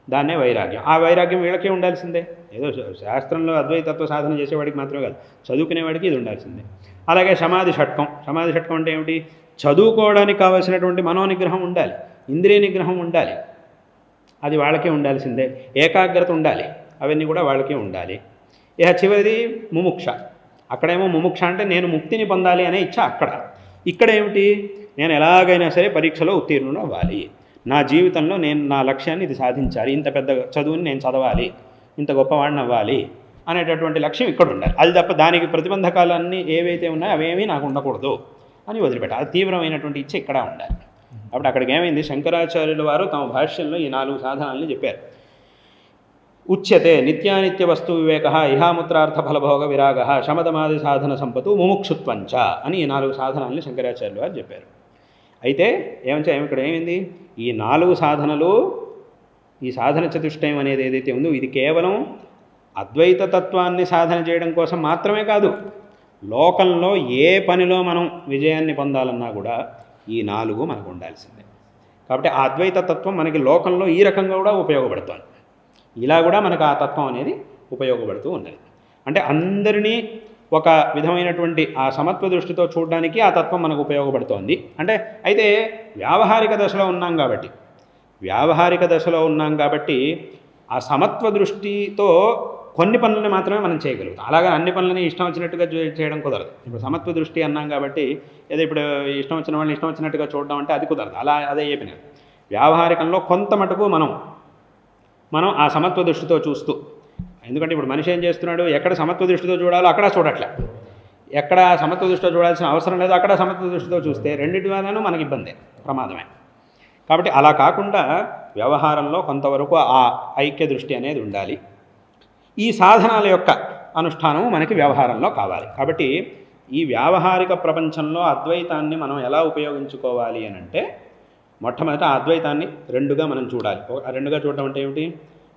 దాన్నే వైరాగ్యం. ఆ వైరాగ్యం వీళ్ళకే ఉండాల్సిందే. ఏదో శాస్త్రంలో అద్వైతత్వ సాధన చేసేవాడికి మాత్రమే కాదు, చదువుకునేవాడికి ఇది ఉండాల్సిందే. అలాగే సమాధి షట్కం అంటే ఏమిటి? చదువుకోవడానికి కావాల్సినటువంటి మనోనిగ్రహం ఉండాలి, ఇంద్రియ నిగ్రహం ఉండాలి, అది వాళ్ళకే ఉండాల్సిందే. ఏకాగ్రత ఉండాలి, అవన్నీ కూడా వాళ్ళకే ఉండాలి. ఇక చివరిది ముముక్ష. అక్కడేమో ముముక్ష అంటే నేను ముక్తిని పొందాలి అనే ఇచ్చ. ఇక్కడ ఏమిటి? నేను ఎలాగైనా సరే పరీక్షలో ఉత్తీర్ణుడు అవ్వాలి, నా జీవితంలో నేను నా లక్ష్యాన్ని ఇది సాధించాలి, ఇంత పెద్ద చదువుని నేను చదవాలి, ఇంత గొప్పవాడిని అవ్వాలి అనేటటువంటి లక్ష్యం ఇక్కడ ఉండాలి. అది తప్ప దానికి ప్రతిబంధకాలన్నీ ఏవైతే ఉన్నాయో అవేమీ నాకు ఉండకూడదు అని వదిలిపెట్టాలి. అది తీవ్రమైనటువంటి ఇచ్చ ఇక్కడ ఉండాలి. అప్పుడు అక్కడికి ఏమైంది? శంకరాచార్యుల వారు తమ భాష్యంలో ఈ 4 సాధనాలని చెప్పారు. ఉచ్యతే నిత్యానిత్య వస్తు వివేక, ఇహాముత్రార్థ ఫలభోగ విరాగ, శమదమాది సాధన సంపత్తు ముముక్షుత్వంచ అని ఈ 4 సాధనాలని శంకరాచార్యుల వారు చెప్పారు. అయితే ఇక్కడ ఏమైంది? ఈ 4 సాధనలు, ఈ సాధన చతుష్టయం అనేది ఏదైతే ఉందో ఇది కేవలం అద్వైత తత్వాన్ని సాధన చేయడం కోసం మాత్రమే కాదు, లోకంలో ఏ పనిలో మనం విజయాన్ని పొందాలన్నా కూడా ఈ 4 మనకు ఉండాల్సిందే. కాబట్టి ఆ అద్వైత తత్వం మనకి లోకంలో ఈ రకంగా కూడా ఉపయోగపడుతుంది. ఇలా కూడా మనకు ఆ తత్వం అనేది ఉపయోగపడుతూ ఉన్నది. అంటే అందరినీ ఒక విధమైనటువంటి ఆ సమత్వ దృష్టితో చూడడానికి ఆ తత్వం మనకు ఉపయోగపడుతోంది. అంటే అయితే వ్యావహారిక దశలో ఉన్నాం కాబట్టి ఆ సమత్వ దృష్టితో కొన్ని పనులను మాత్రమే మనం చేయగలుగుతాం. అలాగే అన్ని పనులని ఇష్టం వచ్చినట్టుగా చేయడం కుదరదు. ఇప్పుడు సమత్వ దృష్టి అన్నాం కాబట్టి ఏదో ఇప్పుడు ఇష్టం వచ్చిన వాళ్ళని ఇష్టం వచ్చినట్టుగా చూడడం అంటే అది కుదరదు. అదే చెప్పినారు. వ్యావహారికంలో కొంత మటుకు మనం ఆ సమత్వ దృష్టితో చూస్తూ, ఎందుకంటే ఇప్పుడు మనిషి ఏం చేస్తున్నాడు, ఎక్కడ సమత్వ దృష్టితో చూడాలో అక్కడ చూడట్లే, ఎక్కడ సమత్వ దృష్టితో చూడాల్సిన అవసరం లేదు అక్కడ సమత్వ దృష్టితో చూస్తే రెండింటి వలన మనకి ఇబ్బందే, ప్రమాదమే. కాబట్టి అలా కాకుండా వ్యవహారంలో కొంతవరకు ఆ ఐక్య దృష్టి అనేది ఉండాలి. ఈ సాధనాల యొక్క అనుష్ఠానం మనకి వ్యవహారంలో కావాలి. కాబట్టి ఈ వ్యావహారిక ప్రపంచంలో అద్వైతాన్ని మనం ఎలా ఉపయోగించుకోవాలి అని అంటే, మొట్టమొదట ఆ అద్వైతాన్ని రెండుగా మనం చూడాలి. రెండుగా చూడటం అంటే ఏమిటి?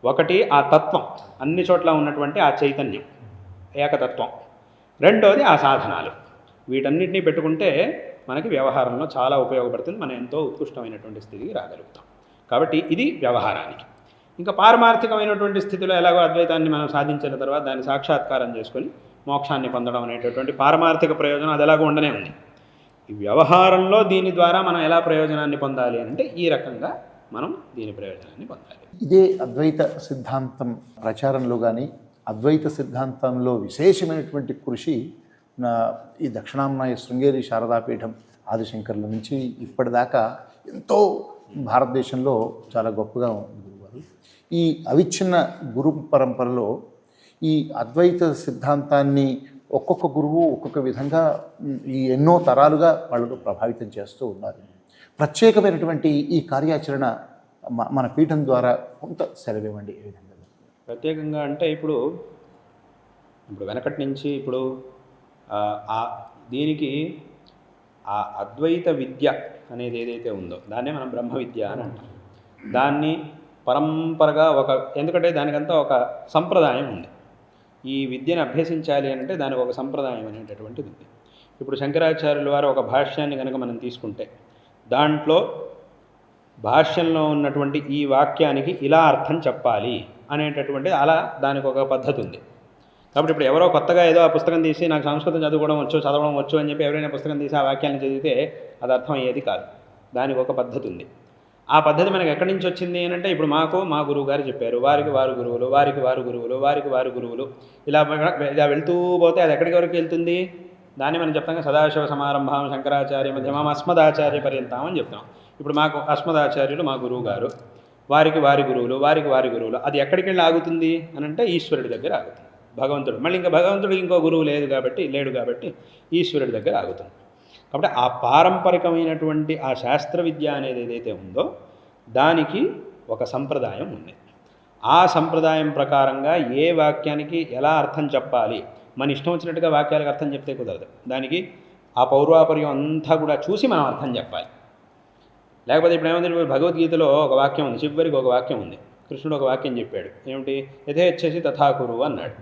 ఒకటి ఆ తత్వం, అన్ని చోట్ల ఉన్నటువంటి ఆ చైతన్యం, ఏకతత్వం. రెండోది ఆ సాధనాలు. వీటన్నిటినీ పెట్టుకుంటే మనకి వ్యవహారంలో చాలా ఉపయోగపడుతుంది. మనం ఎంతో ఉత్కృష్టమైనటువంటి స్థితికి రాగలుగుతాం. కాబట్టి ఇది వ్యవహారానికి. ఇంకా పారమార్థికమైనటువంటి స్థితిలో ఎలాగో అద్వైతాన్ని మనం సాధించిన తర్వాత దాన్ని సాక్షాత్కారం చేసుకొని మోక్షాన్ని పొందడం అనేటటువంటి పారమార్థిక ప్రయోజనం అది ఎలాగో ఉండనే ఉంది. ఈ వ్యవహారంలో దీని ద్వారా మనం ఎలా ప్రయోజనాన్ని పొందాలి అంటే ఈ రకంగా మనం దీని ప్రయోజనాన్ని పొందాలి. ఇదే అద్వైత సిద్ధాంతం ప్రచారంలో కానీ అద్వైత సిద్ధాంతంలో విశేషమైనటువంటి కృషి ఈ దక్షిణాంనాయ శృంగేరి శారదాపీఠం ఆదిశంకర్ల నుంచి ఇప్పటిదాకా ఎంతో భారతదేశంలో చాలా గొప్పగా ఉంది గురువారు. ఈ అవిచ్ఛిన్న గురు పరంపరలో ఈ అద్వైత సిద్ధాంతాన్ని ఒక్కొక్క గురువు ఒక్కొక్క విధంగా ఈ ఎన్నో తరాలుగా వాళ్ళు ప్రభావితం చేస్తూ ఉన్నారు. ప్రత్యేకమైనటువంటి ఈ కార్యాచరణ మన పీఠం ద్వారా కొంత సెలవివ్వండి. ఏ విధంగా ప్రత్యేకంగా అంటే ఇప్పుడు వెనకటి నుంచి ఇప్పుడు దీనికి ఆ అద్వైత విద్య అనేది ఏదైతే ఉందో దాన్నే మనం బ్రహ్మ విద్య అని అంటాం. దాన్ని పరంపరగా ఎందుకంటే దానికంతా ఒక సంప్రదాయం ఉంది. ఈ విద్యను అభ్యసించాలి అంటే దానికి ఒక సంప్రదాయం అనేటటువంటిది ఉంది. ఇప్పుడు శంకరాచార్యుల వారు ఒక భాష్యాన్ని కనుక మనం తీసుకుంటే దాంట్లో భాష్యంలో ఉన్నటువంటి ఈ వాక్యానికి ఇలా అర్థం చెప్పాలి అనేటటువంటి దానికి ఒక పద్ధతి ఉంది. కాబట్టి ఇప్పుడు ఎవరో కొత్తగా ఏదో ఆ పుస్తకం తీసి నాకు సంస్కృతం చదవడం వచ్చు అని చెప్పి ఎవరైనా పుస్తకం తీసి ఆ వాక్యాన్ని చదివితే అది అర్థం అయ్యేది కాదు. దానికి ఒక పద్ధతి ఉంది. ఆ పద్ధతి మనకు ఎక్కడి నుంచి వచ్చింది అని అంటే ఇప్పుడు మా గురువు గారు చెప్పారు, వారికి వారు గురువులు ఇలా వెళ్తూ పోతే అది ఎక్కడికి వరకు వెళ్తుంది? దాన్ని మనం చెప్తాం సదాశివ సమారంభం శంకరాచార్య మధ్యమం అస్మదాచార్య పర్యంతం అని చెప్తాం. ఇప్పుడు మాకు అస్మదాచార్యులు మా గురువు గారు, వారికి వారి గురువులు అది ఎక్కడికి వెళ్ళి ఆగుతుంది అని అంటే ఈశ్వరుడి దగ్గర ఆగుతుంది. భగవంతుడు మళ్ళీ ఇంకా భగవంతుడికి ఇంకో గురువు లేడు కాబట్టి ఈశ్వరుడి దగ్గర ఆగుతుంది. కాబట్టి ఆ పారంపరికమైనటువంటి ఆ శాస్త్ర విద్య అనేది ఏదైతే ఉందో దానికి ఒక సంప్రదాయం ఉంది. ఆ సంప్రదాయం ప్రకారంగా ఏ వాక్యానికి ఎలా అర్థం చెప్పాలి, మన ఇష్టం వచ్చినట్టుగా వాక్యాలకు అర్థం చెప్తే కుదరదు. దానికి ఆ పౌర్వాపర్యం అంతా కూడా చూసి మనం అర్థం చెప్పాలి. లేకపోతే ఇప్పుడు ఏమైంది, భగవద్గీతలో ఒక వాక్యం ఉంది, చివరికి ఒక వాక్యం ఉంది. కృష్ణుడు ఒక వాక్యం చెప్పాడు, ఏమిటి? యథేచ్ఛసి తథాకురు అన్నాడు.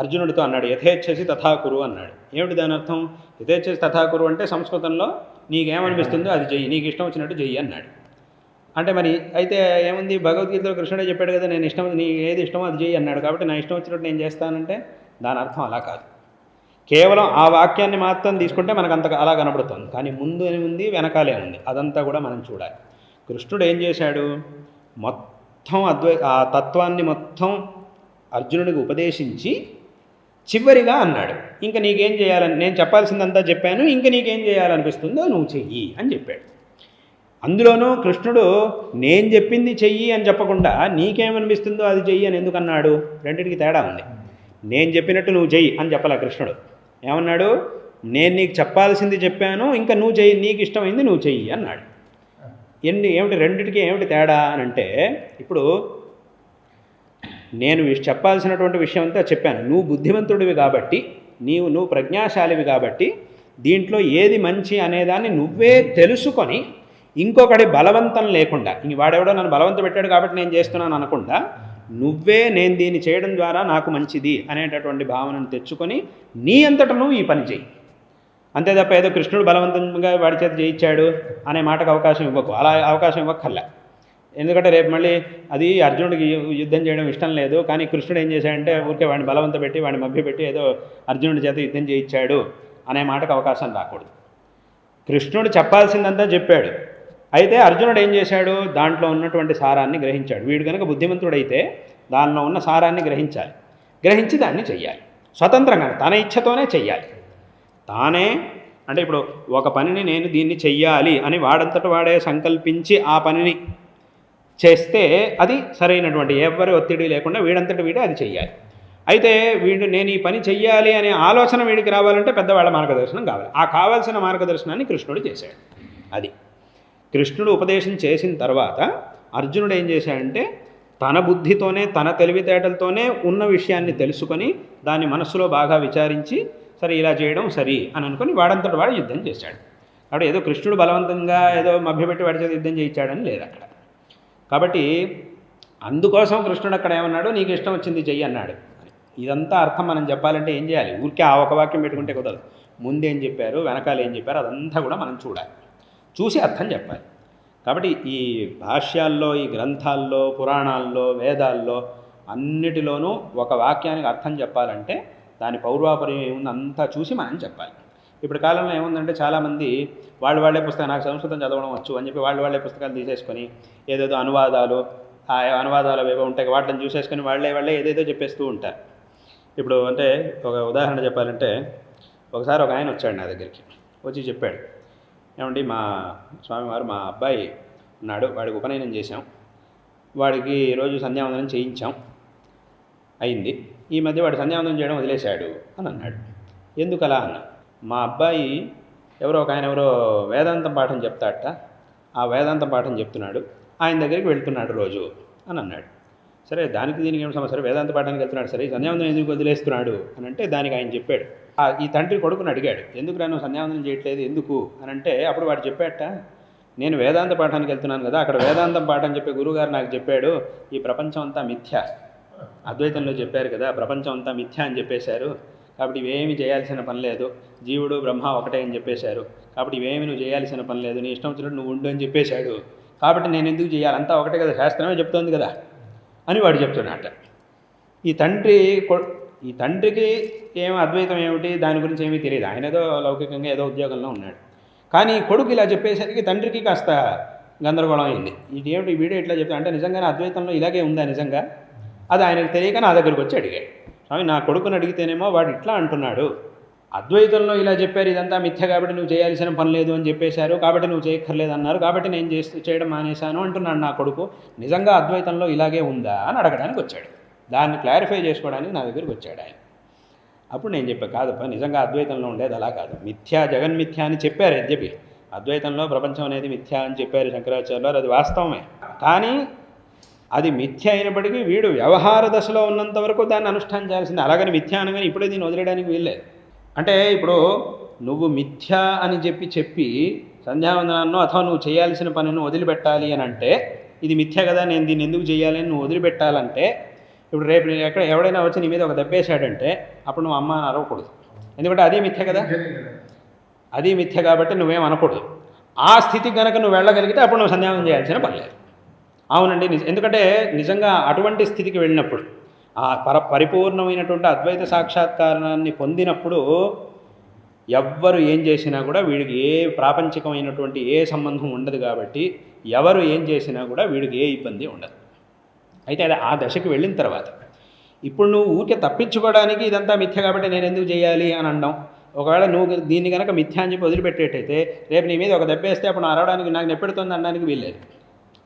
అర్జునుడితో అన్నాడు యథేచ్ఛసి తథాకురు అన్నాడు. ఏమిటి దాని అర్థం? యథేచ్ఛసి తథాకురు అంటే సంస్కృతంలో నీకేమనిపిస్తుందో అది చెయ్యి, నీకు ఇష్టం వచ్చినట్టు చెయ్యి అన్నాడు. అంటే మరి అయితే ఏముంది, భగవద్గీతలో కృష్ణుడే చెప్పాడు కదా, నీ ఏది ఇష్టమో అది చెయ్యి అన్నాడు, కాబట్టి నా ఇష్టం వచ్చినట్టు నేను చేస్తానంటే దాని అర్థం అలా కాదు. కేవలం ఆ వాక్యాన్ని మాత్రం తీసుకుంటే మనకు అంత అలా కనబడుతుంది, కానీ ముందు ఉంది వెనకాలే ఉంది, అదంతా కూడా మనం చూడాలి. కృష్ణుడు ఏం చేశాడు, మొత్తం ఆ తత్వాన్ని మొత్తం అర్జునుడికి ఉపదేశించి చివరిగా అన్నాడు, ఇంకా నీకేం చేయాలని, నేను చెప్పాల్సిందంతా చెప్పాను, ఇంకా నీకేం చేయాలనిపిస్తుందో నువ్వు చెయ్యి అని చెప్పాడు. అందులోనూ కృష్ణుడు నేను చెప్పింది చెయ్యి అని చెప్పకుండా నీకేమనిపిస్తుందో అది చెయ్యి అని ఎందుకు అన్నాడు? రెండింటికి తేడా ఉంది. నేను చెప్పినట్టు నువ్వు చెయ్యి అని చెప్పాల కృష్ణుడు. ఏమన్నాడు? నేను నీకు చెప్పాల్సింది చెప్పాను, ఇంకా నువ్వు చెయ్యి, నీకు ఇష్టమైంది నువ్వు చెయ్యి అన్నాడు. ఏమిటి రెండింటికి ఏమిటి తేడా అని అంటే, ఇప్పుడు నేను చెప్పాల్సినటువంటి విషయం అంతా చెప్పాను, నువ్వు బుద్ధిమంతుడివి కాబట్టి, నువ్వు ప్రజ్ఞాశాలివి కాబట్టి దీంట్లో ఏది మంచి అనేదాన్ని నువ్వే తెలుసుకొని ఇంకొకటి బలవంతం లేకుండా, ఇంక వాడెవడో నన్ను బలవంతం పెట్టాడు కాబట్టి నేను చేస్తున్నాను అనకుండా నువ్వే నేను దీన్ని చేయడం ద్వారా నాకు మంచిది అనేటటువంటి భావనను తెచ్చుకొని నీ అంతటా నువ్వు ఈ పని చేయి. అంతే తప్ప ఏదో కృష్ణుడు బలవంతంగా వాడి చేత చేయించాడు అనే మాటకు అవకాశం ఇవ్వకు, అలా అవకాశం ఇవ్వక్కర్లే. ఎందుకంటే రేపు మళ్ళీ అది అర్జునుడికి యుద్ధం చేయడం ఇష్టం లేదు, కానీ కృష్ణుడు ఏం చేశాడంటే ఊరికే వాడిని బలవంత పెట్టి వాడిని మభ్యపెట్టి ఏదో అర్జునుడి చేత యుద్ధం చేయించాడు అనే మాటకు అవకాశం రాకూడదు. కృష్ణుడు చెప్పాల్సిందంతా చెప్పాడు. అయితే అర్జునుడు ఏం చేశాడు, దాంట్లో ఉన్నటువంటి సారాన్ని గ్రహించాడు. వీడు కనుక బుద్ధిమంతుడైతే దానిలో ఉన్న సారాన్ని గ్రహించాలి, గ్రహించి దాన్ని చెయ్యాలి. స్వతంత్రంగా తన ఇచ్ఛతోనే చెయ్యాలి. తానే అంటే ఇప్పుడు ఒక పనిని నేను దీన్ని చెయ్యాలి అని వాడంతట వాడే సంకల్పించి ఆ పనిని చేస్తే అది సరైనటువంటి ఎవరి ఒత్తిడి లేకుండా వీడంతటి వీడే అది చెయ్యాలి. అయితే వీడు నేను ఈ పని చెయ్యాలి అనే ఆలోచన వీడికి రావాలంటే పెద్దవాళ్ళ మార్గదర్శనం కావాలి. ఆ కావాల్సిన మార్గదర్శనాన్ని కృష్ణుడు చేశాడు. అది కృష్ణుడు ఉపదేశం చేసిన తర్వాత అర్జునుడు ఏం చేశాడంటే తన బుద్ధితోనే తన తెలివితేటలతోనే ఉన్న విషయాన్ని తెలుసుకొని దాన్ని మనస్సులో బాగా విచారించి సరే ఇలా చేయడం సరి అని అనుకుని వాడంతటి వాడు యుద్ధం చేశాడు. కాబట్టి ఏదో కృష్ణుడు బలవంతంగా ఏదో మభ్యపెట్టి వాడి చేత యుద్ధం చేయించాడని లేదు అక్కడ. కాబట్టి అందుకోసం కృష్ణుడు అక్కడ ఏమన్నాడు, నీకు ఇష్టం వచ్చింది చెయ్యి అన్నాడు. ఇదంతా అర్థం మనం చెప్పాలంటే ఏం చేయాలి, ఊరికే ఆ ఒక వాక్యం పెట్టుకుంటే కుదరదు. ముందేం చెప్పారు, వెనకాల ఏం చెప్పారు, అదంతా కూడా మనం చూడాలి, చూసి అర్థం చెప్పాలి. కాబట్టి ఈ భాష్యాల్లో, ఈ గ్రంథాల్లో, పురాణాల్లో, వేదాల్లో అన్నిటిలోనూ ఒక వాక్యానికి అర్థం చెప్పాలంటే దాని పౌర్వాపర్యం ఏముంది అంతా చూసి మనం చెప్పాలి. ఇప్పుడు కాలంలో ఏముందంటే చాలామంది వాళ్ళే పుస్తకం, నాకు సంస్కృతం చదవడం వచ్చు అని చెప్పి వాళ్ళే పుస్తకాలు తీసేసుకొని ఏదేదో అనువాదాలు, ఆ అనువాదాలు ఏవో ఉంటాయి వాటిని చూసేసుకొని వాళ్ళే ఏదేదో చెప్పేస్తూ ఉంటారు. ఇప్పుడు అంటే ఒక ఉదాహరణ చెప్పాలంటే ఒకసారి ఒక ఆయన వచ్చాడు నా దగ్గరికి, వచ్చి చెప్పాడు, ఏమండి మా స్వామివారు మా అబ్బాయి ఉన్నాడు, వాడికి ఉపనయనం చేశాం, వాడికి రోజు సంధ్యావందనం చేయించాం, అయింది. ఈ మధ్య వాడు సంధ్యావందనం చేయడం వదిలేశాడు అని అన్నాడు. ఎందుకు అలా అన్న, మా అబ్బాయి ఎవరో వేదాంతం పాఠం చెప్తాడట, ఆ వేదాంతం పాఠం చెప్తున్నాడు, ఆయన దగ్గరికి వెళ్తున్నాడు రోజు అని అన్నాడు. సరే దానికి దీనికి ఏమి సమస్య, వేదాంత పాఠానికి వెళ్తున్నాడు, సరే సంధ్యావందనం ఎందుకు వదిలేస్తున్నాడు అని అంటే దానికి ఆయన చెప్పాడు. ఈ తండ్రి కొడుకుని అడిగాడు, ఎందుకు నువ్వు సంధ్యావందనం చేయట్లేదు ఎందుకు అని అంటే అప్పుడు వాడు చెప్పాడట, నేను వేదాంత పాఠానికి వెళ్తున్నాను కదా, అక్కడ వేదాంతం పాఠం చెప్పే గురువుగారు నాకు చెప్పాడు, ఈ ప్రపంచం అంతా మిథ్య, అద్వైతంలో చెప్పారు కదా ప్రపంచం అంతా మిథ్య అని చెప్పేశారు, కాబట్టి ఇవేమి చేయాల్సిన పని లేదు, జీవుడు బ్రహ్మ ఒకటే అని చెప్పేశారు, కాబట్టి ఇవేమి నువ్వు చేయాల్సిన పని లేదు, నీ ఇష్టం వచ్చినట్టు నువ్వు ఉండు అని చెప్పేశాడు, కాబట్టి నేను ఎందుకు చేయాలి, అంతా ఒకటే కదా, శాస్త్రమే చెప్తోంది కదా అని వాడు చెప్తున్నాట. ఈ తండ్రికి ఏమో అద్వైతం ఏమిటి దాని గురించి ఏమీ తెలియదు, ఆయన ఏదో లౌకికంగా ఏదో ఉద్యోగంలో ఉన్నాడు. కానీ కొడుకు ఇలా చెప్పేసరికి తండ్రికి కాస్త గందరగోళం అయింది. ఇదేమిటి వీడియో ఇట్లా చెప్తా అంటే నిజంగానే అద్వైతంలో ఇలాగే ఉందా నిజంగా, అది ఆయనకు తెలియక నా దగ్గరికి వచ్చి అడిగాడు. స్వామి నా కొడుకుని అడిగితేనేమో వాడు ఇట్లా అంటున్నాడు, అద్వైతంలో ఇలా చెప్పారు ఇదంతా మిథ్య కాబట్టి నువ్వు చేయాల్సిన పని లేదు అని చెప్పేశారు, కాబట్టి నువ్వు చేయక్కర్లేదు అన్నారు, కాబట్టి నేను చేయడం మానేశాను అంటున్నాడు నా కొడుకు, నిజంగా అద్వైతంలో ఇలాగే ఉందా అని అడగడానికి వచ్చాడు. దాన్ని క్లారిఫై చేసుకోవడానికి నా దగ్గరికి వచ్చాడు ఆయన. అప్పుడు నేను చెప్పాను, కాదప్ప నిజంగా అద్వైతంలో ఉండేది అలా కాదు, మిథ్యా జగన్మిథ్య అని చెప్పారు యద్యపి, అద్వైతంలో ప్రపంచం అనేది మిథ్య అని చెప్పారు శంకరాచార్యులు, అది వాస్తవమే, కానీ అది మిథ్య అయినప్పటికీ వీడు వ్యవహార దశలో ఉన్నంత వరకు దాన్ని అనుష్ఠానించాల్సింది, అలాగని మిథ్య అనగానే ఇప్పుడే దీన్ని వదిలేయడానికి వీల్లేదు. అంటే ఇప్పుడు నువ్వు మిథ్య అని చెప్పి సంధ్యావందనాన్నో అథవా నువ్వు చేయాల్సిన పనిని వదిలిపెట్టాలి అని అంటే ఇది మిథ్య కదా, నేను దీన్ని ఎందుకు చేయాలి అని నువ్వు వదిలిపెట్టాలంటే ఇప్పుడు రేపు నేను ఎవడైనా వచ్చి నీ మీద ఒక దెబ్బేశాడంటే అప్పుడు నువ్వు అమ్మ అని అరవకూడదు, ఎందుకంటే అదే మిథ్య కదా, అది మిథ్య కాబట్టి నువ్వేం అనకూడదు. ఆ స్థితికి కనుక నువ్వు వెళ్ళగలిగితే అప్పుడు నువ్వు సంధ్యావందనం చేయాల్సిన పని లేదు. అవునండి, ఎందుకంటే నిజంగా అటువంటి స్థితికి వెళ్ళినప్పుడు ఆ పరిపూర్ణమైనటువంటి అద్వైత సాక్షాత్కారాన్ని పొందినప్పుడు ఎవ్వరు ఏం చేసినా కూడా వీడికి ఏ ప్రాపంచికమైనటువంటి ఏ సంబంధం ఉండదు, కాబట్టి ఎవరు ఏం చేసినా కూడా వీడికి ఏ ఇబ్బంది ఉండదు. అయితే అది ఆ దశకి వెళ్ళిన తర్వాత ఇప్పుడు నువ్వు ఊరికే తప్పించుకోవడానికి ఇదంతా మిథ్య కాబట్టి నేను ఎందుకు చేయాలి అని అనడం, ఒకవేళ నువ్వు దీన్ని కనుక మిథ్య అని చెప్పి వదిలిపెట్టేటైతే రేపు నీ మీద ఒక దెబ్బేస్తే అప్పుడు అరవడానికి నాకు నెప్పెడుతుంది అనడానికి వీల్లేదు,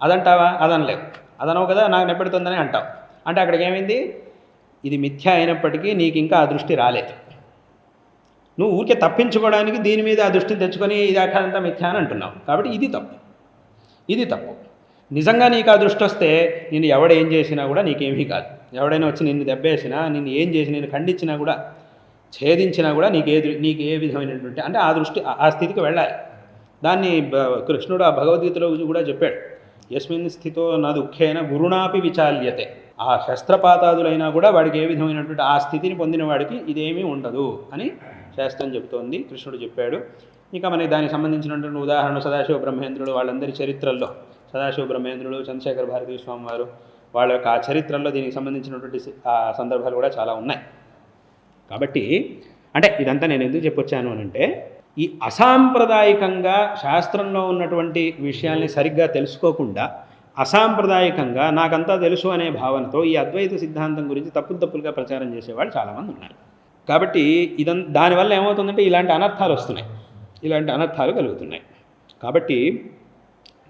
అదంటావా, అదనలేవు, అదనవు కదా, నాకు నెప్పెడుతుందని అంటావు. అంటే అక్కడికి ఏమైంది, ఇది మిథ్య అయినప్పటికీ నీకు ఇంకా ఆ దృష్టి రాలేదు, నువ్వు ఊరికే తప్పించుకోవడానికి దీని మీద ఆ దృష్టిని తెచ్చుకొని ఇది అక్కడంతా మిథ్య అని అంటున్నావు, కాబట్టి ఇది తప్పు. నిజంగా నీకు ఆ దృష్టి వస్తే నేను ఎవడేం చేసినా కూడా నీకేమీ కాదు, ఎవడైనా వచ్చి నిన్ను దెబ్బేసినా నిన్ను ఏం చేసి నేను ఖండించినా కూడా ఛేదించినా కూడా నీకు ఏ విధమైనటువంటి అంటే ఆ దృష్టి ఆ స్థితికి వెళ్ళాలి. దాన్ని కృష్ణుడు ఆ భగవద్గీతలో కూడా చెప్పాడు, యస్మిన్ స్థితో నా దుఃఖేన గురుణాపి విచాల్యతే, ఆ శస్త్రపాతాదులైనా కూడా వాడికి ఏ విధమైనటువంటి ఆ స్థితిని పొందిన వాడికి ఇదేమీ ఉండదు అని శాస్త్రం చెబుతోంది, కృష్ణుడు చెప్పాడు. ఇంకా మనకి దానికి సంబంధించినటువంటి ఉదాహరణ సదాశివ బ్రహ్మేంద్రుడు వాళ్ళందరి చరిత్రల్లో సదాశివ బ్రహ్మేంద్రులు, చంద్రశేఖర భారతీ స్వామి వారు వాళ్ళ యొక్క ఆ చరిత్రలో దీనికి సంబంధించినటువంటి ఆ సందర్భాలు కూడా చాలా ఉన్నాయి. కాబట్టి అంటే ఇదంతా నేను ఎందుకు చెప్పొచ్చాను అని అంటే, ఈ అసాంప్రదాయకంగా శాస్త్రంలో ఉన్నటువంటి విషయాల్ని సరిగ్గా తెలుసుకోకుండా అసాంప్రదాయకంగా నాకంతా తెలుసు అనే భావనతో ఈ అద్వైత సిద్ధాంతం గురించి తప్పులుగా ప్రచారం చేసేవాళ్ళు చాలామంది ఉన్నారు. కాబట్టి దానివల్ల ఏమవుతుందంటే ఇలాంటి అనర్థాలు వస్తున్నాయి, ఇలాంటి అనర్థాలు కలుగుతున్నాయి. కాబట్టి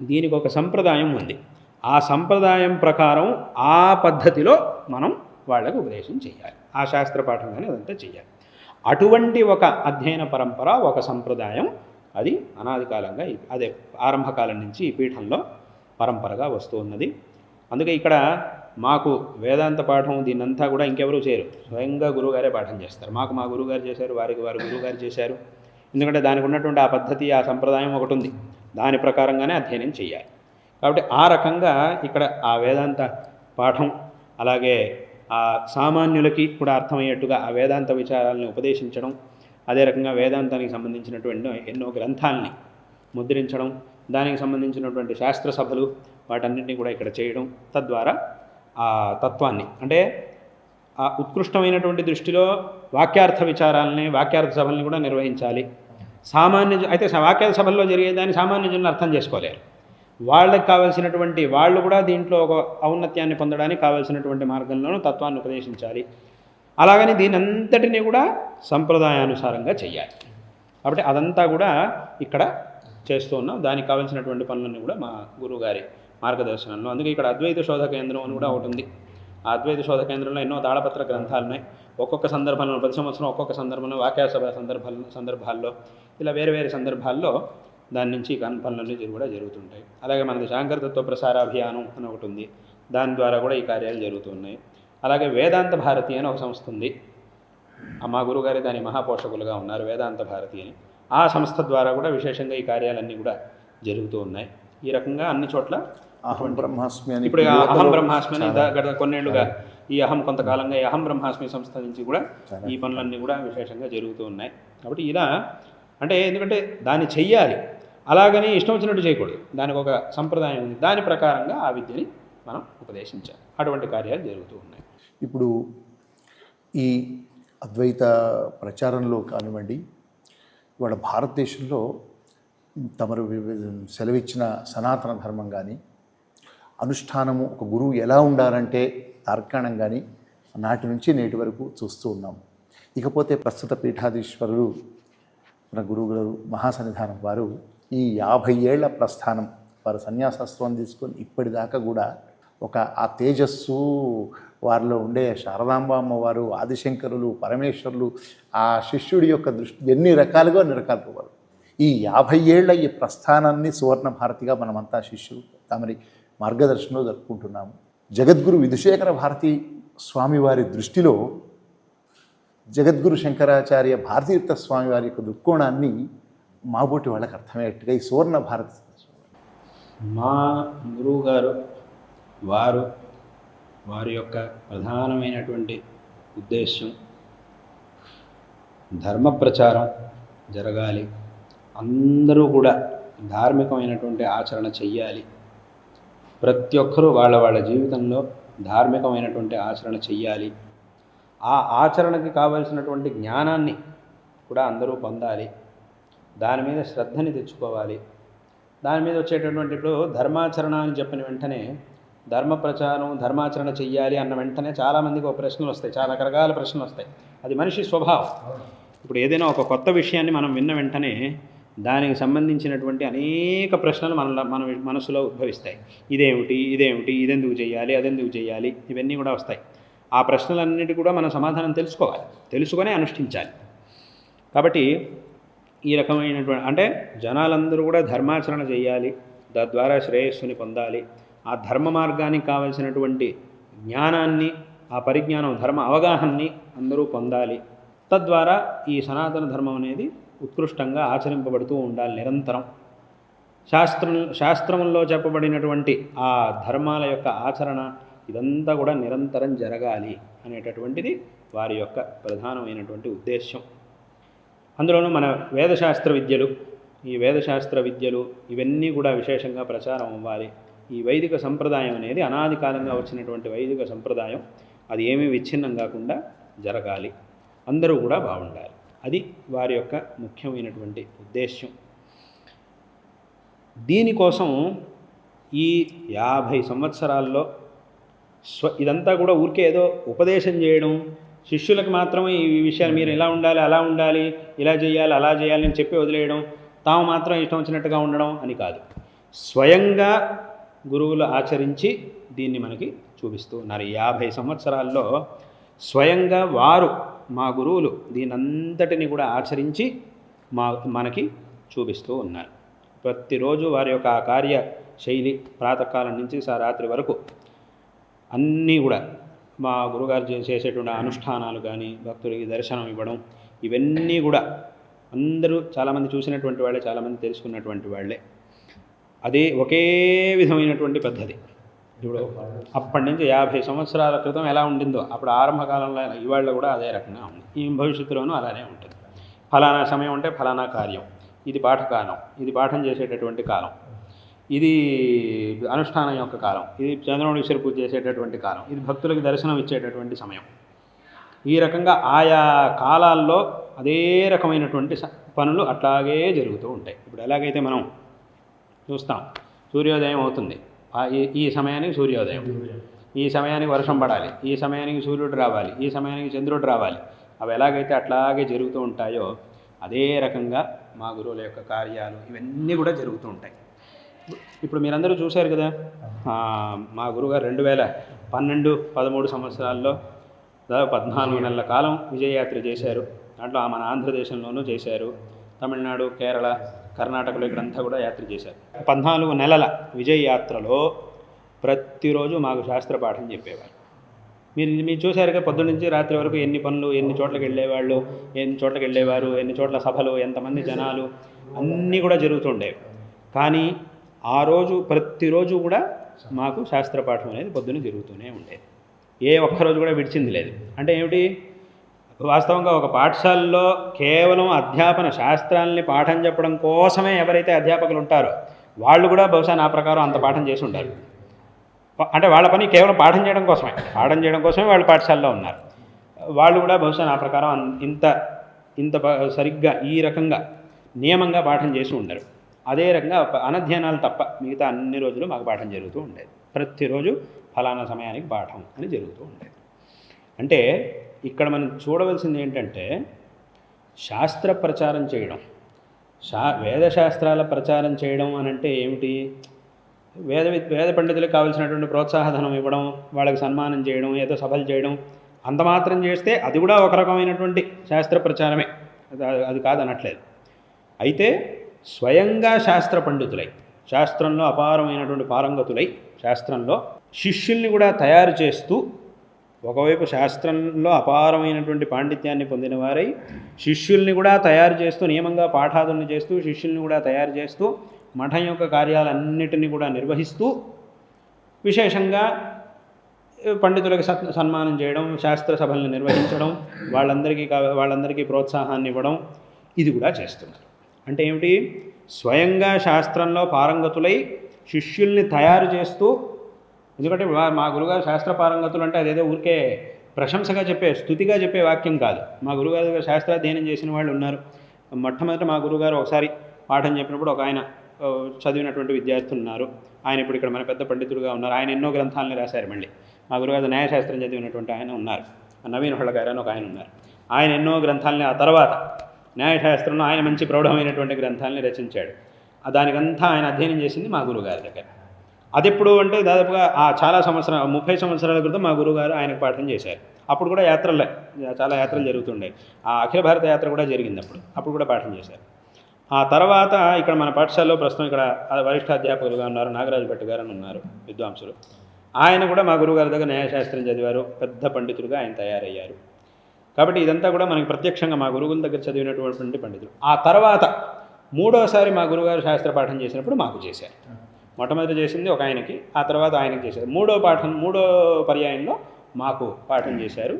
దీనికి ఒక సంప్రదాయం ఉంది. ఆ సంప్రదాయం ప్రకారం ఆ పద్ధతిలో మనం వాళ్ళకు ఉపదేశం చేయాలి, ఆ శాస్త్ర పాఠం కానీ అదంతా చేయాలి. అటువంటి ఒక అధ్యయన పరంపర, ఒక సంప్రదాయం అది అనాది కాలంగా అదే ఆరంభకాలం నుంచి ఈ పీఠంలో పరంపరగా వస్తూ ఉన్నది. అందుకే ఇక్కడ మాకు వేదాంత పాఠం దీన్నంతా కూడా ఇంకెవరూ చేయరు, స్వయంగా గురువుగారే పాఠం చేస్తారు. మాకు మా గురువుగారు చేశారు, వారికి వారు గురువుగారు చేశారు. ఎందుకంటే దానికి ఉన్నటువంటి ఆ పద్ధతి, ఆ సంప్రదాయం ఒకటి ఉంది, దాని ప్రకారంగానే అధ్యయనం చేయాలి. కాబట్టి ఆ రకంగా ఇక్కడ ఆ వేదాంత పాఠం, అలాగే ఆ సామాన్యులకి కూడా అర్థమయ్యేట్టుగా ఆ వేదాంత విచారాలను ఉపదేశించడం, అదే రకంగా వేదాంతానికి సంబంధించినటువంటి ఎన్నో గ్రంథాలని ముద్రించడం, దానికి సంబంధించినటువంటి శాస్త్ర సభలు వాటన్నింటినీ కూడా ఇక్కడ చేయడం, తద్వారా ఆ తత్వాన్ని అంటే ఆ ఉత్కృష్టమైనటువంటి దృష్టిలో వాక్యార్థ విచారాలని, వాక్యార్థ సభల్ని కూడా నిర్వహించాలి. అయితే వాక్యార్థ సభల్లో జరిగేదాన్ని సామాన్య జనులు అర్థం చేసుకోలేరు. వాళ్ళకి కావాల్సినటువంటి వాళ్ళు కూడా దీంట్లో ఒక ఔన్నత్యాన్ని పొందడానికి కావాల్సినటువంటి మార్గంలోనూ తత్వాన్ని ఉపదేశించాలి. అలాగని దీని అంతటినీ కూడా సంప్రదాయానుసారంగా చెయ్యాలి. కాబట్టి అదంతా కూడా ఇక్కడ చేస్తూ ఉన్నాం. దానికి కావాల్సినటువంటి పనులన్నీ కూడా మా గురువుగారి మార్గదర్శనంలో. అందుకే ఇక్కడ అద్వైత శోధ కేంద్రం అని కూడా ఒకటి ఉంది. ఆ అద్వైత శోధ కేంద్రంలో ఎన్నో తాళపత్ర గ్రంథాలు ఉన్నాయి. ఒక్కొక్క సందర్భంలో ప్రతి సంవత్సరం ఒక్కొక్క సందర్భంలో వాక్యాసభ సందర్భాల్లో ఇలా వేరే వేరే సందర్భాల్లో దాని నుంచి పనులన్నీ కూడా జరుగుతుంటాయి. అలాగే మనది శాంకరతత్వ ప్రసారాభియానం అని ఒకటి ఉంది, దాని ద్వారా కూడా ఈ కార్యాలు జరుగుతున్నాయి. అలాగే వేదాంత భారతి అని ఒక సంస్థ ఉంది, మా గురువుగారి దాని మహాపోషకులుగా ఉన్నారు, వేదాంత భారతి అని. ఆ సంస్థ ద్వారా కూడా విశేషంగా ఈ కార్యాలన్నీ కూడా జరుగుతూ ఉన్నాయి. ఈ రకంగా అన్ని చోట్ల అహం బ్రహ్మాస్మి అని ఇప్పుడు అహం బ్రహ్మాస్మి అని గత కొన్నేళ్లుగా ఈ కొంతకాలంగా ఈ అహం బ్రహ్మాస్మి సంస్థ నుంచి కూడా ఈ పనులన్నీ కూడా విశేషంగా జరుగుతూ ఉన్నాయి. కాబట్టి ఇలా అంటే ఎందుకంటే దాన్ని చెయ్యాలి, అలాగని ఇష్టం వచ్చినట్టు చేయకూడదు. దానికి ఒక సంప్రదాయం ఉంది, దాని ప్రకారంగా ఆ విద్యని మనం ఉపదేశించాలి. అటువంటి కార్యాలు జరుగుతూ ఉన్నాయి. ఇప్పుడు ఈ అద్వైత ప్రచారంలో కానివ్వండి, ఇవాళ భారతదేశంలో తమరు సెలవిచ్చిన సనాతన ధర్మం కానీ, అనుష్ఠానము ఒక గురువు ఎలా ఉండాలంటే తార్కాణం కానీ నాటి నుంచి నేటి వరకు చూస్తూ ఉన్నాము. ఇకపోతే ప్రస్తుత పీఠాధీశ్వరులు మన గురువుగారు మహాసన్నిధానం వారు ఈ 50 ఏళ్ల ప్రస్థానం, వారు సన్యాసత్వం తీసుకొని ఇప్పటిదాకా కూడా ఒక ఆ తేజస్సు వారిలో ఉండే శారదాంబ అమ్మవారు, ఆదిశంకరులు, పరమేశ్వరులు, ఆ శిష్యుడి యొక్క దృష్టి ఎన్ని రకాలుగా అన్ని రకాలు వారు ఈ 50 ఏళ్ల ఈ ప్రస్థానాన్ని సువర్ణ భారతిగా మనమంతా శిష్యులు తమరి మార్గదర్శనంలో జరుపుకుంటున్నాము. జగద్గురు విధుశేఖర భారతీ స్వామివారి దృష్టిలో జగద్గురు శంకరాచార్య భారతీతీర్థ స్వామి వారి యొక్క దృక్కోణాన్ని మాబోటి వాళ్ళకి అర్థమయ్యేట్టుగా ఈ సువర్ణ భారతి మా గురువు గారు వారి యొక్క ప్రధానమైనటువంటి ఉద్దేశం ధర్మ ప్రచారం జరగాలి, అందరూ కూడా ధార్మికమైనటువంటి ఆచరణ చెయ్యాలి, ప్రతి ఒక్కరూ వాళ్ళ జీవితంలో ధార్మికమైనటువంటి ఆచరణ చెయ్యాలి, ఆ ఆచరణకి కావలసినటువంటి జ్ఞానాన్ని కూడా అందరూ పొందాలి, దాని మీద శ్రద్ధని తెచ్చుకోవాలి. దాని మీద వచ్చేటటువంటి ఇప్పుడు ధర్మాచరణ అని చెప్పిన వెంటనే ధర్మ ప్రచారం ధర్మాచరణ చెయ్యాలి అన్న వెంటనే చాలామందికి ఒక ప్రశ్నలు వస్తాయి, చాలా రకరకాల ప్రశ్నలు వస్తాయి. అది మనిషి స్వభావం. ఇప్పుడు ఏదైనా ఒక కొత్త విషయాన్ని మనం విన్న వెంటనే దానికి సంబంధించినటువంటి అనేక ప్రశ్నలు మన మనసులో ఉద్భవిస్తాయి. ఇదేమిటి, ఇదెందుకు చేయాలి, అదెందుకు చేయాలి, ఇవన్నీ కూడా వస్తాయి. ఆ ప్రశ్నలన్నిటి కూడా మనం సమాధానం తెలుసుకొని అనుష్ఠించాలి. కాబట్టి ఈ రకమైనటువంటి అంటే జనాలందరూ కూడా ధర్మాచరణ చేయాలి, తద్వారా శ్రేయస్సుని పొందాలి, ఆ ధర్మ మార్గానికి కావలసినటువంటి జ్ఞానాన్ని, ఆ పరిజ్ఞానం, ధర్మ అవగాహనని అందరూ పొందాలి. తద్వారా ఈ సనాతన ధర్మం అనేది ఉత్కృష్టంగా ఆచరింపబడుతూ ఉండాలి నిరంతరం. శాస్త్రంలో చెప్పబడినటువంటి ఆ ధర్మాల యొక్క ఆచరణ ఇదంతా కూడా నిరంతరం జరగాలి అనేటటువంటిది వారి యొక్క ప్రధానమైనటువంటి ఉద్దేశం. అందులోనూ మన వేదశాస్త్ర విద్యలు, ఈ వేదశాస్త్ర విద్యలు ఇవన్నీ కూడా విశేషంగా ప్రచారం అవ్వాలి. ఈ వైదిక సంప్రదాయం అనేది అనాది కాలంగా వచ్చినటువంటి వైదిక సంప్రదాయం అది ఏమీ విచ్ఛిన్నం కాకుండా జరగాలి, అందరూ కూడా బాగుండాలి. అది వారి యొక్క ముఖ్యమైనటువంటి ఉద్దేశ్యం. దీనికోసం ఈ 50 సంవత్సరాల్లో ఇదంతా కూడా ఊరికే ఏదో ఉపదేశం చేయడం, శిష్యులకు మాత్రమే ఈ విషయాలు మీరు ఇలా ఉండాలి, అలా ఉండాలి, ఇలా చేయాలి, అలా చేయాలి అని చెప్పి వదిలేయడం, తాము మాత్రం ఇష్టం వచ్చినట్టుగా ఉండడం అని కాదు. స్వయంగా గురువులు ఆచరించి దీన్ని మనకి చూపిస్తూ ఉన్నారు. ఈ 50 సంవత్సరాల్లో స్వయంగా వారు మా గురువులు దీనంతటిని కూడా ఆచరించి మనకి చూపిస్తూ ఉన్నారు. ప్రతిరోజు వారి యొక్క ఆ కార్య శైలి ప్రాతకాలం నుంచి రాత్రి వరకు అన్నీ కూడా మా గురుగారు చేసేటువంటి అనుష్ఠానాలు కానీ, భక్తులకి దర్శనం ఇవ్వడం, ఇవన్నీ కూడా అందరూ చాలామంది చూసినటువంటి వాళ్ళే, చాలామంది తెలుసుకున్నటువంటి వాళ్ళే. అదే ఒకే విధమైనటువంటి పద్ధతి. ఇప్పుడు అప్పటి నుంచి 50 సంవత్సరాల క్రితం ఎలా ఉండిందో అప్పుడు ఆరంభకాలంలో ఇవాళ కూడా అదే రకంగా ఉంది. ఈ భవిష్యత్తులోనూ అలానే ఉంటుంది. ఫలానా సమయం అంటే ఫలానా కార్యం, ఇది పాఠకాలం, ఇది పాఠం చేసేటటువంటి కాలం, ఇది అనుష్ఠానం యొక్క కాలం, ఇది చంద్రమౌళీశ్వర పూజ చేసేటటువంటి కాలం, ఇది భక్తులకు దర్శనం ఇచ్చేటటువంటి సమయం. ఈ రకంగా ఆయా కాలాల్లో అదే రకమైనటువంటి పనులు అట్లాగే జరుగుతూ ఉంటాయి. ఇప్పుడు ఎలాగైతే మనం చూస్తాం, సూర్యోదయం అవుతుంది, ఈ సమయానికి సూర్యోదయం, ఈ సమయానికి వర్షం పడాలి, ఈ సమయానికి సూర్యుడు రావాలి, ఈ సమయానికి చంద్రుడు రావాలి, అవి ఎలాగైతే అట్లాగే జరుగుతూ ఉంటాయో అదే రకంగా మా గురువుల యొక్క కార్యాలు ఇవన్నీ కూడా జరుగుతూ ఉంటాయి. ఇప్పుడు మీరందరూ చూశారు కదా, మా గురుగారు 2012-13 సంవత్సరాల్లో దాదాపు 14 నెలల కాలం విజయయాత్ర చేశారు. దాంట్లో మన ఆంధ్రదేశంలోనూ చేశారు, తమిళనాడు, కేరళ, కర్ణాటకలో ఇక్కడంతా కూడా యాత్ర చేశారు. 14 నెలల విజయ యాత్రలో ప్రతిరోజు మాకు శాస్త్ర పాఠం చెప్పేవారు. మీరు చూశారుగా, పొద్దున్న నుంచి రాత్రి వరకు ఎన్ని పనులు, ఎన్ని చోట్లకి వెళ్ళేవాళ్ళు, ఎన్ని చోట్లకి వెళ్ళేవారు, ఎన్ని చోట్ల సభలు, ఎంతమంది జనాలు అన్నీ కూడా జరుగుతుండేవి. కానీ ఆ రోజు ప్రతిరోజు కూడా మాకు శాస్త్రపాఠం అనేది పొద్దున్న జరుగుతూనే ఉండేది. ఏ ఒక్కరోజు కూడా విడిచింది లేదు. అంటే ఏమిటి, వాస్తవంగా ఒక పాఠశాలలో కేవలం అధ్యాపన శాస్త్రాలని పాఠం చెప్పడం కోసమే ఎవరైతే అధ్యాపకులు ఉంటారో వాళ్ళు కూడా బహుశా నా ప్రకారం అంత పాఠం చేసి ఉంటారు. అంటే వాళ్ళ పని కేవలం పాఠం చేయడం కోసమే వాళ్ళు పాఠశాలలో ఉన్నారు. వాళ్ళు కూడా బహుశా నా ప్రకారం ఇంత సరిగ్గా ఈ రకంగా నియమంగా పాఠం చేసి ఉండరు. అదే రకంగా అనధ్యయనాలు తప్ప మిగతా అన్ని రోజులు మాకు పాఠం జరుగుతూ ఉండేది. ప్రతిరోజు ఫలానా సమయానికి పాఠం అని జరుగుతూ ఉండేది. అంటే ఇక్కడ మనం చూడవలసింది ఏంటంటే, శాస్త్ర ప్రచారం చేయడం, వేదశాస్త్రాల ప్రచారం చేయడం అని అంటే ఏమిటి, వేద పండితులకు కావాల్సినటువంటి ప్రోత్సాహధనం ఇవ్వడం, వాళ్ళకి సన్మానం చేయడం, ఏదో సభలు చేయడం, అంత మాత్రం చేస్తే అది కూడా ఒక రకమైనటువంటి శాస్త్ర ప్రచారమే, అది కాదనట్లేదు. అయితే స్వయంగా శాస్త్ర పండితులై, శాస్త్రంలో అపారమైనటువంటి పారంగతులై, శాస్త్రంలో శిష్యుల్ని కూడా తయారు చేస్తూ, ఒకవైపు శాస్త్రంలో అపారమైనటువంటి పాండిత్యాన్ని పొందిన వారై శిష్యుల్ని కూడా తయారు చేస్తూ, నియమంగా పాఠాదుల్ని చేస్తూ, శిష్యుల్ని కూడా తయారు చేస్తూ, మఠం యొక్క కార్యాలన్నిటినీ కూడా నిర్వహిస్తూ, విశేషంగా పండితులకు సన్మానం చేయడం, శాస్త్ర సభలను నిర్వహించడం, వాళ్ళందరికీ ప్రోత్సాహాన్ని ఇవ్వడం, ఇది కూడా చేస్తున్నారు. అంటే ఏమిటి, స్వయంగా శాస్త్రంలో పారంగతులై శిష్యుల్ని తయారు చేస్తూ, ఎందుకంటే మా గురుగారు శాస్త్ర పారంగతులు అంటే అదేదో ఊరికే ప్రశంసగా స్థుతిగా చెప్పే వాక్యం కాదు. మా గురుగారు శాస్త్రాధ్యయనం చేసిన వాళ్ళు ఉన్నారు. మొట్టమొదట మా గురుగారు ఒకసారి పాఠం చెప్పినప్పుడు ఒక ఆయన చదివినటువంటి విద్యార్థులు ఉన్నారు. ఆయన ఇప్పుడు ఇక్కడ మన పెద్ద పండితుడుగా ఉన్నారు. ఆయన ఎన్నో గ్రంథాలను రాశారు. మళ్ళీ మా గురుగారు న్యాయశాస్త్రం చదివినటువంటి ఆయన ఉన్నారు, నవీన్ హొళ్ళ గారు అని ఒక ఆయన ఉన్నారు. ఆయన ఎన్నో గ్రంథాలని, ఆ తర్వాత న్యాయశాస్త్రంలో ఆయన మంచి ప్రౌఢమైనటువంటి గ్రంథాలని రచించాడు. దానికంతా ఆయన అధ్యయనం చేసింది మా గురుగారి దగ్గర. అది ఎప్పుడు అంటే దాదాపుగా చాలా 30 సంవత్సరాల క్రితం మా గురుగారు ఆయనకు పాఠం చేశారు. అప్పుడు కూడా చాలా యాత్రలు జరుగుతుండే. ఆ అఖిల భారత యాత్ర కూడా జరిగింది. అప్పుడు కూడా పాఠం చేశారు. ఆ తర్వాత ఇక్కడ మన పాఠశాలలో ప్రస్తుతం ఇక్కడ వరిష్ఠ అధ్యాపకులుగా ఉన్నారు నాగరాజు భట్ గారు అని ఉన్నారు, విద్వాంసులు. ఆయన కూడా మా గురుగారి దగ్గర న్యాయశాస్త్రం చదివారు, పెద్ద పండితులుగా ఆయన తయారయ్యారు. కాబట్టి ఇదంతా కూడా మనకి ప్రత్యక్షంగా మా గురువుల దగ్గర చదివినటువంటి పండితులు. ఆ తర్వాత 3వసారి మా గురుగారు శాస్త్ర పాఠం చేసినప్పుడు మాకు చేశారు. మొట్టమొదటి చేసింది ఒక ఆయనకి, ఆ తర్వాత ఆయనకి చేశారు. మూడో పర్యాయంలో మాకు పాఠం చేశారు,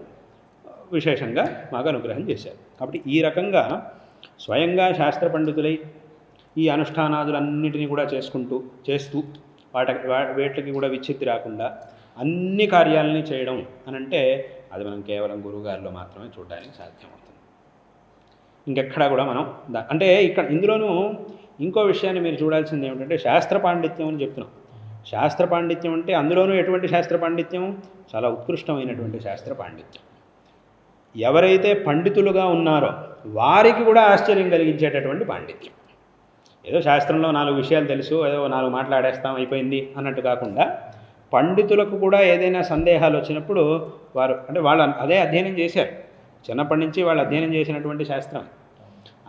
విశేషంగా మాకు అనుగ్రహం చేశారు. కాబట్టి ఈ రకంగా స్వయంగా శాస్త్ర పండితులై ఈ అనుష్ఠానాదులన్నిటినీ కూడా చేస్తూ వీటికి కూడా విచ్చిత్తి రాకుండా అన్ని కార్యాలని చేయడం అని అంటే అది మనం కేవలం గురువుగారిలో మాత్రమే చూడడానికి సాధ్యమవుతుంది. ఇంకెక్కడా కూడా మనం అంటే ఇందులోనూ ఇంకో విషయాన్ని మీరు చూడాల్సింది ఏమిటంటే శాస్త్ర పాండిత్యం అని చెప్తున్నాం. శాస్త్ర పాండిత్యం అంటే అందులోనూ ఎటువంటి శాస్త్ర పాండిత్యం? చాలా ఉత్కృష్టమైనటువంటి శాస్త్ర పాండిత్యం. ఎవరైతే పండితులుగా ఉన్నారో వారికి కూడా ఆశ్చర్యం కలిగించేటటువంటి పాండిత్యం. ఏదో శాస్త్రంలో 4 విషయాలు తెలుసు, ఏదో 4 మాట్లాడేస్తాం అయిపోయింది అన్నట్టు కాకుండా పండితులకు కూడా ఏదైనా సందేహాలు వచ్చినప్పుడు వాళ్ళు అదే అధ్యయనం చేశారు. చిన్నప్పటి నుంచి వాళ్ళు అధ్యయనం చేసినటువంటి శాస్త్రం.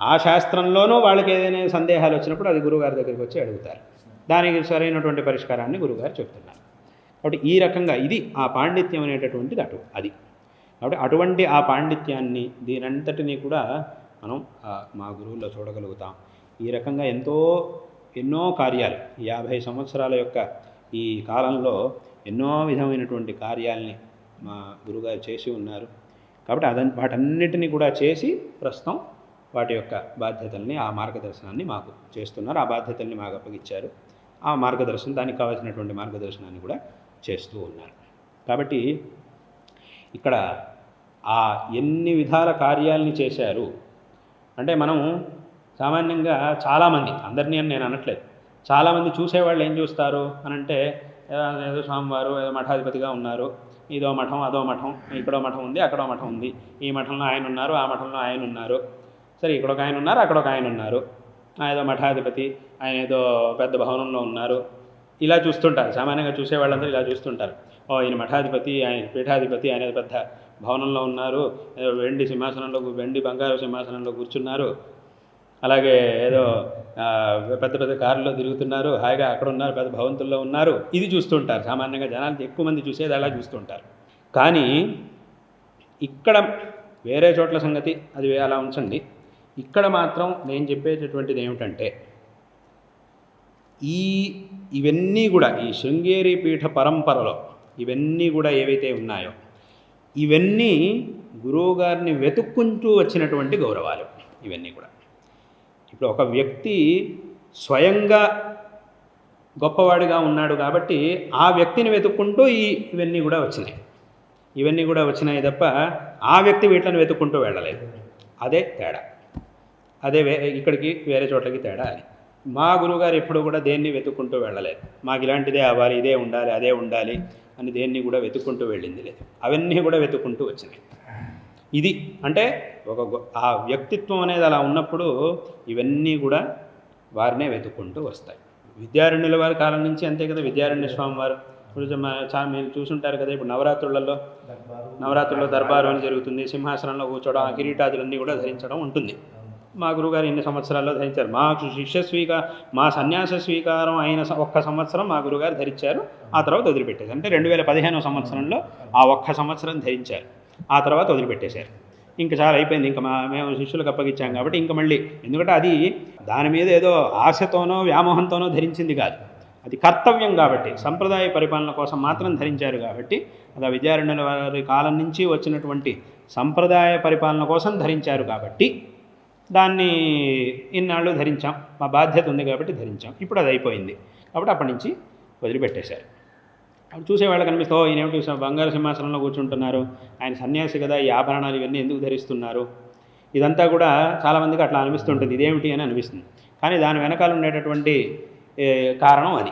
ఆ శాస్త్రంలోనూ వాళ్ళకి ఏదైనా సందేహాలు వచ్చినప్పుడు అది గురువుగారి దగ్గరికి వచ్చి అడుగుతారు. దానికి సరైనటువంటి పరిష్కారాన్ని గురువుగారు చెప్తున్నారు. కాబట్టి ఈ రకంగా ఇది ఆ పాండిత్యం అనేటటువంటిది అది. కాబట్టి అటువంటి ఆ పాండిత్యాన్ని దీనంతటినీ కూడా మనం మా గురువుల్లో చూడగలుగుతాం. ఈ రకంగా ఎన్నో కార్యాలు 50 సంవత్సరాల యొక్క ఈ కాలంలో ఎన్నో విధమైనటువంటి కార్యాలని మా గురువుగారు చేసి ఉన్నారు. కాబట్టి వాటన్నిటినీ కూడా చేసి ప్రస్తుతం వాటి యొక్క బాధ్యతల్ని, ఆ మార్గదర్శనాన్ని మాకు చేస్తున్నారు. ఆ బాధ్యతల్ని మాకు అప్పగించారు. ఆ మార్గదర్శనం, దానికి కావాల్సినటువంటి మార్గదర్శనాన్ని కూడా చేస్తూ ఉన్నారు. కాబట్టి ఇక్కడ ఆ ఎన్ని విధాల కార్యాలని చేశారు అంటే మనం సామాన్యంగా చాలామంది, అందరినీ అని నేను అనట్లేదు, చాలామంది చూసేవాళ్ళు ఏం చూస్తారు అని అంటే ఏదో స్వామివారు ఏదో మఠాధిపతిగా ఉన్నారు, ఇదో మఠం అదో మఠం, ఇక్కడో మఠం ఉంది అక్కడో మఠం ఉంది, ఈ మఠంలో ఆయన ఉన్నారు ఆ మఠంలో ఆయన ఉన్నారు, సరే ఇక్కడొక ఆయన ఉన్నారు అక్కడొక ఆయన ఉన్నారు, ఏదో మఠాధిపతి ఆయన ఏదో పెద్ద భవనంలో ఉన్నారు, ఇలా చూస్తుంటారు. సామాన్యంగా చూసేవాళ్ళందరూ ఇలా చూస్తుంటారు. ఈయన మఠాధిపతి, ఆయన పీఠాధిపతి, ఆయన పెద్ద భవనంలో ఉన్నారు, ఏదో వెండి బంగారు సింహాసనంలో కూర్చున్నారు, అలాగే ఏదో పెద్ద పెద్ద కారులో తిరుగుతున్నారు, హాయిగా అక్కడ ఉన్నారు, పెద్ద భవంతుల్లో ఉన్నారు, ఇది చూస్తుంటారు. సామాన్యంగా జనాలు ఎక్కువ మంది చూసేది అలా చూస్తుంటారు. కానీ ఇక్కడ వేరే చోట్ల సంగతి అది అలా ఉంచండి. ఇక్కడ మాత్రం నేను చెప్పేటటువంటిది ఏమిటంటే ఇవన్నీ కూడా ఈ శృంగేరి పీఠ పరంపరలో ఇవన్నీ కూడా ఏవైతే ఉన్నాయో ఇవన్నీ గురువుగారిని వెతుక్కుంటూ వచ్చినటువంటి గౌరవాలు. ఇవన్నీ కూడా ఇప్పుడు ఒక వ్యక్తి స్వయంగా గొప్పవాడిగా ఉన్నాడు కాబట్టి ఆ వ్యక్తిని వెతుక్కుంటూ ఇవన్నీ కూడా వచ్చినాయి తప్ప ఆ వ్యక్తి వీటిని వెతుక్కుంటూ వెళ్ళలేదు. అదే తేడా. ఇక్కడికి వేరే చోట్లకి తేడా అది. మా గురువుగారు ఎప్పుడు కూడా దేన్ని వెతుక్కుంటూ వెళ్ళలేదు. మాకు ఇలాంటిదే అవ్వాలి, ఇదే ఉండాలి, అదే ఉండాలి అని దేన్ని కూడా వెతుక్కుంటూ వెళ్ళింది లేదు. అవన్నీ కూడా వెతుక్కుంటూ వచ్చినాయి. ఇది అంటే ఆ వ్యక్తిత్వం అనేది అలా ఉన్నప్పుడు ఇవన్నీ కూడా వారినే వెతుక్కుంటూ వస్తాయి. విద్యారణ్యుల వారి కాలం నుంచి అంతే కదా. విద్యారణ్య స్వామి వారు చాలా మీరు చూసుంటారు కదా. ఇప్పుడు నవరాత్రుల్లో దర్బారు అని జరుగుతుంది. సింహాసనంలో కూర్చోవడం, ఆ కిరీటాదులన్నీ కూడా ధరించడం ఉంటుంది. మా గురువుగారు ఎన్ని సంవత్సరాల్లో ధరించారు. మా సన్యాస స్వీకారం అయిన ఒక్క సంవత్సరం మా గురువుగారు ధరించారు. ఆ తర్వాత వదిలిపెట్టారు. అంటే 2015 సంవత్సరంలో ఆ ఒక్క సంవత్సరం ధరించారు. ఆ తర్వాత వదిలిపెట్టేశారు. ఇంకా చాలా అయిపోయింది. ఇంకా మేము శిష్యులకు అప్పగించాం కాబట్టి ఇంకా మళ్ళీ, ఎందుకంటే అది దాని మీద ఏదో ఆశతోనో వ్యామోహంతోనో ధరించింది కాదు. అది కర్తవ్యం కాబట్టి, సంప్రదాయ పరిపాలన కోసం మాత్రం ధరించారు కాబట్టి, అది విద్యారణ్యుల వారి కాలం నుంచి వచ్చినటువంటి సంప్రదాయ పరిపాలన కోసం ధరించారు కాబట్టి దాన్ని ఇన్నాళ్ళు ధరించాం. మా బాధ్యత ఉంది కాబట్టి ధరించాం. ఇప్పుడు అది అయిపోయింది కాబట్టి అప్పటి నుంచి వదిలిపెట్టేశారు. అప్పుడు చూసేవాళ్ళు కనిపిస్తూ ఈయన ఏమిటి బంగారు సింహాసనంలో కూర్చుంటున్నారు, ఆయన సన్యాసి కదా, ఈ ఆభరణాలు ఇవన్నీ ఎందుకు ధరిస్తున్నారు, ఇదంతా కూడా చాలామందికి అట్లా అనిపిస్తుంటుంది. ఇదేమిటి అని అనిపిస్తుంది. కానీ దాని వెనకాల ఉండేటటువంటి కారణం అది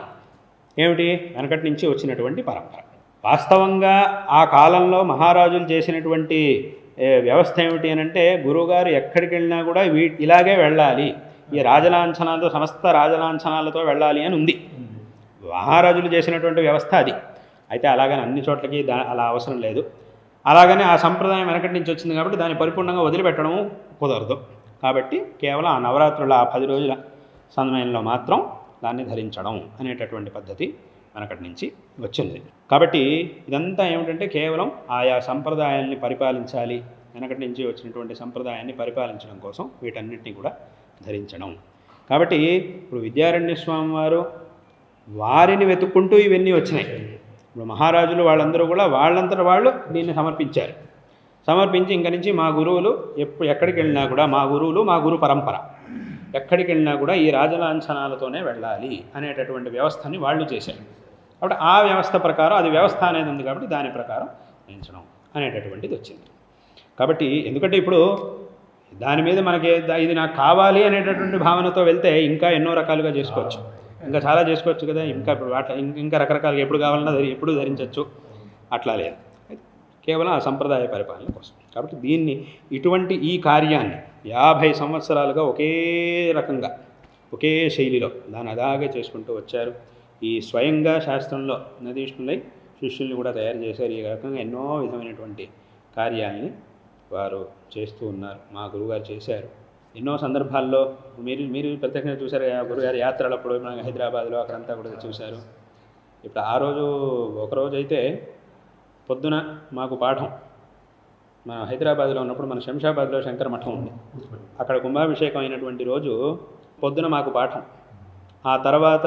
ఏమిటి? వెనకటి నుంచి వచ్చినటువంటి పరంపర. వాస్తవంగా ఆ కాలంలో మహారాజులు చేసినటువంటి వ్యవస్థ ఏమిటి అని అంటే, గురువుగారు ఎక్కడికి వెళ్ళినా కూడా ఇలాగే వెళ్ళాలి, ఈ రాజలాంఛనాలతో, సమస్త రాజలాంఛనాలతో వెళ్ళాలి అని ఉంది. మహారాజులు చేసినటువంటి వ్యవస్థ అది. అయితే అలాగని అన్ని చోట్లకి అలా అవసరం లేదు. అలాగనే ఆ సంప్రదాయం వెనకటి నుంచి వచ్చింది కాబట్టి దాన్ని పరిపూర్ణంగా వదిలిపెట్టడం కుదరదు. కాబట్టి కేవలం ఆ నవరాత్రుల ఆ 10 రోజుల సమయంలో మాత్రం దాన్ని ధరించడం అనేటటువంటి పద్ధతి వెనకటి నుంచి వచ్చింది. కాబట్టి ఇదంతా ఏమిటంటే కేవలం ఆయా సంప్రదాయాల్ని పరిపాలించాలి, వెనకటి నుంచి వచ్చినటువంటి సంప్రదాయాన్ని పరిపాలించడం కోసం వీటన్నిటిని కూడా ధరించడం. కాబట్టి ఇప్పుడు విద్యారణ్య స్వామి వారు వారిని వెతుక్కుంటూ ఇవన్నీ వచ్చినాయి. ఇప్పుడు మహారాజులు వాళ్ళందరూ కూడా వాళ్ళంతట వాళ్ళు దీన్ని సమర్పించి ఇంక నుంచి మా గురువులు ఎక్కడికి వెళ్ళినా కూడా మా గురువులు, మా గురు పరంపర ఎక్కడికి వెళ్ళినా కూడా ఈ రాజలాంఛనాలతోనే వెళ్ళాలి అనేటటువంటి వ్యవస్థని వాళ్ళు చేశారు. కాబట్టి ఆ వ్యవస్థ ప్రకారం, అది వ్యవస్థ అనేది ఉంది కాబట్టి దాని ప్రకారం ఎంచడం అనేటటువంటిది వచ్చింది. కాబట్టి ఎందుకంటే ఇప్పుడు దాని మీద మనకి ఇది నాకు కావాలి అనేటటువంటి భావనతో వెళ్తే ఇంకా ఎన్నో రకాలుగా చేసుకోవచ్చు, ఇంకా చాలా చేసుకోవచ్చు కదా. ఇంకా ఇప్పుడు ఇంకా రకరకాలుగా ఎప్పుడు కావాలన్నా ఎప్పుడు ధరించవచ్చు, అట్లా లేదు. కేవలం ఆ సంప్రదాయ పరిపాలన కోసం. కాబట్టి దీన్ని ఇటువంటి ఈ కార్యాన్ని 50 సంవత్సరాలుగా ఒకే రకంగా ఒకే శైలిలో దాన్ని అలాగే చేసుకుంటూ వచ్చారు. ఈ స్వయంగా శాస్త్రంలో నదీష్ణులై శిష్యుల్ని కూడా తయారు చేశారు. ఈ రకంగా ఎన్నో విధమైనటువంటి కార్యాలని వారు చేస్తూ ఉన్నారు. మా గురువుగారు చేశారు. ఎన్నో సందర్భాల్లో మీరు ప్రత్యేకంగా చూశారు. గురుగారి యాత్రలప్పుడు మన హైదరాబాద్లో అక్కడంతా కూడా చూశారు. ఇప్పుడు ఆ రోజు ఒకరోజు అయితే పొద్దున మాకు పాఠం, మన హైదరాబాద్లో ఉన్నప్పుడు మన శంషాబాద్లో శంకర మఠం ఉంది, అక్కడ కుంభాభిషేకం అయినటువంటి రోజు పొద్దున మాకు పాఠం. ఆ తర్వాత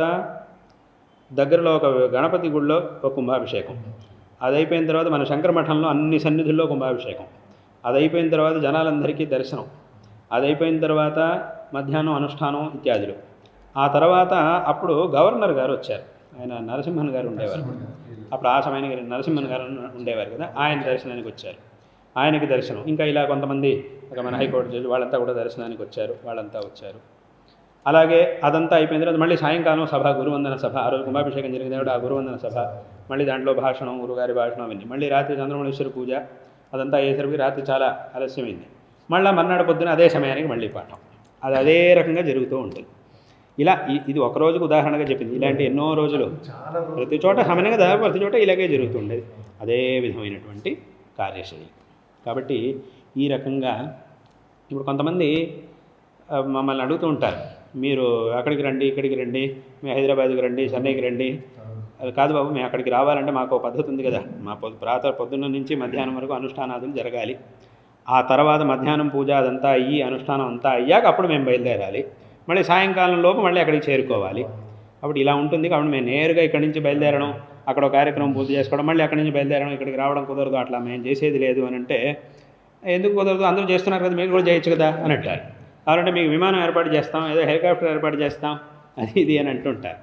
దగ్గరలో ఒక గణపతి గుడిలో ఒక కుంభాభిషేకం. అది అయిపోయిన తర్వాత మన శంకర మఠంలో అన్ని సన్నిధుల్లో కుంభాభిషేకం. అది అయిపోయిన తర్వాత జనాలందరికీ దర్శనం. అది అయిపోయిన తర్వాత మధ్యాహ్నం అనుష్ఠానం ఇత్యాదులు. ఆ తర్వాత అప్పుడు గవర్నర్ గారు వచ్చారు. ఆయన నరసింహన్ గారు ఉండేవారు. అప్పుడు ఆ సమయానికి నరసింహన్ గారు ఉండేవారు కదా, ఆయన దర్శనానికి వచ్చారు. ఆయనకి దర్శనం. ఇంకా ఇలా కొంతమంది మన హైకోర్టు జడ్జి వాళ్ళంతా కూడా దర్శనానికి వచ్చారు. వాళ్ళంతా వచ్చారు. అలాగే అదంతా అయిపోయిన తర్వాత మళ్ళీ సాయంకాలం సభ, గురువందన సభ. ఆ రోజు కుంభాభిషేకం జరిగింది కాబట్టి ఆ గురువందన సభ, మళ్ళీ దాంట్లో భాషణం, గురుగారి భాషణం అవన్నీ. మళ్ళీ రాత్రి చంద్రమౌళీశ్వర పూజ, అదంతా అయ్యేసరికి రాత్రి చాలా ఆలస్యమైంది. మళ్ళీ మర్నాడు పొద్దున అదే సమయానికి మళ్ళీ పాఠం. అది అదే రకంగా జరుగుతూ ఉంటుంది. ఇలా ఇది ఒక రోజుకు ఉదాహరణగా చెప్పింది. ఇలాంటి ఎన్నో రోజులు ప్రతి చోట సమానంగా దాదాపు ప్రతి చోట ఇలాగే జరుగుతుండేది. అదే విధమైనటువంటి కార్యశైలి. కాబట్టి ఈ రకంగా ఇప్పుడు కొంతమంది మమ్మల్ని అడుగుతూ ఉంటారు, మీరు అక్కడికి రండి, ఇక్కడికి రండి, మేము హైదరాబాద్కి రండి, చెన్నైకి రండి. అది కాదు బాబు, మేము అక్కడికి రావాలంటే మాకు ఒక పద్ధతి ఉంది కదా. మా పొద్దున్న నుంచి మధ్యాహ్నం వరకు అనుష్ఠానాదులు జరగాలి. ఆ తర్వాత మధ్యాహ్నం పూజ అదంతా అయ్యి అనుష్ఠానం అంతా అయ్యాక అప్పుడు మేము బయలుదేరాలి. మళ్ళీ సాయంకాలం లోపు మళ్ళీ అక్కడికి చేరుకోవాలి. అప్పుడు ఇలా ఉంటుంది. కాబట్టి మేము నేరుగా ఇక్కడి నుంచి బయలుదేరడం, అక్కడ ఒక కార్యక్రమం పూర్తి చేసుకోవడం, మళ్ళీ అక్కడి నుంచి బయలుదేరడం, ఇక్కడికి రావడం కుదరదు. అట్లా మేము చేసేది లేదు అని అంటే, ఎందుకు కుదరదు, అందరూ చేస్తున్నారు కదా, మీరు కూడా చేయొచ్చు కదా అని అంటారు. కావాలంటే మీకు విమానం ఏర్పాటు చేస్తాం, ఏదో హెలికాప్టర్ ఏర్పాటు చేస్తాం, అది ఇది అని అంటుంటారు.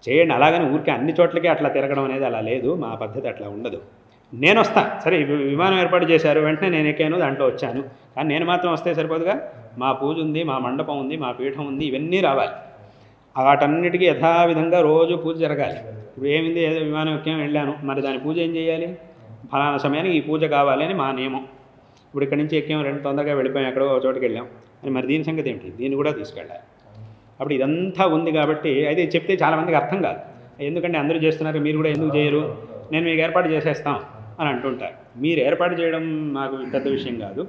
చేయండి. అలాగని ఊరికే అన్ని చోట్లకి అట్లా తిరగడం అనేది అలా లేదు. మా పద్ధతి అట్లా ఉండదు. నేను వస్తాను, సరే విమానం ఏర్పాటు చేశారు, వెంటనే నేను ఎక్కాను, దాంట్లో వచ్చాను. కానీ నేను మాత్రం వస్తే సరిపోదుగా. మా పూజ ఉంది, మా మండపం ఉంది, మా పీఠం ఉంది, ఇవన్నీ రావాలి. వాటన్నిటికీ యథావిధంగా రోజు పూజ జరగాలి. ఇప్పుడు ఏమింది, ఏదో విమానం ఎక్కాం వెళ్ళాను, మరి దాని పూజ ఏం చేయాలి? ఫలానా సమయానికి ఈ పూజ కావాలి అని మా నియమం. ఇప్పుడు ఇక్కడి నుంచి ఎక్కాం, తొందరగా వెళ్ళిపోయాం, ఎక్కడో చోటుకి వెళ్ళాం అని, మరి దీని సంగతి ఏమిటి? దీన్ని కూడా తీసుకెళ్ళాలి. అప్పుడు ఇదంతా ఉంది కాబట్టి అయితే చెప్తే చాలామందికి అర్థం కాదు. ఎందుకంటే అందరూ చేస్తున్నారు, మీరు కూడా ఎందుకు చేయరు, నేను మీకు ఏర్పాటు చేసేస్తాం అని అంటుంటారు. మీరు ఏర్పాటు చేయడం మాకు పెద్ద విషయం కాదు,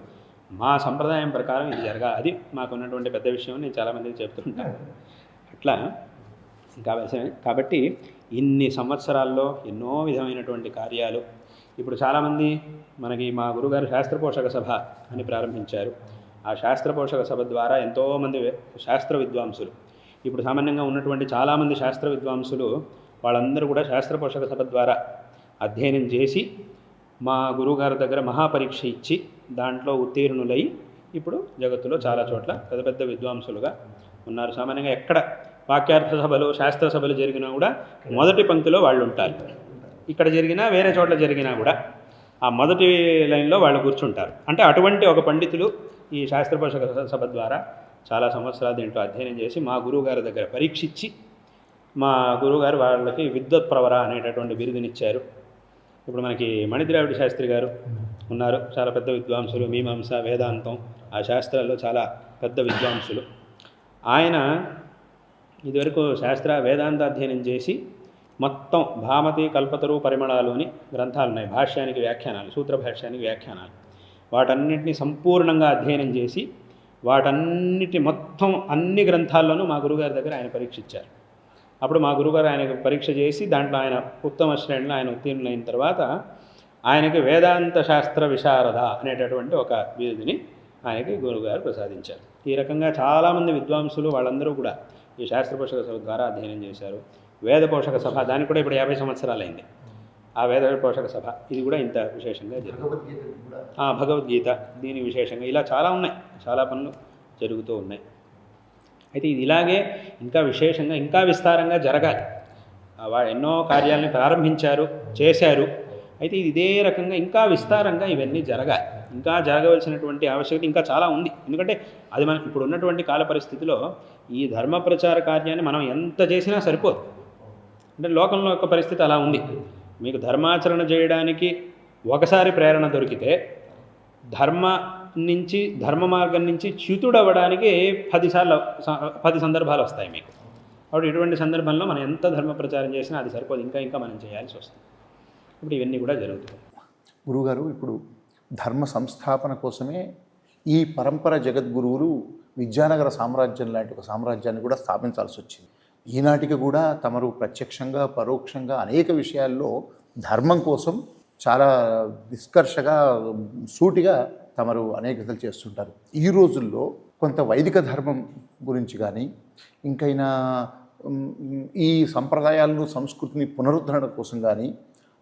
మా సంప్రదాయం ప్రకారం ఇది జరగాలి, అది మాకు ఉన్నటువంటి పెద్ద విషయం నేను చాలామందికి చెప్తుంటాను. అట్లా కాబట్టి ఇన్ని సంవత్సరాల్లో ఎన్నో విధమైనటువంటి కార్యాలు. ఇప్పుడు చాలామంది మనకి మా గురుగారు శాస్త్రపోషక సభ అని ప్రారంభించారు. ఆ శాస్త్రపోషక సభ ద్వారా ఎంతోమంది శాస్త్ర విద్వాంసులు, ఇప్పుడు సామాన్యంగా ఉన్నటువంటి చాలామంది శాస్త్ర విద్వాంసులు వాళ్ళందరూ కూడా శాస్త్రపోషక సభ ద్వారా అధ్యయనం చేసి మా గురువుగారి దగ్గర మహాపరీక్ష ఇచ్చి దాంట్లో ఉత్తీర్ణులై ఇప్పుడు జగత్తులో చాలా చోట్ల పెద్ద పెద్ద విద్వాంసులుగా ఉన్నారు. సామాన్యంగా ఎక్కడ వాక్యార్థ సభలు, శాస్త్ర సభలు జరిగినా కూడా మొదటి పంక్తిలో వాళ్ళు ఉంటారు. ఇక్కడ జరిగినా వేరే చోట్ల జరిగినా కూడా ఆ మొదటి లైన్లో వాళ్ళు కూర్చుంటారు. అంటే అటువంటి ఒక పండితులు ఈ శాస్త్రపోషక సభ ద్వారా చాలా సంవత్సరాలు దీంట్లో అధ్యయనం చేసి మా గురువుగారి దగ్గర పరీక్షించి మా గురువుగారు వాళ్ళకి విద్వత్ప్రవర అనేటటువంటి బిరుదునిచ్చారు. ఇప్పుడు మనకి మణిద్రావిడ శాస్త్రి గారు ఉన్నారు, చాలా పెద్ద విద్వాంసులు, మీమాంస, వేదాంతం, ఆ శాస్త్రాల్లో చాలా పెద్ద విద్వాంసులు. ఆయన ఇదివరకు శాస్త్ర వేదాంత అధ్యయనం చేసి మొత్తం భామతి, కల్పతరు, పరిమళాలు అని గ్రంథాలు ఉన్నాయి, భాష్యానికి వ్యాఖ్యానాలు, సూత్ర భాష్యానికి వ్యాఖ్యానాలు. వాటన్నిటిని సంపూర్ణంగా అధ్యయనం చేసి వాటన్నిటి మొత్తం అన్ని గ్రంథాల్లోనూ మా గురుగారి దగ్గర ఆయన పరీక్షించారు. అప్పుడు మా గురుగారు ఆయనకు పరీక్ష చేసి దాంట్లో ఆయన ఉత్తమ శ్రేణిలో ఆయన ఉత్తీర్ణులైన తర్వాత ఆయనకి వేదాంత శాస్త్ర విశారద అనేటటువంటి ఒక బిరుదుని ఆయనకి గురుగారు ప్రసాదించారు. ఈ రకంగా చాలామంది విద్వాంసులు వాళ్ళందరూ కూడా ఈ శాస్త్రపోషక సభ ద్వారా అధ్యయనం చేశారు. వేద పోషక సభ, దానికి కూడా ఇప్పుడు 50 సంవత్సరాలైంది. ఆ వేద పోషక సభ ఇది కూడా ఇంత విశేషంగా జరిగింది. భగవద్గీత, దీని విశేషంగా ఇలా చాలా ఉన్నాయి, చాలా పనులు జరుగుతూ ఉన్నాయి. అయితే ఇది ఇలాగే ఇంకా విశేషంగా ఇంకా విస్తారంగా జరగాలి. ఎన్నో కార్యాలని ప్రారంభించారు, చేశారు. అయితే ఇది ఇదే రకంగా ఇంకా విస్తారంగా ఇవన్నీ జరగాలి. ఇంకా జరగవలసినటువంటి ఆవశ్యకత ఇంకా చాలా ఉంది. ఎందుకంటే అది మనం ఇప్పుడు ఉన్నటువంటి కాల పరిస్థితిలో ఈ ధర్మ ప్రచార కార్యాన్ని మనం ఎంత చేసినా సరిపోదు. అంటే లోకంలో యొక్క పరిస్థితి అలా ఉంది. మీకు ధర్మాచరణ చేయడానికి ఒకసారి ప్రేరణ దొరికితే ధర్మ మార్గం నుంచి చ్యుతుడవ్వడానికి 10 సందర్భాలు వస్తాయి మీకు. కాబట్టి ఇటువంటి సందర్భంలో మనం ఎంత ధర్మ ప్రచారం చేసినా అది సరిపోదు, ఇంకా మనం చేయాల్సి వస్తుంది. ఇప్పుడు ఇవన్నీ కూడా జరుగుతాయి. గురువుగారు, ఇప్పుడు ధర్మ సంస్థాపన కోసమే ఈ పరంపర జగద్గురువులు విద్యానగర సామ్రాజ్యం లాంటి ఒక సామ్రాజ్యాన్ని కూడా స్థాపించాల్సి వచ్చింది. ఈనాటికి కూడా తమరు ప్రత్యక్షంగా పరోక్షంగా అనేక విషయాల్లో ధర్మం కోసం చాలా నిష్కర్షగా సూటిగా తమరు అనేకతలు చేస్తుంటారు. ఈ రోజుల్లో కొంత వైదిక ధర్మం గురించి కానీ ఇంకైనా ఈ సంప్రదాయాలను సంస్కృతిని పునరుద్ధరణ కోసం కానీ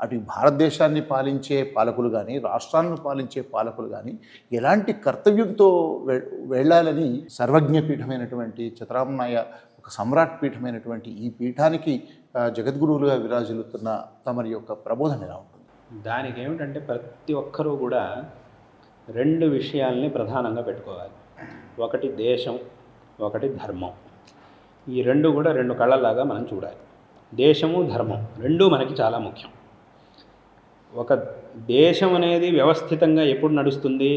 అటు భారతదేశాన్ని పాలించే పాలకులు కానీ రాష్ట్రాలను పాలించే పాలకులు కానీ ఎలాంటి కర్తవ్యంతో వెళ్ళాలని సర్వజ్ఞపీఠమైనటువంటి చతురామ్నాయ ఒక సమ్రాట్ పీఠమైనటువంటి ఈ పీఠానికి జగద్గురువులుగా విరాజిల్లుతున్న తమరి యొక్క ప్రబోధన ఎలా ఉంటుంది? దానికి ఏమిటంటే ప్రతి ఒక్కరూ కూడా 2 విషయాల్ని ప్రధానంగా పెట్టుకోవాలి. ఒకటి దేశం, ఒకటి ధర్మం. ఈ 2 కూడా 2 కళ్ళలాగా మనం చూడాలి. దేశము ధర్మం రెండూ మనకి చాలా ముఖ్యం. ఒక దేశం అనేది వ్యవస్థితంగా ఎప్పుడు నడుస్తుంది,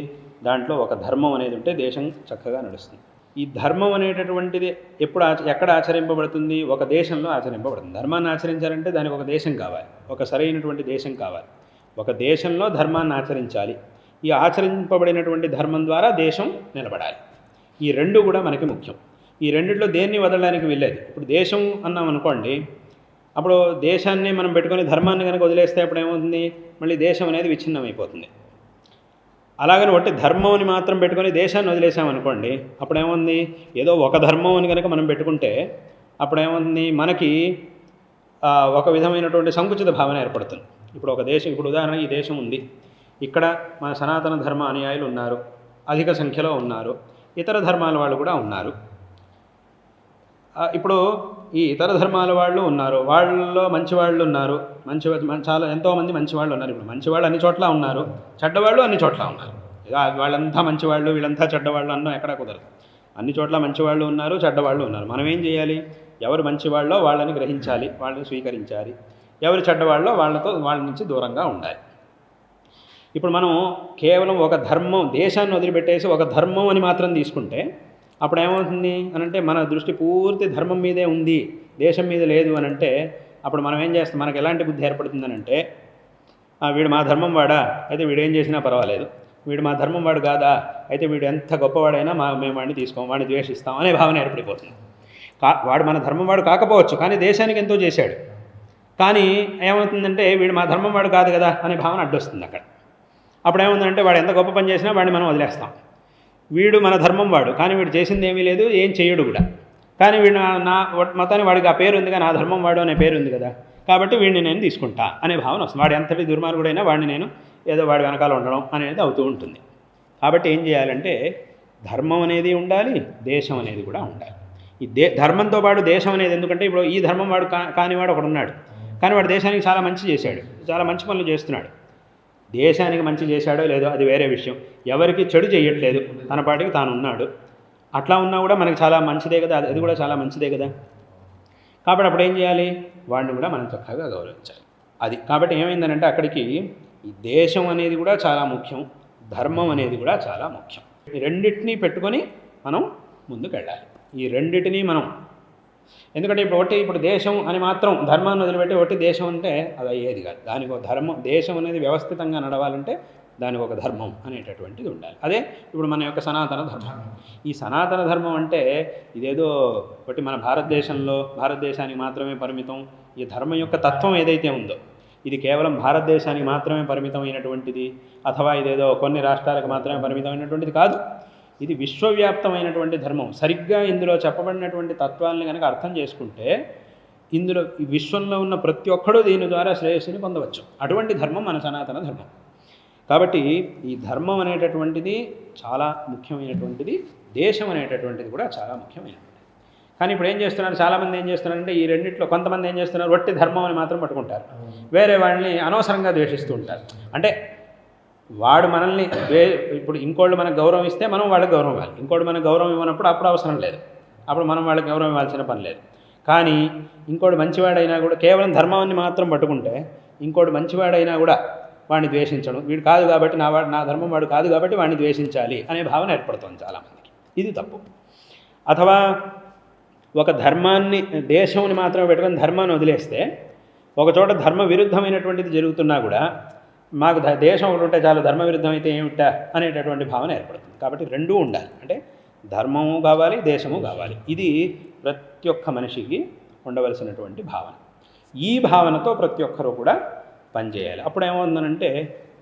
దాంట్లో ఒక ధర్మం అనేది ఉంటే దేశం చక్కగా నడుస్తుంది. ఈ ధర్మం అనేటటువంటిది ఎక్కడ ఆచరింపబడుతుంది? ఒక దేశంలో ఆచరింపబడుతుంది. ధర్మాన్ని ఆచరించాలంటే దానికి ఒక దేశం కావాలి, ఒక సరైనటువంటి దేశం కావాలి. ఒక దేశంలో ధర్మాన్ని ఆచరించాలి. ఈ ఆచరింపబడినటువంటి ధర్మం ద్వారా దేశం నిలబడాలి. ఈ 2 కూడా మనకి ముఖ్యం. ఈ రెండిట్లో దేన్ని వదలడానికి వీల్లేదు. ఇప్పుడు దేశం అన్నాం అనుకోండి, అప్పుడు దేశాన్ని మనం పెట్టుకొని ధర్మాన్ని కనుక వదిలేస్తే అప్పుడు ఏమవుతుంది? మళ్ళీ దేశం అనేది విచ్ఛిన్నమైపోతుంది. అలాగని ఒకటి ధర్మం అని మాత్రం పెట్టుకొని దేశాన్ని వదిలేసామనుకోండి, అప్పుడేముంది? ఏదో ఒక ధర్మం అని కనుక మనం పెట్టుకుంటే అప్పుడేముంది? మనకి ఒక విధమైనటువంటి సంకుచిత భావన ఏర్పడుతుంది. ఇప్పుడు ఒక దేశం, ఇప్పుడు ఉదాహరణ ఈ దేశం ఉంది, ఇక్కడ మన సనాతన ధర్మ అనుయాయులు ఉన్నారు, అధిక సంఖ్యలో ఉన్నారు, ఇతర ధర్మాల వాళ్ళు కూడా ఉన్నారు. ఇప్పుడు ఈ ఇతర ధర్మాల వాళ్ళు ఉన్నారు, వాళ్ళలో మంచివాళ్ళు ఉన్నారు, చాలా ఎంతోమంది మంచివాళ్ళు ఉన్నారు. ఇప్పుడు మంచివాళ్ళు అన్ని చోట్ల ఉన్నారు, చెడ్డవాళ్ళు అన్ని చోట్ల ఉన్నారు. వాళ్ళంతా మంచివాళ్ళు వీళ్ళంతా చెడ్డవాళ్ళు అన్నా ఎక్కడా కుదరదు. అన్ని చోట్ల మంచివాళ్ళు ఉన్నారు, చెడ్డవాళ్ళు ఉన్నారు. మనం ఏం చేయాలి? ఎవరు మంచివాళ్ళో వాళ్ళని గ్రహించాలి, వాళ్ళని స్వీకరించాలి. ఎవరు చెడ్డవాళ్ళో వాళ్ళ నుంచి దూరంగా ఉండాలి. ఇప్పుడు మనం కేవలం ఒక ధర్మం, దేశాన్ని వదిలిపెట్టేసి ఒక ధర్మం అని మాత్రం తీసుకుంటే అప్పుడు ఏమవుతుంది అనంటే మన దృష్టి పూర్తి ధర్మం మీదే ఉంది, దేశం మీద లేదు అని అంటే అప్పుడు మనం ఏం చేస్తాం? మనకు ఎలాంటి బుద్ధి ఏర్పడుతుందనంటే, వీడు మా ధర్మం వాడా, అయితే వీడు ఏం చేసినా పర్వాలేదు. వీడు మా ధర్మం వాడు కాదా, అయితే వీడు ఎంత గొప్పవాడైనా మేము వాడిని తీసుకోం, వాడిని ద్వేషిస్తాం అనే భావన ఏర్పడిపోతుంది. వాడు మన ధర్మం వాడు కాకపోవచ్చు, కానీ దేశానికి ఎంతో చేశాడు. కానీ ఏమవుతుందంటే వీడు మా ధర్మం వాడు కాదు కదా అనే భావన అడ్డొస్తుంది అక్కడ. అప్పుడు ఏముందంటే వాడు ఎంత గొప్ప పని చేసినా వాడిని మనం వదిలేస్తాం. వీడు మన ధర్మం వాడు, కానీ వీడు చేసింది ఏమీ లేదు, ఏం చేయడు కూడా. కానీ వీడు నా మొత్తాన్ని వాడికి ఆ పేరు ఉంది, కానీ నా ధర్మం వాడు అనే పేరు ఉంది కదా, కాబట్టి వీడిని నేను తీసుకుంటా అనే భావన వస్తుంది. వాడు ఎంతటి దుర్మార్గుడైనా వాడిని నేను ఏదో వాడి వెనకాల ఉండడం అనేది అవుతూ ఉంటుంది. కాబట్టి ఏం చేయాలంటే ధర్మం అనేది ఉండాలి, దేశం అనేది కూడా ఉండాలి. ఈ ధర్మంతో పాటు దేశం అనేది, ఎందుకంటే ఇప్పుడు ఈ ధర్మం వాడు కానివాడు ఒకడు ఉన్నాడు, కానీ వాడు దేశానికి చాలా మంచి చేశాడు, చాలా మంచి పనులు చేస్తున్నాడు. దేశానికి మంచి చేశాడో లేదో అది వేరే విషయం. ఎవరికి చెడు చేయట్లేదు, తన పాటికి తాను ఉన్నాడు. అట్లా ఉన్నా కూడా మనకి చాలా మంచిదే కదా, అది కూడా చాలా మంచిదే కదా. కాబట్టి అప్పుడు ఏం చేయాలి? వాడిని కూడా మనం చక్కగా గౌరవించాలి. అది కాబట్టి ఏమైందనంటే అక్కడికి ఈ దేశం అనేది కూడా చాలా ముఖ్యం, ధర్మం అనేది కూడా చాలా ముఖ్యం. ఈ రెండింటినీ పెట్టుకొని మనం ముందుకు వెళ్ళాలి. ఈ రెండింటినీ మనం, ఎందుకంటే ఇప్పుడు దేశం అని మాత్రం ధర్మాన్ని వదిలిపెట్టి ఒకటి దేశం అంటే అది అయ్యేది కాదు. దానికి ఒక ధర్మం, దేశం అనేది వ్యవస్థితంగా నడవాలంటే దానికి ఒక ధర్మం అనేటటువంటిది ఉండాలి. అదే ఇప్పుడు మన యొక్క సనాతన ధర్మం. ఈ సనాతన ధర్మం అంటే ఇదేదో ఒకటి మన భారతదేశానికి మాత్రమే పరిమితం. ఈ ధర్మం యొక్క తత్వం ఏదైతే ఉందో ఇది కేవలం భారతదేశానికి మాత్రమే పరిమితమైనటువంటిది, అథవా ఇదేదో కొన్ని రాష్ట్రాలకు మాత్రమే పరిమితమైనటువంటిది కాదు. ఇది విశ్వవ్యాప్తమైనటువంటి ధర్మం. సరిగ్గా ఇందులో చెప్పబడినటువంటి తత్వాలని కనుక అర్థం చేసుకుంటే ఇందులో ఈ విశ్వంలో ఉన్న ప్రతి ఒక్కడూ దీని ద్వారా శ్రేయస్సుని పొందవచ్చు. అటువంటి ధర్మం మన సనాతన ధర్మం. కాబట్టి ఈ ధర్మం అనేటటువంటిది చాలా ముఖ్యమైనటువంటిది, దేశం అనేటటువంటిది కూడా చాలా ముఖ్యమైనటువంటిది. కానీ ఇప్పుడు ఏం చేస్తున్నారు, చాలామంది ఏం చేస్తున్నారంటే ఈ రెండిట్లో కొంతమంది ఏం చేస్తున్నారు, వట్టి ధర్మం అని మాత్రం పట్టుకుంటారు, వేరే వాళ్ళని అనవసరంగా ద్వేషిస్తూ ఉంటారు. అంటే వాడు మనల్ని ఇప్పుడు ఇంకోళ్ళు మనకు గౌరవం ఇస్తే మనం వాళ్ళకి గౌరవం ఇవ్వాలి, ఇంకోటి మనకు గౌరవం ఇవ్వనప్పుడు అప్పుడు అవసరం లేదు, అప్పుడు మనం వాళ్ళకి గౌరవం ఇవ్వాల్సిన పని లేదు. కానీ ఇంకోటి మంచివాడైనా కూడా కేవలం ధర్మాన్ని మాత్రం పట్టుకుంటే ఇంకోటి మంచివాడైనా కూడా వాడిని ద్వేషించడం, వీడు కాదు కాబట్టి నా ధర్మం వాడు కాదు కాబట్టి వాడిని ద్వేషించాలి అనే భావన ఏర్పడుతుంది చాలామందికి. ఇది తప్పు. అథవా ఒక ధర్మాన్ని దేశంని మాత్రమే పెట్టుకొని ధర్మాన్ని వదిలేస్తే ఒకచోట ధర్మ విరుద్ధమైనటువంటిది జరుగుతున్నా కూడా మాకు దేశం ఒకటి ఉంటే చాలు, ధర్మ విరుద్ధం అయితే ఏమిటా అనేటటువంటి భావన ఏర్పడుతుంది. కాబట్టి రెండూ ఉండాలి, అంటే ధర్మము కావాలి, దేశము కావాలి. ఇది ప్రతి ఒక్క మనిషికి ఉండవలసినటువంటి భావన. ఈ భావనతో ప్రతి ఒక్కరూ కూడా పనిచేయాలి. అప్పుడు ఏమవుతుందనంటే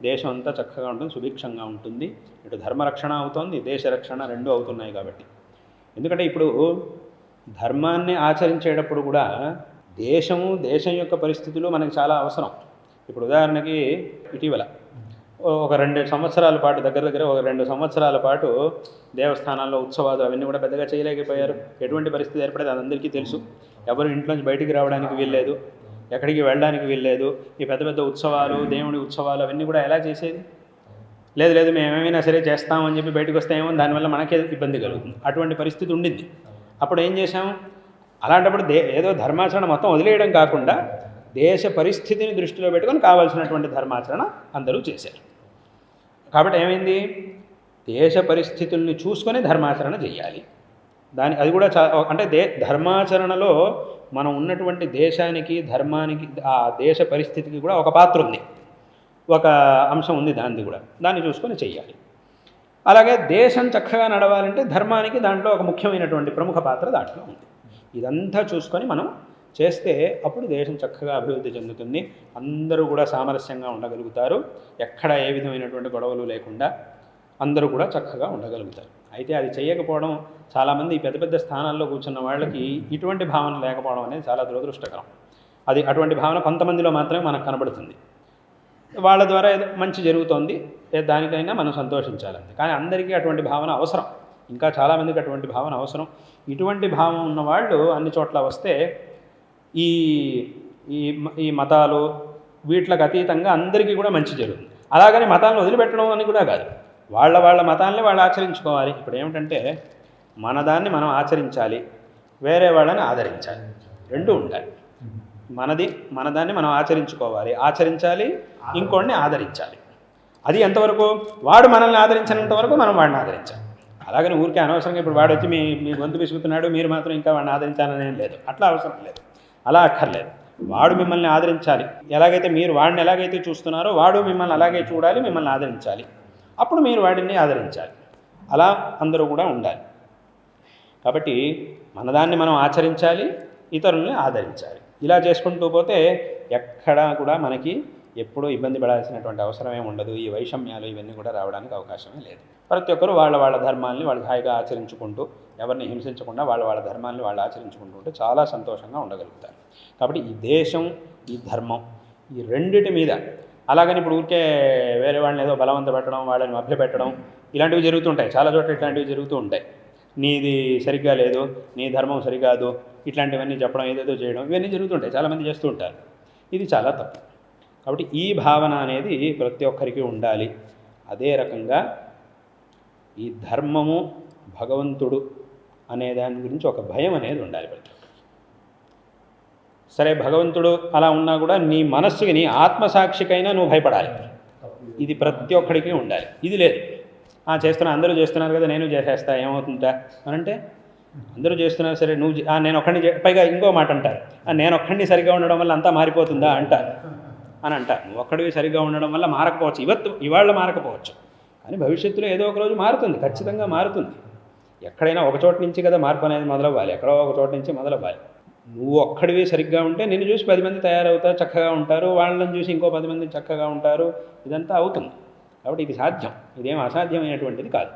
దేశం అంతా చక్కగా ఉంటుంది, సుభిక్షంగా ఉంటుంది, ఇటు ధర్మరక్షణ అవుతుంది, దేశ రక్షణ రెండూ అవుతున్నాయి. కాబట్టి ఎందుకంటే ఇప్పుడు ధర్మాన్ని ఆచరించేటప్పుడు కూడా దేశం యొక్క పరిస్థితులు మనకి చాలా అవసరం. ఇప్పుడు ఉదాహరణకి ఇటీవల ఒక 2 సంవత్సరాల పాటు దగ్గర ఒక 2 సంవత్సరాల పాటు దేవస్థానాల్లో ఉత్సవాలు అవన్నీ కూడా పెద్దగా చేయలేకపోయారు. ఎటువంటి పరిస్థితి ఏర్పడేది అది అందరికీ తెలుసు. ఎవరు ఇంట్లోంచి బయటికి రావడానికి వీల్లేదు, ఎక్కడికి వెళ్ళడానికి వీల్లేదు. ఈ పెద్ద పెద్ద ఉత్సవాలు, దేవుడి ఉత్సవాలు అవన్నీ కూడా ఎలా చేసేది? లేదు మేము ఏమైనా సరే చేస్తామని చెప్పి బయటకు వస్తే ఏమో దానివల్ల మనకే ఇబ్బంది కలుగుతుంది. అటువంటి పరిస్థితి ఉండింది. అప్పుడు ఏం చేశాం? అలాంటప్పుడు ఏదో ధర్మాచరణ మొత్తం వదిలేయడం కాకుండా దేశ పరిస్థితిని దృష్టిలో పెట్టుకొని కావాల్సినటువంటి ధర్మాచరణ అందరూ చేశారు. కాబట్టి ఏమైంది? దేశ పరిస్థితుల్ని చూసుకొని ధర్మాచరణ చేయాలి. అది కూడా అంటే ధర్మాచరణలో మనం ఉన్నటువంటి దేశానికి, ధర్మానికి, ఆ దేశ పరిస్థితికి కూడా ఒక పాత్ర ఉంది, ఒక అంశం ఉంది, దాన్ని చూసుకొని చెయ్యాలి. అలాగే దేశం చక్కగా నడవాలంటే ధర్మానికి దాంట్లో ఒక ముఖ్యమైనటువంటి ప్రముఖ పాత్ర దాంట్లో ఉంది. ఇదంతా చూసుకొని మనం చేస్తే అప్పుడు దేశం చక్కగా అభివృద్ధి చెందుతుంది. అందరూ కూడా సామరస్యంగా ఉండగలుగుతారు. ఎక్కడ ఏ విధమైనటువంటి గొడవలు లేకుండా అందరూ కూడా చక్కగా ఉండగలుగుతారు. అయితే అది చేయకపోవడం, చాలామంది పెద్ద పెద్ద స్థానాల్లో కూర్చున్న వాళ్ళకి ఇటువంటి భావన లేకపోవడం అనేది చాలా దురదృష్టకరం. అటువంటి భావన కొంతమందిలో మాత్రమే మనకు కనబడుతుంది. వాళ్ళ ద్వారా ఏదో మంచి జరుగుతోంది, దానికైనా మనం సంతోషించాలండి. కానీ అందరికీ అటువంటి భావన అవసరం, ఇంకా చాలామందికి అటువంటి భావన అవసరం. ఇటువంటి భావం ఉన్న వాళ్ళు అన్ని చోట్ల వస్తే ఈ మతాలు వీటికి అతీతంగా అందరికీ కూడా మంచి జరుగుతుంది. అలాగని మతాలను వదిలిపెట్టడం అని కూడా కాదు, వాళ్ళ మతాలని వాళ్ళు ఆచరించుకోవాలి. ఇప్పుడు ఏమిటంటే మనదాన్ని మనం ఆచరించాలి, వేరే వాళ్ళని ఆదరించాలి, రెండూ ఉండాలి. మనదాన్ని మనం ఆచరించాలి, ఇంకోడిని ఆదరించాలి. అది ఎంతవరకు? వాడు మనల్ని ఆదరించినంత వరకు మనం వాడిని ఆదరించాలి. అలాగని ఊరికే అనవసరంగా ఇప్పుడు వాడు వచ్చి మీ గొంతు పిసుకుతున్నాడు, మీరు మాత్రం ఇంకా వాడిని ఆదరించాలనేం లేదు. అట్లా అవసరం లేదు, అలా అక్కర్లేదు. వాడు మిమ్మల్ని ఆదరించాలి. ఎలాగైతే మీరు వాడిని ఎలాగైతే చూస్తున్నారో వాడు మిమ్మల్ని అలాగే చూడాలి, మిమ్మల్ని ఆదరించాలి. అప్పుడు మీరు వాడిని ఆదరించాలి. అలా అందరూ కూడా ఉండాలి. కాబట్టి మనదాన్ని మనం ఆచరించాలి, ఇతరుల్ని ఆదరించాలి. ఇలా చేసుకుంటూ పోతే ఎక్కడా కూడా మనకి ఎప్పుడూ ఇబ్బంది పడాల్సినటువంటి అవసరమే ఉండదు. ఈ వైషమ్యాలు ఇవన్నీ కూడా రావడానికి అవకాశమే లేదు. ప్రతి ఒక్కరు వాళ్ళ ధర్మాల్ని వాళ్ళు హాయిగా ఆచరించుకుంటూ, ఎవరిని హింసించకుండా వాళ్ళ ధర్మాల్ని వాళ్ళు ఆచరించుకుంటూ ఉంటే చాలా సంతోషంగా ఉండగలుగుతారు. కాబట్టి ఈ దేశం, ఈ ధర్మం, ఈ రెండిటి మీద అలాగని ఇప్పుడు ఊరికే వేరే వాళ్ళని ఏదో బలవంత పెట్టడం, వాళ్ళని మభ్యపెట్టడం ఇలాంటివి జరుగుతుంటాయి. చాలా చోట్ల ఇట్లాంటివి జరుగుతూ ఉంటాయి. నీది సరిగ్గా లేదు, నీ ధర్మం సరికాదు, ఇట్లాంటివన్నీ చెప్పడం, ఏదేదో చేయడం, ఇవన్నీ జరుగుతుంటాయి, చాలామంది చేస్తూ ఉంటారు. ఇది చాలా తప్పు. కాబట్టి ఈ భావన అనేది ప్రతి ఒక్కరికి ఉండాలి. అదే రకంగా ఈ ధర్మము, భగవంతుడు అనే దాని గురించి ఒక భయం అనేది ఉండాలి ప్రతి ఒక్కరికి. సరే, భగవంతుడు అలా ఉన్నా కూడా నీ మనస్సుకి, నీ ఆత్మసాక్షికైనా నువ్వు భయపడాలి. ఇది ప్రతి ఒక్కడికి ఉండాలి. ఇది లేదు, అందరూ చేస్తున్నారు కదా నేను చేసేస్తా ఏమవుతుందా అనంటే, అందరూ చేస్తున్నారు సరే నేను ఒక్కడిని పైగా ఇంకో మాట అంటారు, నేను ఒక్కడిని సరిగ్గా ఉండడం వల్ల అంతా మారిపోతుందా అంటారు అని అంటారు. నువ్వు ఒక్కడివి సరిగ్గా ఉండడం వల్ల మారకపోవచ్చు, ఇవాళ మారకపోవచ్చు, కానీ భవిష్యత్తులో ఏదో ఒక రోజు మారుతుంది, ఖచ్చితంగా మారుతుంది. ఎక్కడైనా ఒక చోట నుంచి కదా మార్పు అనేది మొదలవ్వాలి, ఎక్కడో ఒక చోట నుంచి మొదలవ్వాలి. నువ్వు ఒక్కడివి సరిగ్గా ఉంటే నిన్ను చూసి 10 మంది తయారవుతారు, చక్కగా ఉంటారు, వాళ్ళని చూసి ఇంకో 10 మంది చక్కగా ఉంటారు, ఇదంతా అవుతుంది. కాబట్టి ఇది సాధ్యం, ఇదేం అసాధ్యమైనటువంటిది కాదు.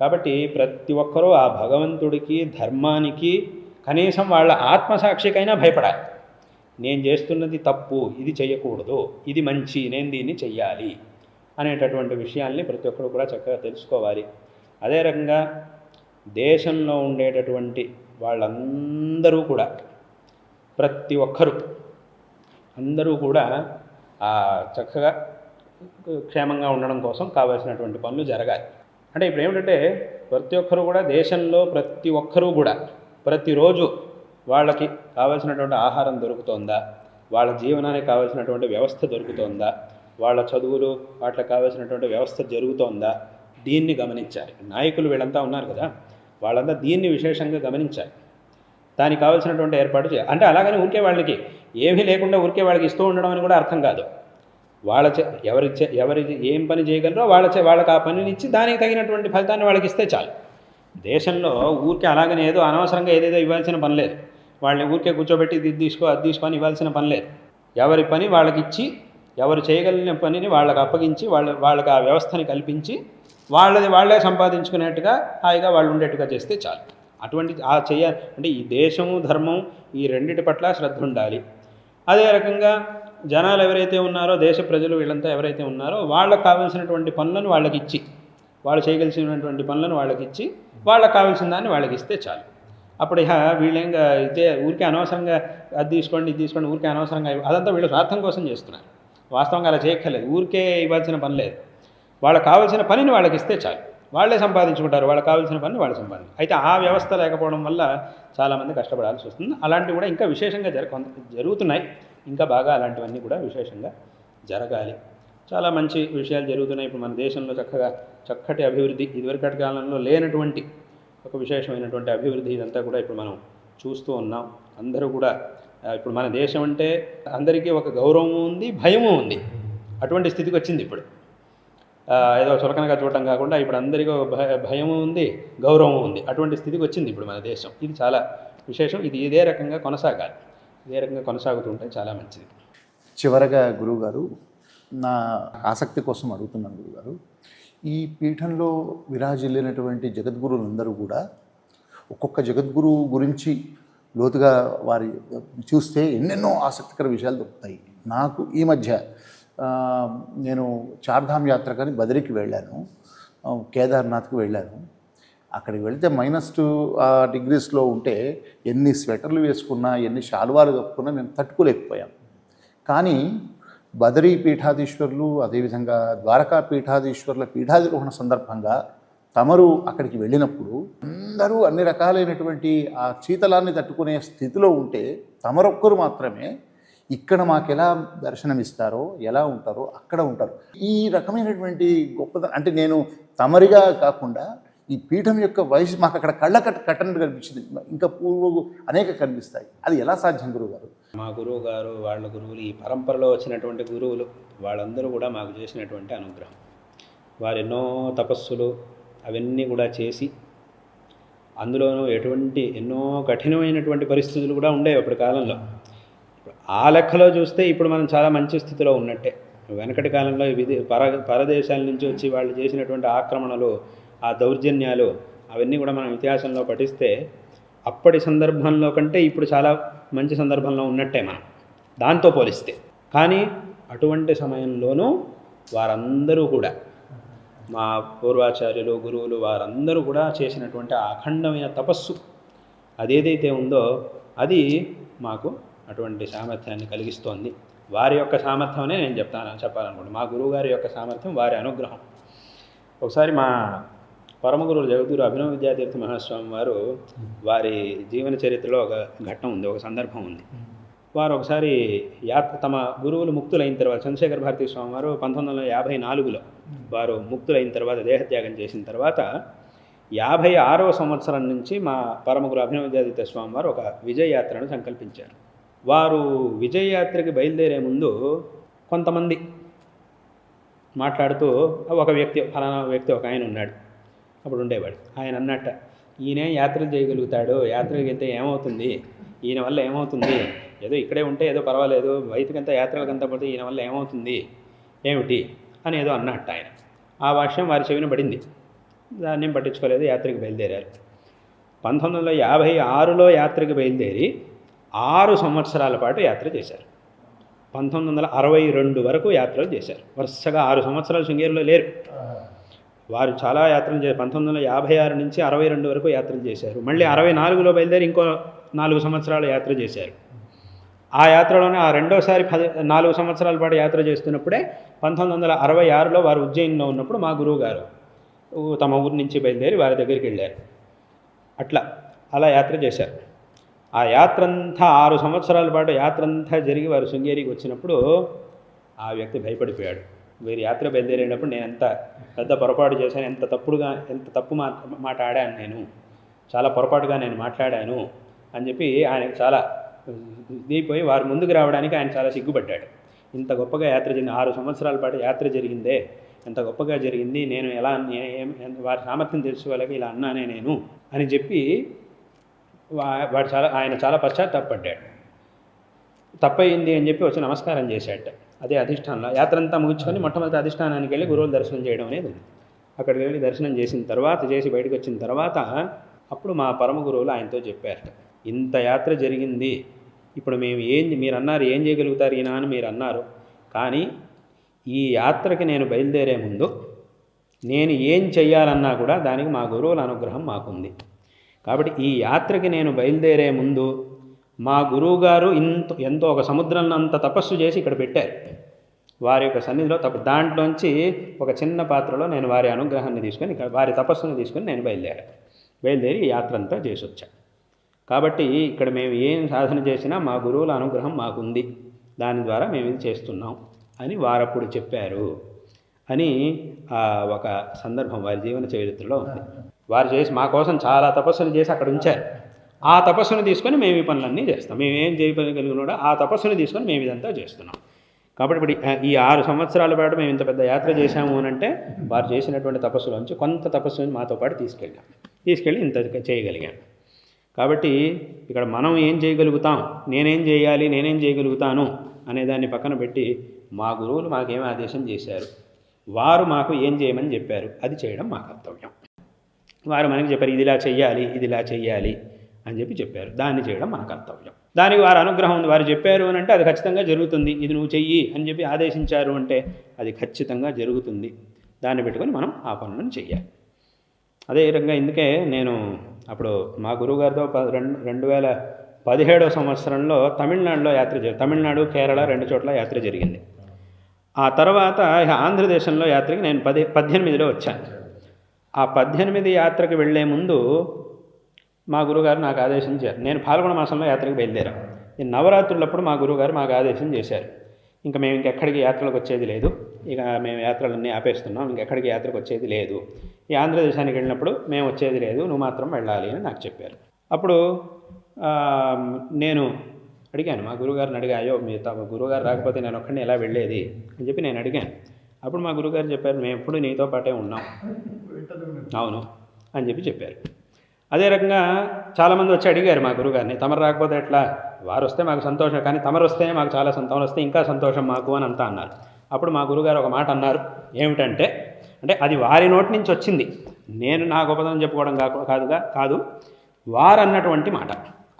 కాబట్టి ప్రతి ఒక్కరూ ఆ భగవంతుడికి, ధర్మానికి, కనీసం వాళ్ళ ఆత్మసాక్షికైనా భయపడాలి. నేను చేస్తున్నది తప్పు, ఇది చేయకూడదు, ఇది మంచి, నేను దీన్ని చెయ్యాలి అనేటటువంటి విషయాల్ని ప్రతి ఒక్కరు కూడా చక్కగా తెలుసుకోవాలి. అదే రకంగా దేశంలో ఉండేటటువంటి వాళ్ళందరూ కూడా ప్రతి ఒక్కరూ అందరూ కూడా చక్కగా క్షేమంగా ఉండడం కోసం కావాల్సినటువంటి పనులు జరగాలి. అంటే ఇప్పుడు ఏమిటంటే ప్రతి ఒక్కరూ కూడా దేశంలో ప్రతి ఒక్కరూ కూడా ప్రతిరోజు వాళ్ళకి కావాల్సినటువంటి ఆహారం దొరుకుతోందా, వాళ్ళ జీవనానికి కావాల్సినటువంటి వ్యవస్థ దొరుకుతోందా, వాళ్ళ చదువులు వాటికి కావాల్సినటువంటి వ్యవస్థ జరుగుతోందా, దీన్ని గమనించాలి. నాయకులు వీళ్ళంతా ఉన్నారు కదా, వాళ్ళంతా దీన్ని విశేషంగా గమనించాలి. దానికి కావాల్సినటువంటి ఏర్పాటు చేయాలి. అంటే అలాగని ఊరికే వాళ్ళకి ఏమీ లేకుండా ఊరికే వాళ్ళకి ఇస్తూ ఉండడం అని కూడా అర్థం కాదు. ఎవరి ఏం పని చేయగలరో వాళ్ళకి ఆ పనిని ఇచ్చి దానికి తగినటువంటి ఫలితాన్ని వాళ్ళకి ఇస్తే చాలు. దేశంలో ఊరికే అలాగనే ఏదో అనవసరంగా ఏదేదో ఇవ్వాల్సిన పని లేదు. వాళ్ళని ఊరికే కూర్చోబెట్టి ఇది తీసుకో అది తీసుకొని ఇవ్వాల్సిన పని లేదు. ఎవరి పని వాళ్ళకి ఇచ్చి, ఎవరు చేయగలిగిన పనిని వాళ్ళకి అప్పగించి, వాళ్ళకి ఆ వ్యవస్థని కల్పించి వాళ్ళే సంపాదించుకునేట్టుగా హాయిగా వాళ్ళు ఉండేట్టుగా చేస్తే చాలు. అటువంటి చేయాలి. అంటే ఈ దేశము ధర్మం ఈ రెండిటి పట్ల శ్రద్ధ ఉండాలి. అదే రకంగా జనాలు ఎవరైతే ఉన్నారో, దేశ ప్రజలు వీళ్ళంతా ఎవరైతే ఉన్నారో వాళ్ళకి కావాల్సినటువంటి పనులను వాళ్ళకి ఇచ్చి, వాళ్ళు చేయగలిసినటువంటి పనులను వాళ్ళకి ఇచ్చి, వాళ్ళకి కావాల్సిన దాన్ని వాళ్ళకి ఇస్తే చాలు. అప్పుడు వీళ్ళేంగా ఇదే ఊరికే అనవసరంగా అది తీసుకోండి ఇది తీసుకోండి ఊరికే అనవసరంగా అదంతా వీళ్ళు స్వార్థం కోసం చేస్తున్నారు. వాస్తవంగా అలా చేయక్కర్లేదు. ఊరికే ఇవ్వాల్సిన పని లేదు. వాళ్ళకి కావాల్సిన పనిని వాళ్ళకి ఇస్తే చాలు. వాళ్ళే సంపాదించుకుంటారు. వాళ్ళకి కావాల్సిన పని వాళ్ళు సంపాదించారు. అయితే ఆ వ్యవస్థ లేకపోవడం వల్ల చాలామంది కష్టపడాల్సి వస్తుంది. అలాంటివి కూడా ఇంకా విశేషంగా జరుగుతున్నాయి. ఇంకా బాగా అలాంటివన్నీ కూడా విశేషంగా జరగాలి. చాలా మంచి విషయాలు జరుగుతున్నాయి. ఇప్పుడు మన దేశంలో చక్కటి అభివృద్ధి, ఇదివరకటి కాలంలో లేనటువంటి ఒక విశేషమైనటువంటి అభివృద్ధి ఇదంతా కూడా ఇప్పుడు మనం చూస్తూ ఉన్నాం. అందరూ కూడా ఇప్పుడు మన దేశం అంటే అందరికీ ఒక గౌరవము ఉంది, భయము ఉంది. అటువంటి స్థితికి వచ్చింది ఇప్పుడు. ఏదో చులకనగా చూడటం కాకుండా ఇప్పుడు అందరికీ భయము ఉంది, గౌరవం ఉంది. అటువంటి స్థితికి వచ్చింది ఇప్పుడు మన దేశం. ఇది చాలా విశేషం. ఇది ఇదే రకంగా కొనసాగాలి. ఇదే రకంగా కొనసాగుతుంటే చాలా మంచిది. చివరగా గురువుగారు, నా ఆసక్తి కోసం అడుగుతున్నాను గురువుగారు. ఈ పీఠంలో విరాజిల్లినటువంటి జగద్గురువులందరూ కూడా ఒక్కొక్క జగద్గురువు గురించి లోతుగా వారి చూస్తే ఎన్నెన్నో ఆసక్తికర విషయాలు దొరుకుతాయి. నాకు ఈ మధ్య నేను చార్ధామ్ యాత్రకని బదరికి వెళ్ళాను, కేదార్నాథ్కి వెళ్ళాను. అక్కడికి వెళితే -2 డిగ్రీస్లో ఉంటే ఎన్ని స్వెటర్లు వేసుకున్నా, ఎన్ని శాలువాలు కప్పుకున్నా మేము తట్టుకోలేకపోయాం. కానీ బదరీ పీఠాధీశ్వరులు, అదేవిధంగా ద్వారకా పీఠాధీశ్వరుల పీఠాధిరోహణ సందర్భంగా తమరు అక్కడికి వెళ్ళినప్పుడు అందరూ అన్ని రకాలైనటువంటి ఆ శీతలాన్ని తట్టుకునే స్థితిలో ఉంటే తమరొక్కరు మాత్రమే ఇక్కడ మాకు ఎలా దర్శనమిస్తారో, ఎలా ఉంటారో అక్కడ ఉంటారు. ఈ రకమైనటువంటి గొప్పదనం అంటే నేను తమరిగా కాకుండా ఈ పీఠం యొక్క వయసు మాకు అక్కడ కట్టనట్టు కనిపించింది. ఇంకా అనేక కనిపిస్తాయి. అది ఎలా సాధ్యం గురువుగారు? మా గురువు గారు, వాళ్ళ గురువులు, ఈ పరంపరలో వచ్చినటువంటి గురువులు వాళ్ళందరూ కూడా మాకు చేసినటువంటి అనుగ్రహం. వారు ఎన్నో తపస్సులు అవన్నీ కూడా చేసి, అందులోనూ ఎన్నో కఠినమైనటువంటి పరిస్థితులు కూడా ఉండేవి అప్పటి కాలంలో. ఆ లెక్కలో చూస్తే ఇప్పుడు మనం చాలా మంచి స్థితిలో ఉన్నట్టే. వెనకటి కాలంలో పరదేశాల నుంచి వచ్చి వాళ్ళు చేసినటువంటి ఆక్రమణలు, ఆ దౌర్జన్యాలు అవన్నీ కూడా మనం ఇతిహాసంలో పఠిస్తే అప్పటి సందర్భంలో కంటే ఇప్పుడు చాలా మంచి సందర్భంలో ఉన్నట్టే మనం దాంతో పోలిస్తే. కానీ అటువంటి సమయంలోనూ వారందరూ కూడా మా పూర్వాచార్యులు, గురువులు వారందరూ కూడా చేసినటువంటి అఖండమైన తపస్సు అదేదైతే ఉందో అది మాకు అటువంటి సామర్థ్యాన్ని కలిగిస్తోంది. వారి యొక్క సామర్థ్యమనే నేను చెప్పాలనుకుంటున్నాను. మా గురువుగారి యొక్క సామర్థ్యం, వారి అనుగ్రహం. ఒకసారి మా పరమగురువులు జగద్గురు అభినవ విద్యాతీర్థ మహాస్వామి వారు, వారి జీవన చరిత్రలో ఒక ఘట్టం ఉంది, ఒక సందర్భం ఉంది. వారు ఒకసారి తమ గురువులు ముక్తులైన తర్వాత, చంద్రశేఖర భారతీ స్వామి వారు 1954లో వారు ముక్తులైన తర్వాత, దేహత్యాగం చేసిన తర్వాత 56వ సంవత్సరం నుంచి మా పరమగురు అభినవ విద్యాతీర్థ స్వామి వారు ఒక విజయయాత్రను సంకల్పించారు. వారు విజయయాత్రకి బయలుదేరే ముందు కొంతమంది మాట్లాడుతూ, ఫలానా వ్యక్తి ఒక ఆయన ఉన్నాడు, అప్పుడు ఉండేవాడు. ఆయన అన్నట్ట, ఈయనే యాత్రలు చేయగలుగుతాడు, యాత్రలకి వెళ్తే ఏమవుతుంది, ఈయన వల్ల ఏమవుతుంది, ఏదో ఇక్కడే ఉంటే ఏదో పర్వాలేదు, బయటకంతా యాత్రలకంతా పోతే ఈయన వల్ల ఏమవుతుంది ఏమిటి అని ఏదో అన్నట్టు ఆయన. ఆ వాక్యం వారి చెవిన పడింది. దాన్ని పట్టించుకోలేదు, యాత్రకి బయలుదేరారు. 1956లో యాత్రకి బయలుదేరి 6 సంవత్సరాల పాటు యాత్ర చేశారు. 1962 వరకు యాత్రలు చేశారు. వరుసగా 6 సంవత్సరాలు శృంగేరిలో లేరు. వారు చాలా యాత్రలు 1956 నుంచి 62 వరకు యాత్రలు చేశారు. మళ్ళీ 64లో బయలుదేరి ఇంకో 4 సంవత్సరాలు యాత్ర చేశారు. ఆ యాత్రలోనే ఆ రెండోసారి 4 సంవత్సరాల పాటు యాత్ర చేస్తున్నప్పుడే 1966లో వారు ఉజ్జయినిలో ఉన్నప్పుడు మా గురువుగారు తమ ఊరి నుంచి బయలుదేరి వారి దగ్గరికి వెళ్ళారు. అలా యాత్ర చేశారు. ఆ యాత్ర అంతా 6 సంవత్సరాల పాటు యాత్ర అంతా జరిగి వారు శృంగేరికి వచ్చినప్పుడు ఆ వ్యక్తి భయపడిపోయాడు. వీరి యాత్ర బయలుదేరేటప్పుడు నేను ఎంత పెద్ద పొరపాటు చేశాను, ఎంత తప్పు మాట ఆడాను, నేను చాలా పొరపాటుగా నేను మాట్లాడాను అని చెప్పి ఆయనకు చాలా ఇదైపోయి వారు ముందుకు రావడానికి ఆయన చాలా సిగ్గుపడ్డాడు. ఇంత గొప్పగా యాత్ర జరిగింది, 6 సంవత్సరాల పాటు యాత్ర జరిగిందే, ఎంత గొప్పగా జరిగింది, నేను ఎలా వారి సామర్థ్యం తెలుసుకోలేక ఇలా అన్నానే నేను అని చెప్పి ఆయన చాలా పశ్చాత్తాపడ్డాడు. తప్పయింది అని చెప్పి వచ్చి నమస్కారం చేశాట. అదే అధిష్టానంలో యాత్ర అంతా ముగించుకొని మొట్టమొదటి అధిష్టానానికి వెళ్ళి గురువులు దర్శనం చేయడం అనేది ఉంది. అక్కడికి వెళ్ళి దర్శనం చేసి బయటకు వచ్చిన తర్వాత అప్పుడు మా పరమ గురువులు ఆయనతో చెప్పారట, ఇంత యాత్ర జరిగింది, ఇప్పుడు మీరు అన్నారు ఏం చేయగలుగుతారు ఈయన అని మీరు అన్నారు, కానీ ఈ యాత్రకి నేను బయలుదేరే ముందు నేను ఏం చెయ్యాలన్నా కూడా దానికి మా గురువుల అనుగ్రహం మాకుంది. కాబట్టి ఈ యాత్రకి నేను బయలుదేరే ముందు మా గురువుగారు ఎంతో ఒక సముద్రంలో అంత తపస్సు చేసి ఇక్కడ పెట్టారు. వారి యొక్క సన్నిధిలో దాంట్లోంచి ఒక చిన్న పాత్రలో నేను వారి అనుగ్రహాన్ని తీసుకొని వారి తపస్సును తీసుకొని నేను బయలుదేరి ఈ యాత్ర అంతా చేసి వచ్చాను. కాబట్టి ఇక్కడ మేము ఏం సాధన చేసినా మా గురువుల అనుగ్రహం మాకుంది, దాని ద్వారా మేము ఇది చేస్తున్నాం అని వారప్పుడు చెప్పారు అని ఒక సందర్భం వారి జీవన చరిత్రలో ఉంది. వారు చేసి మా కోసం చాలా తపస్సులు చేసి అక్కడ ఉంచారు. ఆ తపస్సును తీసుకొని మేము ఈ పనులన్నీ చేస్తాం. మేము ఏం చేయగలిగినా ఆ తపస్సును తీసుకొని మేము ఇదంతా చేస్తున్నాం. కాబట్టి ఇప్పుడు ఈ 6 సంవత్సరాల పాటు మేము ఇంత పెద్ద యాత్ర చేశాము అని అంటే వారు చేసినటువంటి తపస్సులోంచి కొంత తపస్సుని మాతో పాటు తీసుకెళ్ళి ఇంత చేయగలిగాం. కాబట్టి ఇక్కడ మనం ఏం చేయగలుగుతాం, నేనేం చేయగలుగుతాను అనేదాన్ని పక్కన పెట్టి మా గురువులు మాకేం ఆదేశం చేశారు, వారు మాకు ఏం చేయమని చెప్పారు, అది చేయడం మా కర్తవ్యం. వారు మనకి చెప్పారు ఇదిలా చెయ్యాలి అని చెప్పారు, దాన్ని చేయడం మన కర్తవ్యం. దానికి వారి అనుగ్రహం ఉంది. వారు చెప్పారు అని అంటే అది ఖచ్చితంగా జరుగుతుంది. ఇది నువ్వు చెయ్యి అని చెప్పి ఆదేశించారు అంటే అది ఖచ్చితంగా జరుగుతుంది. దాన్ని పెట్టుకొని మనం ఆ పనులను చెయ్యాలి. అదే విధంగా ఇందుకే నేను అప్పుడు మా గురువుగారితో 2017 సంవత్సరంలో తమిళనాడులో తమిళనాడు కేరళ 2 చోట్ల యాత్ర జరిగింది. ఆ తర్వాత ఆంధ్రదేశంలో యాత్రకి నేను 18లో వచ్చాను. ఆ 18 యాత్రకి వెళ్లే ముందు మా గురువుగారు నాకు ఆదేశించారు. నేను పాల్గొన మాసంలో యాత్రకు బయలుదేరాను. నేను నవరాత్రులప్పుడు మా గురువుగారు మాకు ఆదేశం చేశారు, ఇంకా మేము ఇంకెక్కడికి యాత్రలకు వచ్చేది లేదు, ఇక మేము యాత్రలన్నీ ఆపేస్తున్నాం, ఇంకెక్కడికి యాత్రకు వచ్చేది లేదు, ఈ ఆంధ్రదేశానికి వెళ్ళినప్పుడు మేము వచ్చేది లేదు, నువ్వు మాత్రం వెళ్ళాలి అని నాకు చెప్పారు. అప్పుడు నేను అడిగాను, మా గురువుగారిని అయ్యో మీ గురువుగారు రాకపోతే నేను ఒక్కడిని ఎలా వెళ్ళేది అని చెప్పి నేను అడిగాను. అప్పుడు మా గురువుగారు చెప్పారు, మేము ఎప్పుడు నీతో పాటే ఉన్నాం. అవును అని చెప్పారు. అదే రకంగా చాలామంది వచ్చి అడిగారు మా గురువుగారిని, తమరు రాకపోతే ఎట్లా, వారు వస్తే మాకు సంతోషం, కానీ తమరు వస్తేనే మాకు చాలా సంతోషం, వస్తే ఇంకా సంతోషం మాకు అని అంతా అన్నారు. అప్పుడు మా గురువుగారు ఒక మాట అన్నారు, ఏమిటంటే అది వారి నోటి నుంచి వచ్చింది, నేను నా గొప్పదనం చెప్పుకోవడం కాదు, వారు అన్నటువంటి మాట.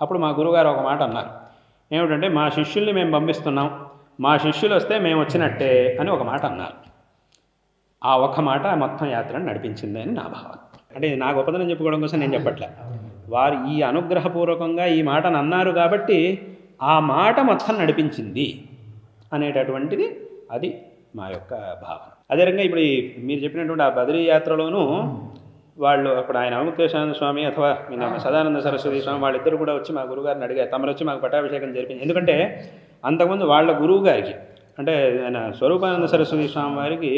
అప్పుడు మా గురువుగారు ఒక మాట అన్నారు, ఏమిటంటే మా శిష్యుల్ని మేము పంపిస్తున్నాం, మా శిష్యులు వస్తే మేము వచ్చినట్టే అని ఒక మాట అన్నారు. ఆ ఒక్క మాట మొత్తం యాత్రను నడిపించింది అని నా భావన. అంటే నా గొప్పదనం చెప్పుకోవడం కోసం నేను చెప్పట్లే, వారు ఈ అనుగ్రహపూర్వకంగా ఈ మాటను అన్నారు కాబట్టి ఆ మాట మొత్తం నడిపించింది అనేటటువంటిది అది మా యొక్క భావన. అదే రకంగా ఇప్పుడు మీరు చెప్పినటువంటి ఆ బద్రీ యాత్రలోనూ వాళ్ళు అప్పుడు ఆయన అవముక్తేశ్వర స్వామి అథవా సదానంద సరస్వతి స్వామి వాళ్ళిద్దరు కూడా వచ్చి మా గురువుగారిని అడిగారు, తమరు వచ్చి మాకు పట్టాభిషేకం జరిపింది. ఎందుకంటే అంతకుముందు వాళ్ళ గురువు గారికి అంటే ఆయన స్వరూపానంద సరస్వతి స్వామి వారికి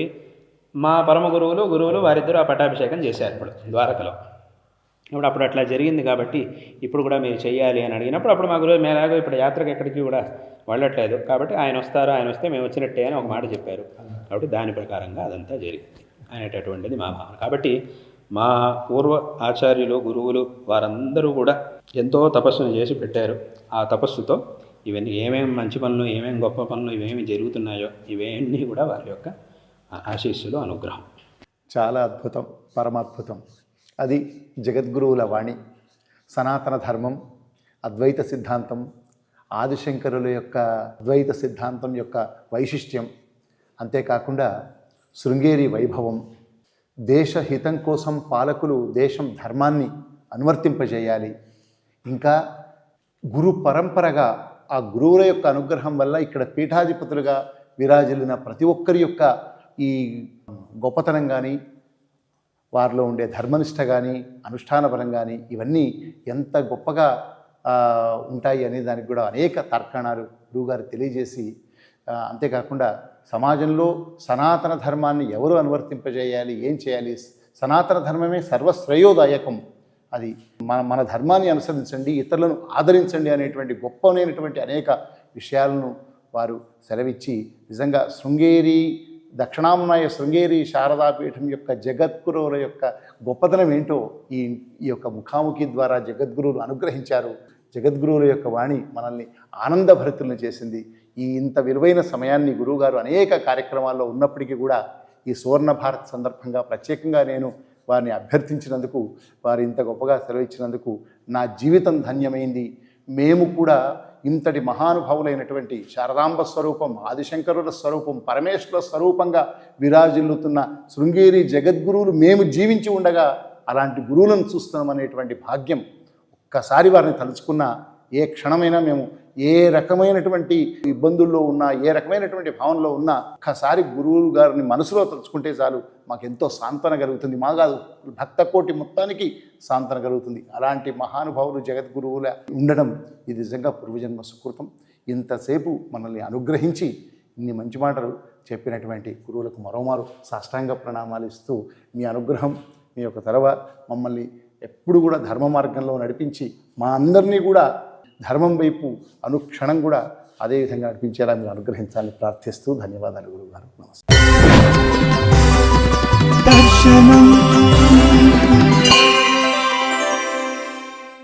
మా పరమ గురువులు వారిద్దరూ ఆ పట్టాభిషేకం చేశారు ఇప్పుడు ద్వారకలో. అప్పుడు అట్లా జరిగింది కాబట్టి ఇప్పుడు కూడా మీరు చేయాలి అని అడిగినప్పుడు అప్పుడు మా గురువు మేలాగో ఇప్పుడు యాత్రకు ఎక్కడికి కూడా వెళ్ళట్లేదు కాబట్టి ఆయన వస్తే మేము వచ్చినట్టే అని ఒక మాట చెప్పారు. కాబట్టి దాని ప్రకారంగా అదంతా జరిగింది అనేటటువంటిది మా భావన. కాబట్టి మా పూర్వ ఆచార్యులు గురువులు వారందరూ కూడా ఎంతో తపస్సును చేసి పెట్టారు. ఆ తపస్సుతో ఇవన్నీ ఏమేమి మంచి పనులు, ఏమేమి గొప్ప పనులు, ఇవేమి జరుగుతున్నాయో ఇవన్నీ కూడా వారి యొక్క ఆశీస్సులు, అనుగ్రహం. చాలా అద్భుతం, పరమాద్భుతం. అది జగద్గురువుల వాణి. సనాతన ధర్మం, అద్వైత సిద్ధాంతం, ఆదిశంకరుల యొక్క అద్వైత సిద్ధాంతం యొక్క వైశిష్ట్యం, అంతేకాకుండా శృంగేరి వైభవం, దేశ హితం కోసం పాలకులు దేశం ధర్మాన్ని అనువర్తింపజేయాలి. ఇంకా గురు పరంపరగా ఆ గురువుల యొక్క అనుగ్రహం వల్ల ఇక్కడ పీఠాధిపతులుగా విరాజిల్లిన ప్రతి ఒక్కరి యొక్క ఈ గొప్పతనం కానీ, వారిలో ఉండే ధర్మనిష్ట కానీ, అనుష్ఠాన బలం కానీ, ఇవన్నీ ఎంత గొప్పగా ఉంటాయి అనే దానికి కూడా అనేక తర్కణాలు గురువుగారు తెలియజేసి, అంతేకాకుండా సమాజంలో సనాతన ధర్మాన్ని ఎవరు అనువర్తింపజేయాలి, ఏం చేయాలి, సనాతన ధర్మమే సర్వశ్రేయోదాయకం, అది మన ధర్మాన్ని అనుసరించండి, ఇతరులను ఆదరించండి అనేటువంటి గొప్పనైనటువంటి అనేక విషయాలను వారు సెలవిచ్చి, నిజంగా శృంగేరి దక్షిణామ్నాయ శృంగేరి శారదాపీఠం యొక్క జగద్గురువుల యొక్క గొప్పతనం ఏంటో ఈ యొక్క ముఖాముఖి ద్వారా జగద్గురువులు అనుగ్రహించారు. జగద్గురువుల యొక్క వాణి మనల్ని ఆనందభరితులను చేసింది. ఈ ఇంత విలువైన సమయాన్ని గురువుగారు అనేక కార్యక్రమాల్లో ఉన్నప్పటికీ కూడా ఈ సువర్ణ భారత్ సందర్భంగా ప్రత్యేకంగా నేను వారిని అభ్యర్థించినందుకు, వారు ఇంత గొప్పగా సెలవిచ్చినందుకు నా జీవితం ధన్యమైంది. మేము కూడా ఇంతటి మహానుభావులైనటువంటి శారదాంబ స్వరూపం, ఆదిశంకరుల స్వరూపం, పరమేశ్వర స్వరూపంగా విరాజిల్లుతున్న శృంగేరి జగద్గురువులు మేము జీవించి ఉండగా అలాంటి గురువులను చూస్తున్నామనేటువంటి భాగ్యం, ఒక్కసారి వారిని తలుచుకున్న ఏ క్షణమైనా మేము ఏ రకమైనటువంటి ఇబ్బందుల్లో ఉన్నా, ఏ రకమైనటువంటి భావనలో ఉన్నా, ఒక్కసారి గురువు గారిని మనసులో తలుచుకుంటే చాలు మాకెంతో సాంత్వన కలుగుతుంది. మా కాదు, భక్త కోటి మొత్తానికి సాంత్వన కలుగుతుంది. అలాంటి మహానుభావులు జగద్గురువుల ఉండడం ఇది నిజంగా పూర్వజన్మ సుకృతం. ఇంతసేపు మనల్ని అనుగ్రహించి ఇన్ని మంచి మాటలు చెప్పినటువంటి గురువులకు మరోమారు సాష్టాంగ ప్రణామాలు ఇస్తూ, మీ అనుగ్రహం, మీ యొక్క తరవ మమ్మల్ని ఎప్పుడు కూడా ధర్మ మార్గంలో నడిపించి మా అందరినీ కూడా ధర్మం వైపు అనుక్షణం కూడా అదేవిధంగా నడిపించేలా మీరు అనుగ్రహించాలని ప్రార్థిస్తూ ధన్యవాదాలు గురువుగారు. నమస్తే. దర్శనం